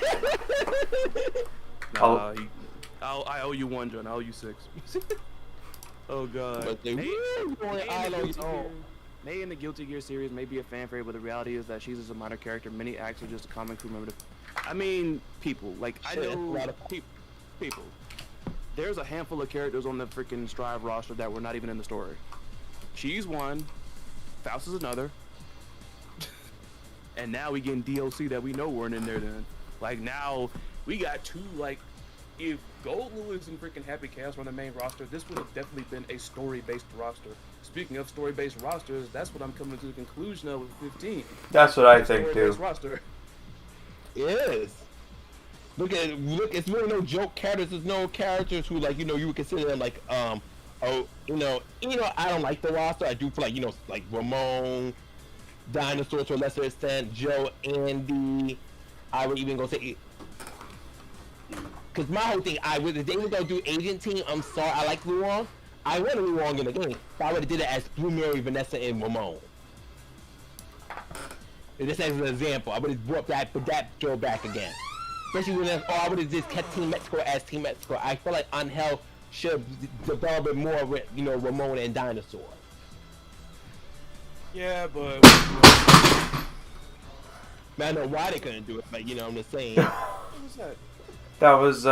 [SPEAKER 3] Nah, I owe you one, John. I owe you 6. Oh god.
[SPEAKER 4] But they
[SPEAKER 3] May in the Guilty Gear series may be a fan favorite, but the reality is that she's just a minor character. Many acts are just a common crew member. I mean, people. Like, I know a lot of people. There's a handful of characters on the freaking Strive roster that were not even in the story. She's one. Faust is another. And now we getting DLC that we know weren't in there then. Like, now we got 2, like, if Gold Lewis and freaking Happy Chaos were on the main roster, this would have definitely been a story-based roster. Speaking of story-based rosters, that's what I'm coming to the conclusion of with 15.
[SPEAKER 1] That's what I think too.
[SPEAKER 3] Roster.
[SPEAKER 4] Yes. Look, it's really no joke characters. There's no characters who, like, you would consider them like, I don't like the roster. I do feel like, like Ramon, Dinosaur to a lesser extent, Joe, Andy. I would even go say, because my whole thing, if they were gonna do Agent Team, I'm sorry, I like Luong. I wanted Luong in the game, but I would have did it as Blue Mary, Vanessa, and Ramon. Just as an example, I would have brought that Joe back again. Especially when I would have just kept Team Mexico as Team Mexico. I feel like Angel should develop it more with, Ramon and Dinosaur.
[SPEAKER 3] Yeah, but
[SPEAKER 4] Man, I know why they couldn't do it, but I'm just saying.
[SPEAKER 3] what was that?
[SPEAKER 1] That was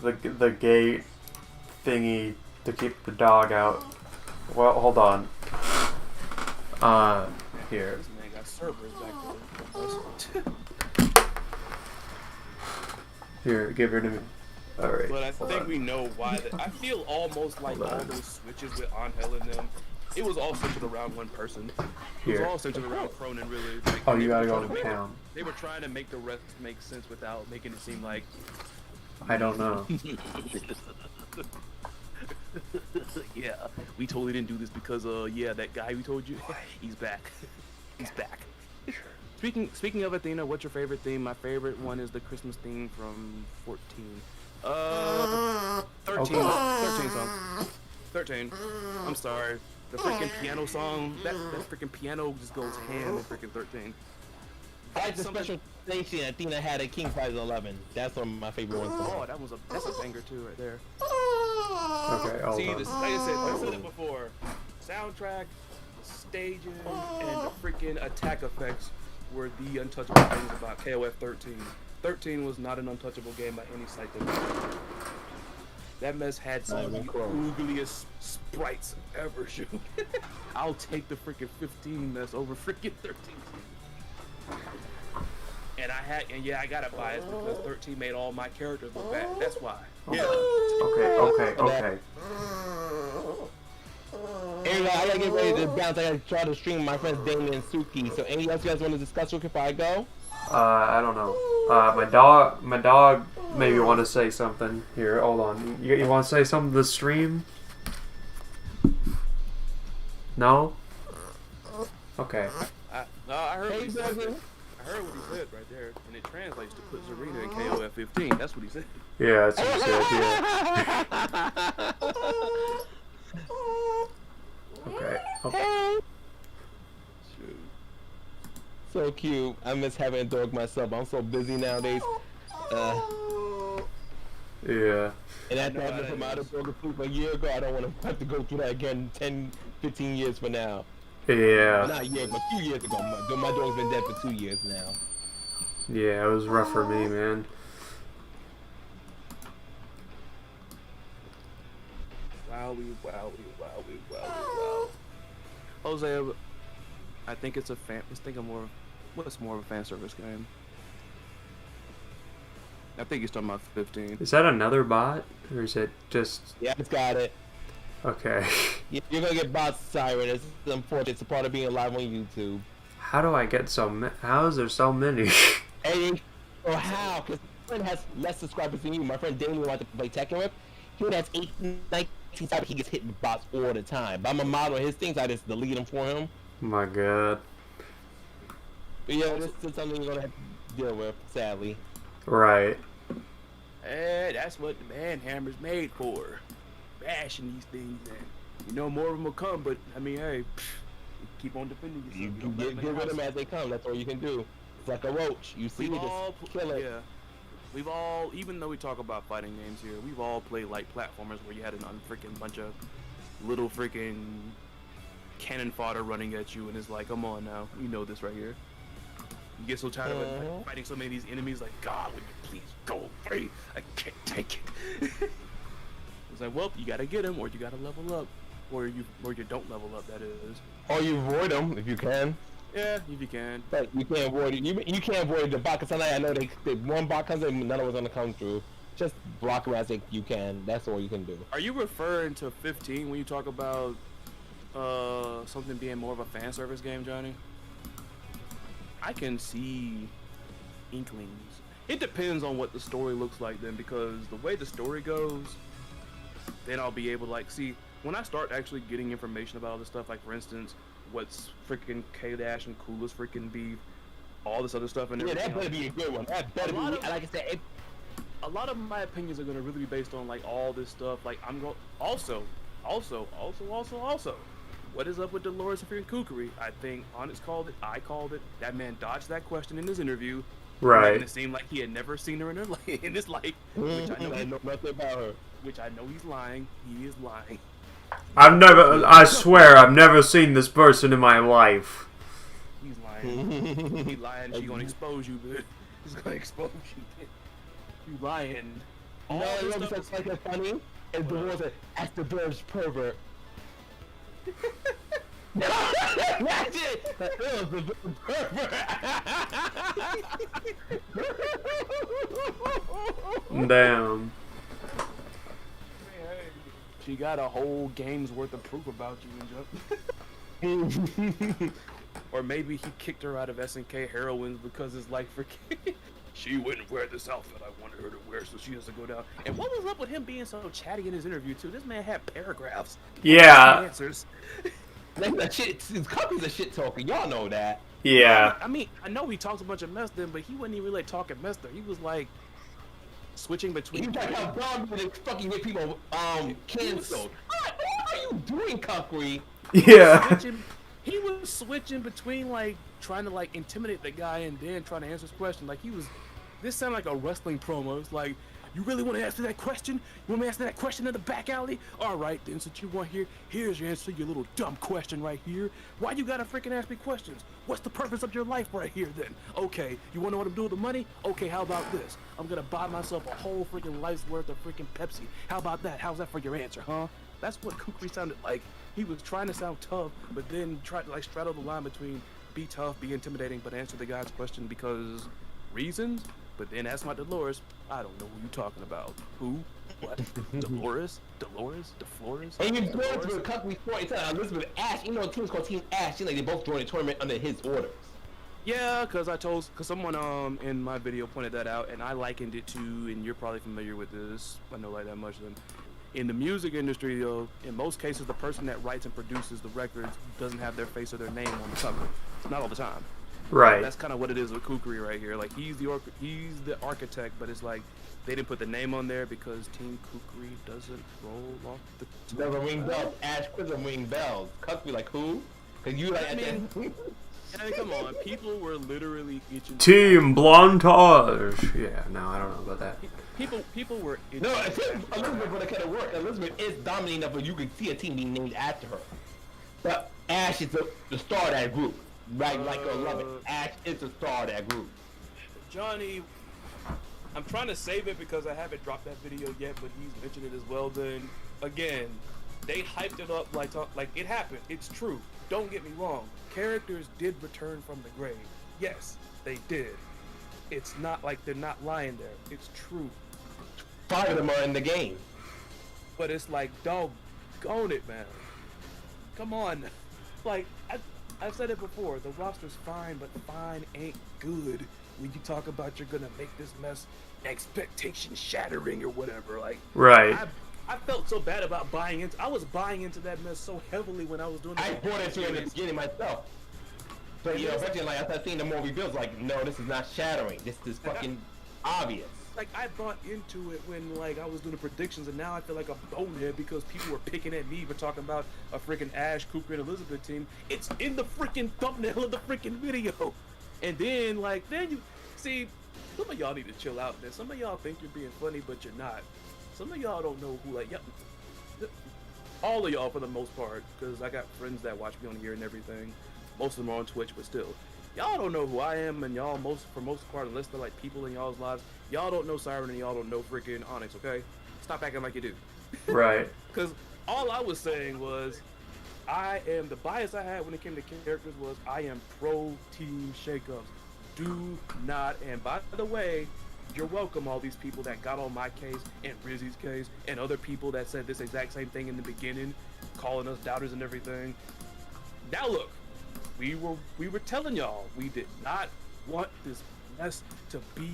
[SPEAKER 1] the gate thingy to keep the dog out. Well, hold on. Here.
[SPEAKER 3] This man got servers back there.
[SPEAKER 1] Here, give her to me. Alright.
[SPEAKER 3] But I think we know why. I feel almost like all those switches with Angel in them, it was all centered around one person. It was all centered around Cronin, really. Like,
[SPEAKER 1] Oh, you gotta go to town.
[SPEAKER 3] They were trying to make the rest make sense without making it seem like...
[SPEAKER 1] I don't know.
[SPEAKER 3] Yeah, we totally didn't do this because, that guy we told you, he's back. He's back. Speaking of Athena, what's your favorite theme? My favorite one is the Christmas theme from 14. 13.
[SPEAKER 1] Okay.
[SPEAKER 3] 13 song. 13. I'm sorry. The freaking piano song, that freaking piano just goes ham in freaking 13.
[SPEAKER 4] I like the special thing Athena had at King Prize 11. That's one of my favorite ones.
[SPEAKER 3] Oh, that's a banger too, right there.
[SPEAKER 1] Okay, hold
[SPEAKER 3] See,
[SPEAKER 1] on.
[SPEAKER 3] this, like I said it before. Soundtrack, staging, and the freaking attack effects were the untouchable things about KOF 13. 13 was not an untouchable game by any sight that matters. That mess had some of the oogliest sprites ever, shoot. I'll take the freaking 15 mess over freaking 13. And I got a bias because 13 made all my characters look bad. That's why. Yeah.
[SPEAKER 1] Okay.
[SPEAKER 4] Anyway, I gotta get ready to bounce. I gotta try to stream with my friends Damien and Suki. So, anything else you guys want to discuss before I go?
[SPEAKER 1] I don't know. My dog maybe want to say something. Here, hold on. You want to say something to the stream? No? Okay.
[SPEAKER 3] I heard what he said. I heard what he said right there, and it translates to put Zarina in KOF 15. That's what he said.
[SPEAKER 1] Yeah, that's what he said, yeah. Okay.
[SPEAKER 4] Shoot. So cute. I miss having a dog myself. I'm so busy nowadays.
[SPEAKER 1] Yeah.
[SPEAKER 4] And after having from out of broken proof a year ago, I don't want to have to go through that again 10, 15 years from now.
[SPEAKER 1] Yeah.
[SPEAKER 4] Not a year, but 2 years ago. My dog's been dead for 2 years now.
[SPEAKER 1] Yeah, it was rough for me, man.
[SPEAKER 3] Wow. Jose, I think it's a fan. Let's think of more. What's more of a fan service game? I think he's talking about 15.
[SPEAKER 1] Is that another bot, or is it just?
[SPEAKER 4] Yeah, it's got it.
[SPEAKER 1] Okay.
[SPEAKER 4] You're gonna get bots, Siren. It's unfortunate. It's a part of being live on YouTube.
[SPEAKER 1] How do I get so many? How is there so many?
[SPEAKER 4] And how? Because my friend has less subscribers than you. My friend Damien who I to play Tekken with, he has 19 subscribers. He gets hit with bots all the time. But I'm a model of his things. I just delete them for him.
[SPEAKER 1] My God.
[SPEAKER 4] But yeah, this is something you're gonna have to deal with, sadly.
[SPEAKER 1] Right.
[SPEAKER 3] Hey, that's what the Manhammer's made for. Bashing these things, and you know more of them will come. But I mean, hey, keep on defending yourself.
[SPEAKER 4] You get rid of them as they come. That's all you can do. It's like a roach. You see it, just kill it.
[SPEAKER 3] Yeah. We've all, even though we talk about fighting games here, we've all played like platformers where you had an unfreaking bunch of little freaking cannon fodder running at you, and it's like, come on now, we know this right here. You get so tired of it, like, fighting so many of these enemies, like, God, would you please go away? I can't take it. It's like, well, you gotta get him, or you gotta level up, or you don't level up. That is.
[SPEAKER 4] Or you avoid them if you can.
[SPEAKER 3] Yeah, if you can.
[SPEAKER 4] But you can't avoid it. You can't avoid the bot. Cause sometimes I know they one bot comes in, none of it's gonna come through. Just block it as you can. That's all you can do.
[SPEAKER 3] Are you referring to 15 when you talk about something being more of a fan service game, Johnny? I can see inklings. It depends on what the story looks like then, because the way the story goes, then I'll be able to like see when I start actually getting information about all this stuff. Like for instance, what's freaking K-Dash and Coolest freaking beef, all this other stuff, and
[SPEAKER 4] yeah,
[SPEAKER 3] everything.
[SPEAKER 4] that better be a good one. That better be. Like I said,
[SPEAKER 3] a lot of my opinions are gonna really be based on like all this stuff. Like I'm going also. What is up with Dolores and freaking Kukri? I think Onyxe called it. I called it. That man dodged that question in his interview.
[SPEAKER 1] Right.
[SPEAKER 3] Making it seemed like he had never seen her in her life, in his life. Which I know
[SPEAKER 4] nothing about her.
[SPEAKER 3] Which I know he's lying. He is lying.
[SPEAKER 1] I swear, I've never seen this person in my life.
[SPEAKER 3] He's lying. He's lying. She's gonna expose you, bitch. She's gonna expose you, bitch. You lying.
[SPEAKER 4] No, you know what's like that funny? Is the ones that ask the bird's pervert. That's it. That was the pervert.
[SPEAKER 1] Damn.
[SPEAKER 3] She got a whole game's worth of proof about you, and or maybe he kicked her out of SNK Heroines because it's like freaking. She wouldn't wear this outfit I wanted her to wear, so she has to go down. And what was up with him being so chatty in his interview too? This man had paragraphs.
[SPEAKER 1] Yeah.
[SPEAKER 3] Answers.
[SPEAKER 4] Like that shit. Cupby's a shit talker. Y'all know that.
[SPEAKER 1] Yeah.
[SPEAKER 3] I mean, I know he talks a bunch of mess then, but he wasn't even really talking mess there. He was like switching between.
[SPEAKER 4] He was like how Bob would fucking get people canceled. What are you doing, Kukri?
[SPEAKER 1] Yeah.
[SPEAKER 3] He was switching between like trying to like intimidate the guy and then trying to answer his question. Like he was. This sounded like a wrestling promo. It's like, you really want to answer that question? You want me to answer that question in the back alley? All right, then, since you want here, here's your answer to your little dumb question right here. Why you gotta freaking ask me questions? What's the purpose of your life right here, then? Okay, you want to know what I'm doing with the money? Okay, how about this? I'm gonna buy myself a whole freaking life's worth of freaking Pepsi. How about that? How's that for your answer, huh? That's what Kukri sounded like. He was trying to sound tough, but then tried to like straddle the line between be tough, be intimidating, but answer the guy's question because reasons. But then ask my Dolores, I don't know who you're talking about. Who? What? Dolores? DeFlores?
[SPEAKER 4] And you're going through a Kukri story. It's like Elizabeth Ash. You know, the team's called Team Ash. Like they both joined the tournament under his orders.
[SPEAKER 3] Yeah, because someone in my video pointed that out, and I likened it to, and you're probably familiar with this. I know like that much. Then, in the music industry, though, in most cases, the person that writes and produces the records doesn't have their face or their name on the cover. Not all the time.
[SPEAKER 1] Right.
[SPEAKER 3] That's kind of what it is with Kukri right here. Like he's the architect, but it's like they didn't put the name on there because Team Kukri doesn't roll off the.
[SPEAKER 4] Doesn't ring bells. Ash doesn't ring bells. Kukri like who? Cause you like.
[SPEAKER 3] Yeah, come on. People were literally itching.
[SPEAKER 1] Team Blantage. Yeah, no, I don't know about that.
[SPEAKER 3] People were itching.
[SPEAKER 4] No, I think Elizabeth would have kind of worked. Elizabeth is dominant enough where you can see a team being named after her. But Ash is the star of that group. Right, like 11. Ash is the star of that group.
[SPEAKER 3] Johnny, I'm trying to save it because I haven't dropped that video yet, but he's mentioned it as well. Then again, they hyped it up like it happened. It's true. Don't get me wrong. Characters did return from the grave. Yes, they did. It's not like they're not lying there. It's true.
[SPEAKER 4] 5 of them are in the game.
[SPEAKER 3] But it's like, doggone it, man. Come on. Like, I've said it before. The roster's fine, but fine ain't good. When you talk about you're gonna make this mess expectation shattering or whatever. Like,
[SPEAKER 1] Right.
[SPEAKER 3] I felt so bad about buying into. I was buying into that mess so heavily when I was doing.
[SPEAKER 4] I bought into it in the beginning myself. But you know, eventually, like, after seeing the more reveals, like, no, this is not shattering. This is fucking obvious.
[SPEAKER 3] Like, I bought into it when, like, I was doing the predictions, and now I feel like a bonehead because people were picking at me for talking about a freaking Ash, Cooper, and Elizabeth team. It's in the freaking thumbnail of the freaking video. And then, like, you see, some of y'all need to chill out, man. Some of y'all think you're being funny, but you're not. Some of y'all don't know who, like, all of y'all for the most part, because I got friends that watch me on here and everything. Most of them are on Twitch, but still. Y'all don't know who I am, and y'all, for most part, unless they're, like, people in y'all's lives, y'all don't know Siren and y'all don't know freaking Onyx, okay? Stop acting like you do.
[SPEAKER 1] Right.
[SPEAKER 3] Because all I was saying was, the bias I had when it came to characters was, I am pro team shakeups. Do not, and by the way, you're welcome, all these people that got on my case and Rizzy's case and other people that said this exact same thing in the beginning, calling us doubters and everything. Now look, we were telling y'all we did not want this mess to be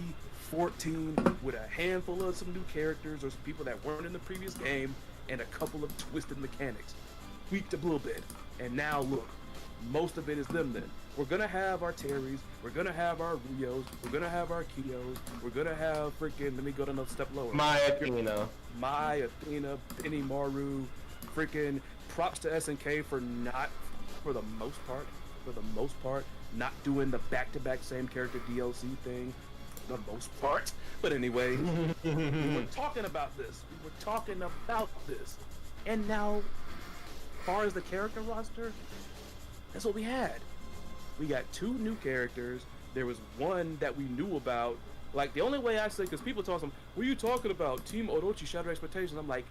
[SPEAKER 3] 14 with a handful of some new characters or some people that weren't in the previous game and a couple of twisted mechanics. Tweaked a little bit. And now look, most of it is them then. We're gonna have our Terrys, we're gonna have our Rios, we're gonna have our Kios, we're gonna have freaking, let me go to another step lower.
[SPEAKER 4] My Athena,
[SPEAKER 3] Penny Maru, freaking props to SNK for the most part, not doing the back-to-back same character DLC thing, for the most part. But anyway, we were talking about this. And now, as far as the character roster, that's what we had. We got 2 new characters. There was one that we knew about. Like, the only way I say, because people talk some, what are you talking about? Team Orochi shattered expectations. I'm like,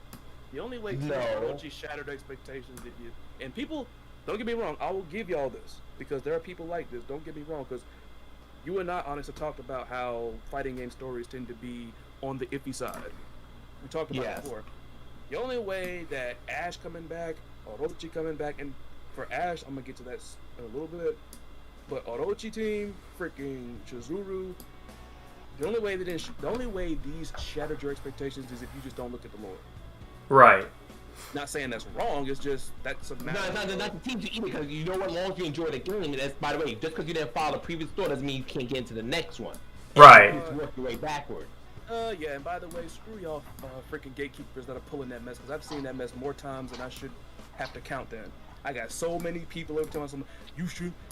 [SPEAKER 3] the only way Team Orochi shattered expectations did you. And people, don't get me wrong, I will give y'all this, because there are people like this. Don't get me wrong, because you and I, honestly, talked about how fighting game stories tend to be on the iffy side. We talked about it before. The only way that Ash coming back, Orochi coming back, and for Ash, I'm going to get to that in a little bit, but Orochi team, freaking Chizuru, the only way these shattered your expectations is if you just don't look at the lore.
[SPEAKER 1] Right.
[SPEAKER 3] Not saying that's wrong, it's just that's a matter.
[SPEAKER 4] No, not the team to eat because you know what, long as you enjoy the game, and that's, by the way, just because you didn't follow the previous story doesn't mean you can't get into the next one.
[SPEAKER 1] Right.
[SPEAKER 4] You just work your way backward.
[SPEAKER 3] Yeah, and by the way, screw y'all freaking gatekeepers that are pulling that mess, because I've seen that mess more times than I should have to count then. I got so many people every time I'm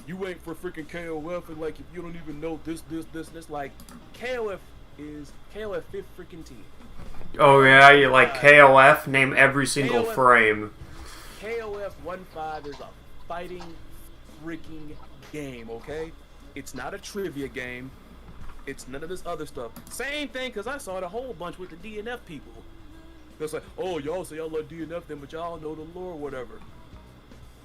[SPEAKER 3] you ain't for freaking KOF, and like if you don't even know this, like KOF is KOF 5th freaking team.
[SPEAKER 1] Oh yeah, you like KOF? Name every single frame.
[SPEAKER 3] KOF 1.5 is a fighting freaking game, okay? It's not a trivia game. It's none of this other stuff. Same thing, because I saw it a whole bunch with the DNF people. It's like, oh, y'all say y'all love DNF them, but y'all know the lore or whatever.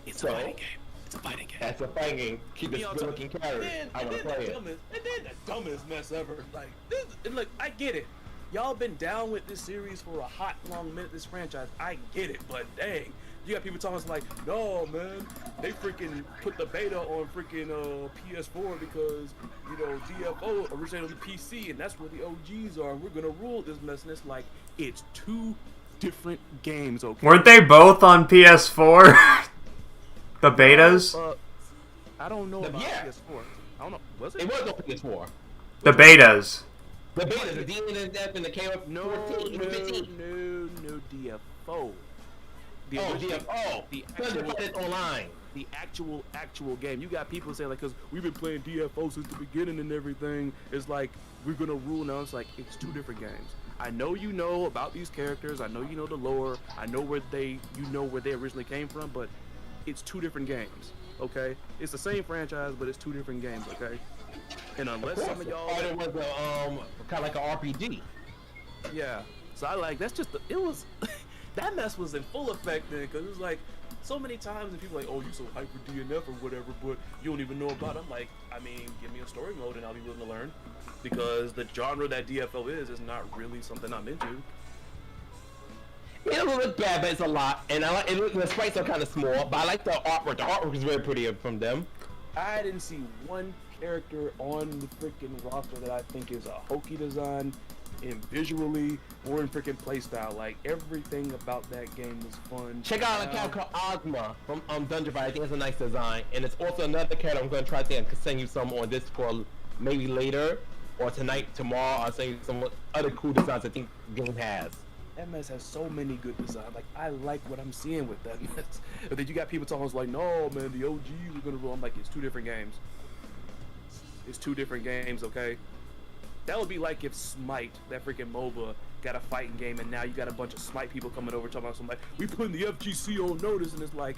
[SPEAKER 3] It's a fighting game. It's a fighting game.
[SPEAKER 4] That's a fighting game. Keep it good-looking character. I want to play it.
[SPEAKER 3] And then the dumbest mess ever. Like, look, I get it. Y'all been down with this series for a hot, long minute, this franchise. I get it, but dang. You got people talking like, no, man, they freaking put the beta on freaking PS4 because, you know, DFO originated on the PC, and that's where the OGs are, and we're going to rule this mess. And it's like, it's 2 different games, okay?
[SPEAKER 1] Weren't they both on PS4? The betas?
[SPEAKER 3] I don't know about PS4. I don't know. Was it?
[SPEAKER 4] It was on PS4.
[SPEAKER 1] The betas.
[SPEAKER 4] The betas, the DNF and the KOF 14, 15.
[SPEAKER 3] No, DFO. the
[SPEAKER 4] DFO online.
[SPEAKER 3] The actual game. You got people saying like, because we've been playing DFO since the beginning and everything. It's like we're gonna rule now. It's like it's two different games. I know you know about these characters. I know you know the lore. I know where they originally came from, but it's two different games. Okay, it's the same franchise, but it's two different games. Okay, and unless some of y'all,
[SPEAKER 4] it was kind of like an RPG.
[SPEAKER 3] Yeah, so I like that's just it was that mess was in full effect then, because it was like so many times and people are like, oh, you so hyper DNF or whatever, but you don't even know about it. I'm like, I mean, give me a story mode and I'll be willing to learn, because the genre that DFO is not really something I'm into.
[SPEAKER 4] It doesn't look bad, but it's a lot, and I like the sprites are kind of small, but I like the artwork. The artwork is very pretty from them.
[SPEAKER 3] I didn't see one character on the freaking roster that I think is a hokey design, in visually or in freaking playstyle. Like everything about that game was fun.
[SPEAKER 4] Check out a character called Ozma from Dungeon Fighter. I think it's a nice design, and it's also another character I'm going to try to send you some on Discord maybe later or tonight, tomorrow. I'll send you some other cool designs I think the game has.
[SPEAKER 3] That mess has so many good designs. Like I like what I'm seeing with that mess. But then you got people talking like, no man, the OG we're gonna roll. I'm like, it's two different games. It's two different games, okay? That would be like if Smite, that freaking MOBA, got a fighting game, and now you got a bunch of Smite people coming over talking about something like, we putting the FGC on notice, and it's like,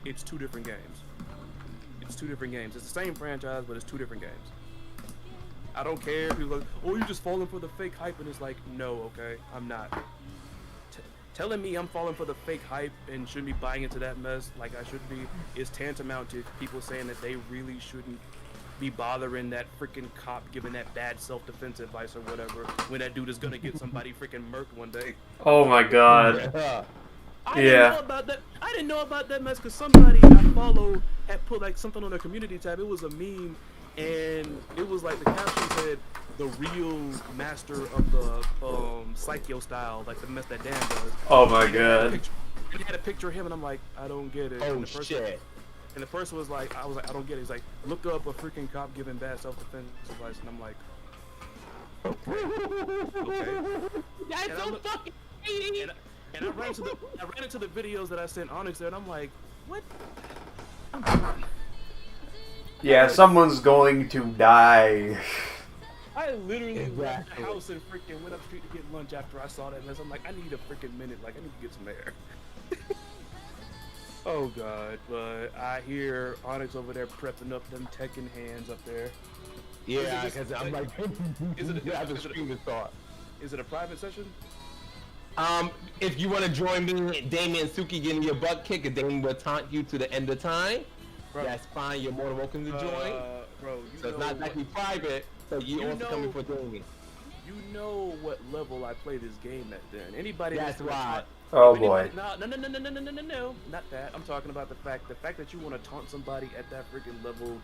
[SPEAKER 3] it's two different games. It's two different games. It's the same franchise, but it's two different games. I don't care. People are like, oh, you're just falling for the fake hype, and it's like, no, okay, I'm not. Telling me I'm falling for the fake hype and shouldn't be buying into that mess like I should be is tantamount to people saying that they really shouldn't be bothering that freaking cop giving that bad self-defense advice or whatever when that dude is gonna get somebody freaking murked one day.
[SPEAKER 1] Oh my god.
[SPEAKER 3] I didn't know about that mess because somebody I follow had put like something on their community tab. It was a meme, and it was like the caption said, "The real master of the Psycho style, like the mess that Dan does."
[SPEAKER 1] Oh my god.
[SPEAKER 3] And he had a picture of him, and I'm like, I don't get it.
[SPEAKER 4] Oh shit.
[SPEAKER 3] And the person was like, I was like, I don't get it. He's like, look up a freaking cop giving bad self-defense advice, and I'm like, okay.
[SPEAKER 4] That's
[SPEAKER 3] And
[SPEAKER 4] so fucking crazy.
[SPEAKER 3] And I ran into the videos that I sent Onyxe there, and I'm like, what?
[SPEAKER 1] Yeah, someone's going to die.
[SPEAKER 3] I literally left the house and freaking went up street to get lunch after I saw that mess. I'm like, I need a freaking minute. Like, I need to get some air. Oh god, but I hear Onyxe over there prepping up them Tekken hands up there.
[SPEAKER 4] Yeah, because I'm like,
[SPEAKER 3] Is it
[SPEAKER 4] you have to stream this thought.
[SPEAKER 3] Is it a private session?
[SPEAKER 4] If you want to join me, Damien and Suki getting your butt kicked, and Damien will taunt you to the end of time.
[SPEAKER 3] Bro.
[SPEAKER 4] That's fine. You're more than welcome to join.
[SPEAKER 3] Bro,
[SPEAKER 4] So it's not exactly private. So you also coming for Damien.
[SPEAKER 3] You know what level I play this game at then. Anybody
[SPEAKER 4] That's right.
[SPEAKER 1] Oh boy.
[SPEAKER 3] No, not that. I'm talking about the fact that you want to taunt somebody at that freaking level.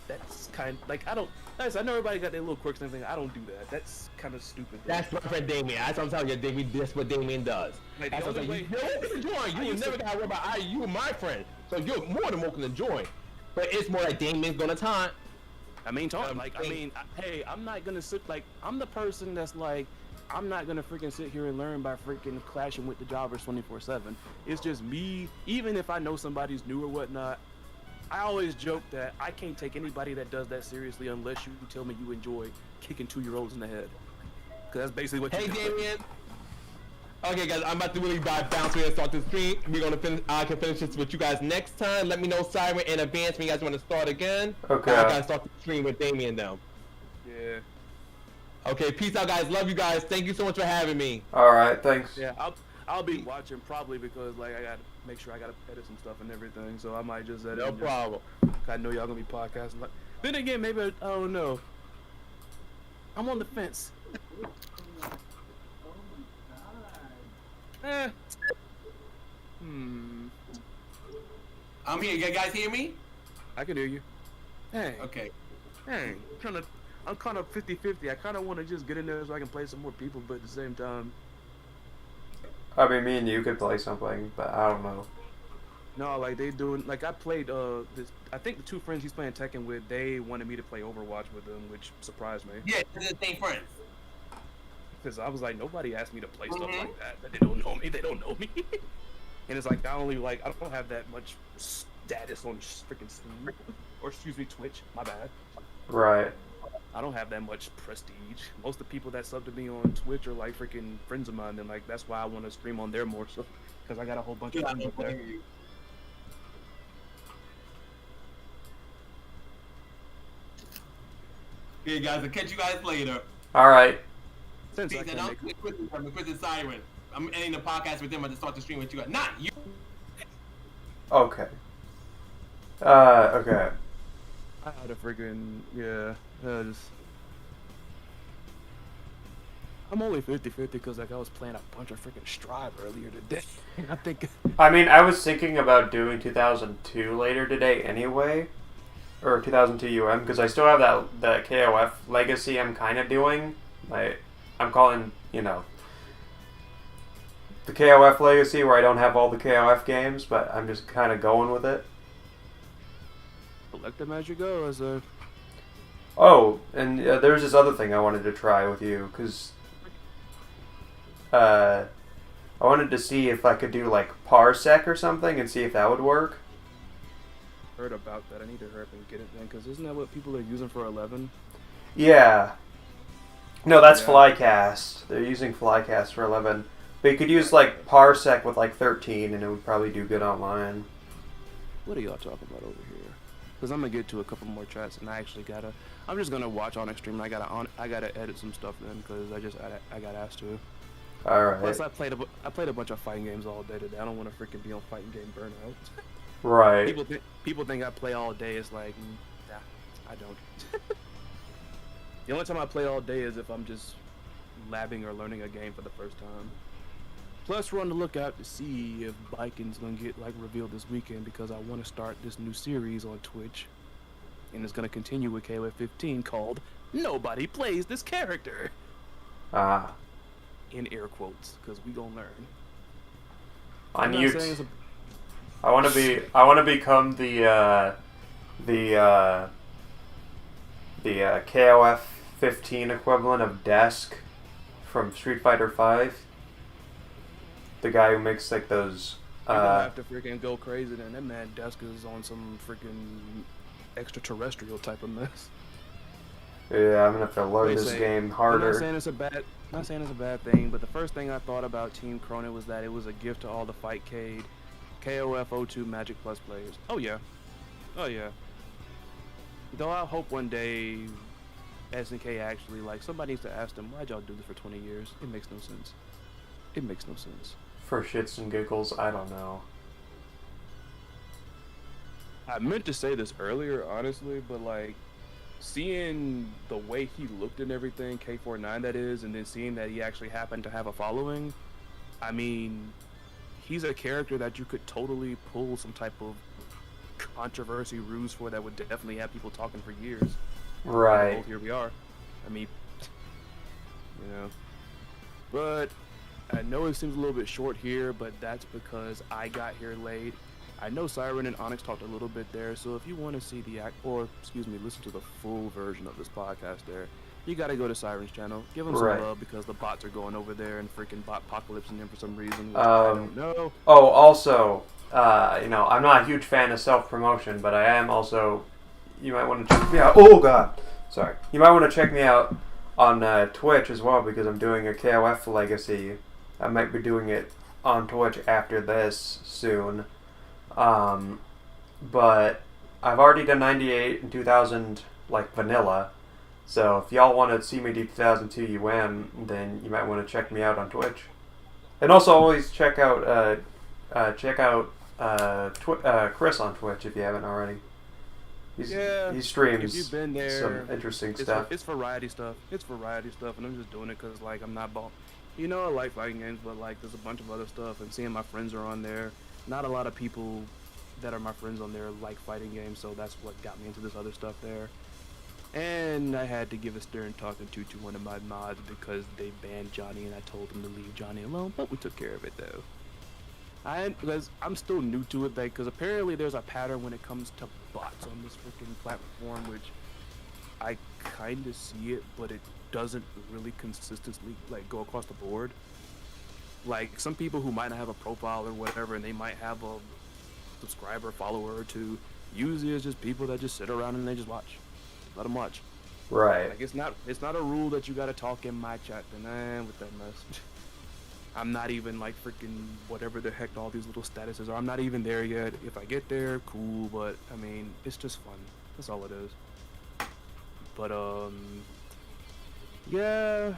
[SPEAKER 3] That's kind like I know everybody got their little quirks and everything. I don't do that. That's kind of stupid.
[SPEAKER 4] That's my friend Damien. That's what I'm telling you, Damien. That's what Damien does.
[SPEAKER 3] Like,
[SPEAKER 4] That's what I'm saying. You're welcome to join. You never gotta worry about you and my friend. So you're more than welcome to join. But it's more like Damien's gonna taunt.
[SPEAKER 3] I mean, hey, I'm not gonna sit like I'm the person that's like I'm not gonna freaking sit here and learn by freaking clashing with the jobbers 24/7. It's just me. Even if I know somebody's new or whatnot, I always joke that I can't take anybody that does that seriously unless you tell me you enjoy kicking 2-year-olds in the head. Cause that's basically what.
[SPEAKER 4] Hey, Damien. Okay, guys, I'm about to really bounce here and start the stream. We're gonna finish. I can finish this with you guys next time. Let me know, Siren, in advance when you guys want to start again.
[SPEAKER 1] Okay.
[SPEAKER 4] I gotta start the stream with Damien now.
[SPEAKER 3] Yeah.
[SPEAKER 4] Okay, peace out, guys. Love you guys. Thank you so much for having me.
[SPEAKER 1] Alright, thanks.
[SPEAKER 3] Yeah, I'll be watching probably because like I gotta make sure I gotta edit some stuff and everything. So I might just edit.
[SPEAKER 4] No problem.
[SPEAKER 3] I know y'all gonna be podcasting. Like, then again, maybe I don't know. I'm on the fence.
[SPEAKER 5] I'm here. You guys hear me?
[SPEAKER 3] I can hear you. Hey.
[SPEAKER 5] Okay.
[SPEAKER 3] Hey. I'm kind of 50-50. I kind of want to just get in there so I can play some more people, but at the same time.
[SPEAKER 1] I mean, me and you could play something, but I don't know.
[SPEAKER 3] No, like they doing. Like I played. This. I think the two friends he's playing Tekken with, they wanted me to play Overwatch with them, which surprised me.
[SPEAKER 5] Yeah, they're the same friends.
[SPEAKER 3] Because I was like, nobody asked me to play stuff like that. That they don't know me. They don't know me. And it's like I don't have that much status on freaking Steam, or excuse me, Twitch. My bad.
[SPEAKER 1] Right.
[SPEAKER 3] I don't have that much prestige. Most of the people that sub to me on Twitch are like freaking friends of mine, and like that's why I want to stream on there more, so because I got a whole bunch of friends up there.
[SPEAKER 5] Okay, guys, I'll catch you guys later.
[SPEAKER 1] All right.
[SPEAKER 3] Since I
[SPEAKER 5] Peace,
[SPEAKER 3] can
[SPEAKER 5] and
[SPEAKER 3] make
[SPEAKER 5] I'm Chris and Siren. I'm ending the podcast with them. I just start the stream with you guys. Not you.
[SPEAKER 1] Okay. Okay.
[SPEAKER 3] I had a freaking just. I'm only 50-50 because like I was playing a bunch of freaking Strive earlier today. I think.
[SPEAKER 1] I mean, I was thinking about doing 2002 later today anyway, or 2002 UM, because I still have that KOF legacy I'm kind of doing. I'm calling, the KOF legacy where I don't have all the KOF games, but I'm just kind of going with it.
[SPEAKER 3] Select them as you go, as a.
[SPEAKER 1] Oh, and there's this other thing I wanted to try with you, because I wanted to see if I could do like Parsec or something and see if that would work.
[SPEAKER 3] Heard about that. I need to hurry up and get it then, because isn't that what people are using for 11?
[SPEAKER 1] Yeah. No, that's
[SPEAKER 3] Yeah.
[SPEAKER 1] Flycast. They're using Flycast for 11. But you could use like Parsec with like 13 and it would probably do good online.
[SPEAKER 3] What are y'all talking about over here? Because I'm gonna get to a couple more chats, and I'm just gonna watch Onyxe stream. And I gotta edit some stuff then, because I got asked to.
[SPEAKER 1] Alright.
[SPEAKER 3] Plus, I played a bunch of fighting games all day today. I don't want to freaking be on fighting game burnout.
[SPEAKER 1] Right.
[SPEAKER 3] People think I play all day. It's like, nah, I don't. The only time I play all day is if I'm just labbing or learning a game for the first time. Plus, we're on the lookout to see if Biking's gonna get like revealed this weekend, because I want to start this new series on Twitch, and it's gonna continue with KOF 15 called "Nobody Plays This Character."
[SPEAKER 1] Ah.
[SPEAKER 3] In air quotes, because we gonna learn.
[SPEAKER 1] On
[SPEAKER 3] I'm not saying
[SPEAKER 1] YouTube.
[SPEAKER 3] it's
[SPEAKER 1] I want to become the KOF 15 equivalent of Desk from Street Fighter 5. The guy who makes like those.
[SPEAKER 3] You're gonna have to freaking go crazy then. That man Desk is on some freaking extraterrestrial type of mess.
[SPEAKER 1] Yeah, I'm gonna have to learn
[SPEAKER 3] They
[SPEAKER 1] this
[SPEAKER 3] say-
[SPEAKER 1] game
[SPEAKER 3] I'm
[SPEAKER 1] harder.
[SPEAKER 3] not saying it's a bad thing, but the first thing I thought about Team Cronin was that it was a gift to all the Fightcade, KOF 02 Magic Plus players. Oh yeah. Though I hope one day SNK actually, like, somebody needs to ask them, why'd y'all do this for 20 years? It makes no sense. It makes no sense.
[SPEAKER 1] For shits and giggles, I don't know.
[SPEAKER 3] I meant to say this earlier, honestly, but like, seeing the way he looked and everything, K49 that is, and then seeing that he actually happened to have a following, I mean, he's a character that you could totally pull some type of controversy ruse for that would definitely have people talking for years.
[SPEAKER 1] Right.
[SPEAKER 3] Well, here we are. I mean, you know. But I know it seems a little bit short here, but that's because I got here late. I know Siren and Onyxe talked a little bit there, so if you want to see listen to the full version of this podcast there, you gotta go to Siren's channel. Give him some love, because the bots are going over there and freaking bot apocalypsing him for some reason, which I don't know.
[SPEAKER 1] Oh, also, I'm not a huge fan of self-promotion, but I am also, you might want to check me out. Oh, God. Sorry. You might want to check me out on Twitch as well, because I'm doing a KOF legacy. I might be doing it on Twitch after this soon. But I've already done 98 and 2000, like, vanilla. So if y'all want to see me do 2002 UM, then you might want to check me out on Twitch. And also always check out Chris on Twitch if you haven't already. He streams
[SPEAKER 3] if you've been there,
[SPEAKER 1] some interesting stuff.
[SPEAKER 3] It's variety stuff. And I'm just doing it because, like, I'm not ball. You know, I like fighting games, but, like, there's a bunch of other stuff, and seeing my friends are on there. Not a lot of people that are my friends on there like fighting games, so that's what got me into this other stuff there. And I had to give a stern talking to one of my mods because they banned Johnny, and I told them to leave Johnny alone, but we took care of it though. Because I'm still new to it, because apparently there's a pattern when it comes to bots on this freaking platform, which I kind of see it, but it doesn't really consistently, like, go across the board. Like some people who might not have a profile or whatever, and they might have a subscriber, follower or two. Usually it's just people that just sit around and they just watch. Let them watch.
[SPEAKER 1] Right.
[SPEAKER 3] Like it's not a rule that you gotta talk in my chat. Then with that mess. I'm not even like freaking whatever the heck all these little statuses are. I'm not even there yet. If I get there, cool. But I mean, it's just fun. That's all it is. But yeah.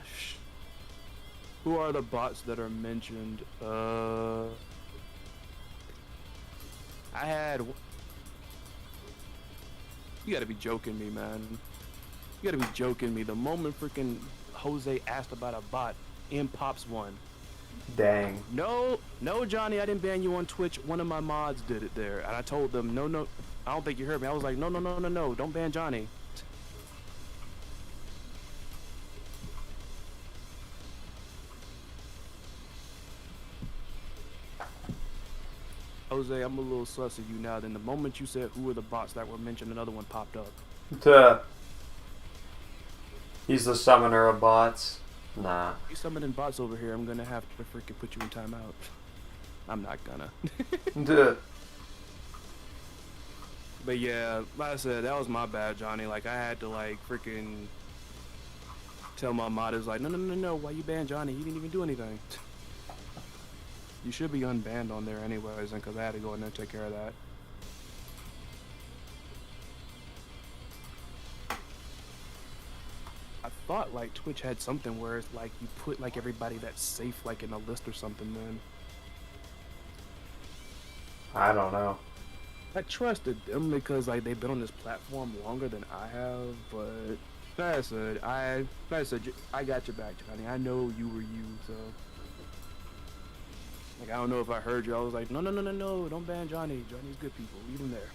[SPEAKER 3] Who are the bots that are mentioned? I had. You gotta be joking me, man. You gotta be joking me. The moment freaking Jose asked about a bot, in pops one.
[SPEAKER 1] Dang.
[SPEAKER 3] No, Johnny, I didn't ban you on Twitch. One of my mods did it there, and I told them, no. I don't think you heard me. I was like, no, don't ban Johnny. Jose, I'm a little sus of you now. Then the moment you said who were the bots that were mentioned, another one popped up.
[SPEAKER 1] He's the summoner of bots. Nah.
[SPEAKER 3] You summoning bots over here, I'm gonna have to freaking put you in timeout. I'm not gonna.
[SPEAKER 1] Duh.
[SPEAKER 3] But yeah, like I said, that was my bad, Johnny. Like I had to like freaking tell my modders like, no, why you ban Johnny? He didn't even do anything. You should be unbanned on there anyways, and cause I had to go in there and take care of that. I thought like Twitch had something where it's like you put like everybody that's safe like in a list or something. Then
[SPEAKER 1] I don't know.
[SPEAKER 3] I trusted them because like they've been on this platform longer than I have. But like I said, I got your back, Johnny. I know you were you, so like I don't know if I heard you. I was like, no, don't ban Johnny. Johnny's good people. Leave him there.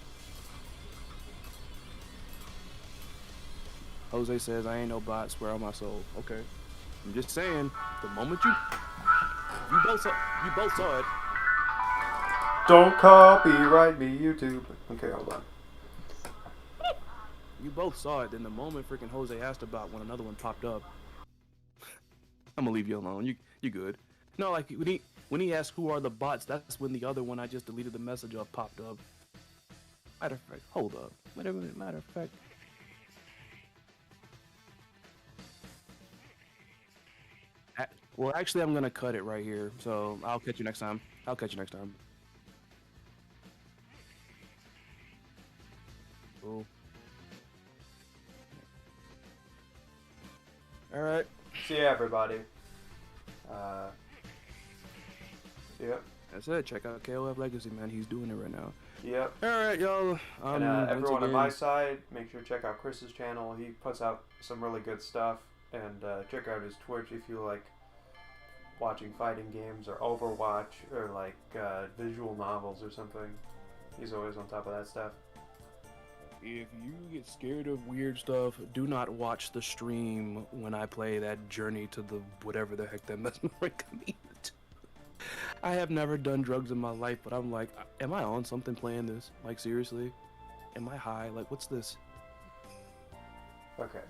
[SPEAKER 3] Jose says, I ain't no bot, swear on my soul. Okay. I'm just saying, the moment you both saw it.
[SPEAKER 1] Don't copyright me, YouTube. Okay, hold on.
[SPEAKER 3] You both saw it, then the moment freaking Jose asked about when another one popped up. I'm gonna leave you alone. You good. No, like when he asked who are the bots, that's when the other one I just deleted the message of popped up. Matter of fact, hold up. Matter of fact. Well, actually, I'm gonna cut it right here. So I'll catch you next time. Cool. All right.
[SPEAKER 1] See ya, everybody. Yep.
[SPEAKER 3] That's it. Check out KOF Legacy, man. He's doing it right now.
[SPEAKER 1] Yep.
[SPEAKER 3] All right, y'all.
[SPEAKER 1] And everyone on my side, make sure to check out Chris's channel. He puts out some really good stuff. And check out his Twitch if you like watching fighting games or Overwatch or like visual novels or something. He's always on top of that stuff.
[SPEAKER 3] If you get scared of weird stuff, do not watch the stream when I play that Journey to the whatever the heck that mesmeric means. I have never done drugs in my life, but I'm like, am I on something playing this? Like seriously? Am I high? Like what's this?
[SPEAKER 1] Okay.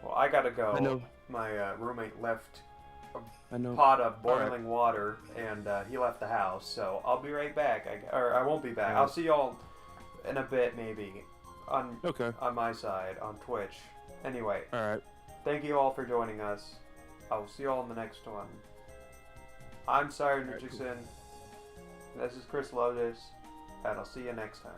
[SPEAKER 1] Well, I gotta go.
[SPEAKER 3] I know.
[SPEAKER 1] My roommate left
[SPEAKER 3] I know.
[SPEAKER 1] pot of boiling water, and he left the house. So I'll be right back. I won't be back. I'll see y'all in a bit, maybe. On my side, on Twitch. Anyway.
[SPEAKER 3] All right.
[SPEAKER 1] Thank you all for joining us. I will see y'all in the next one. I'm Siren Richardson. This is Chris Lotus, and I'll see you next time.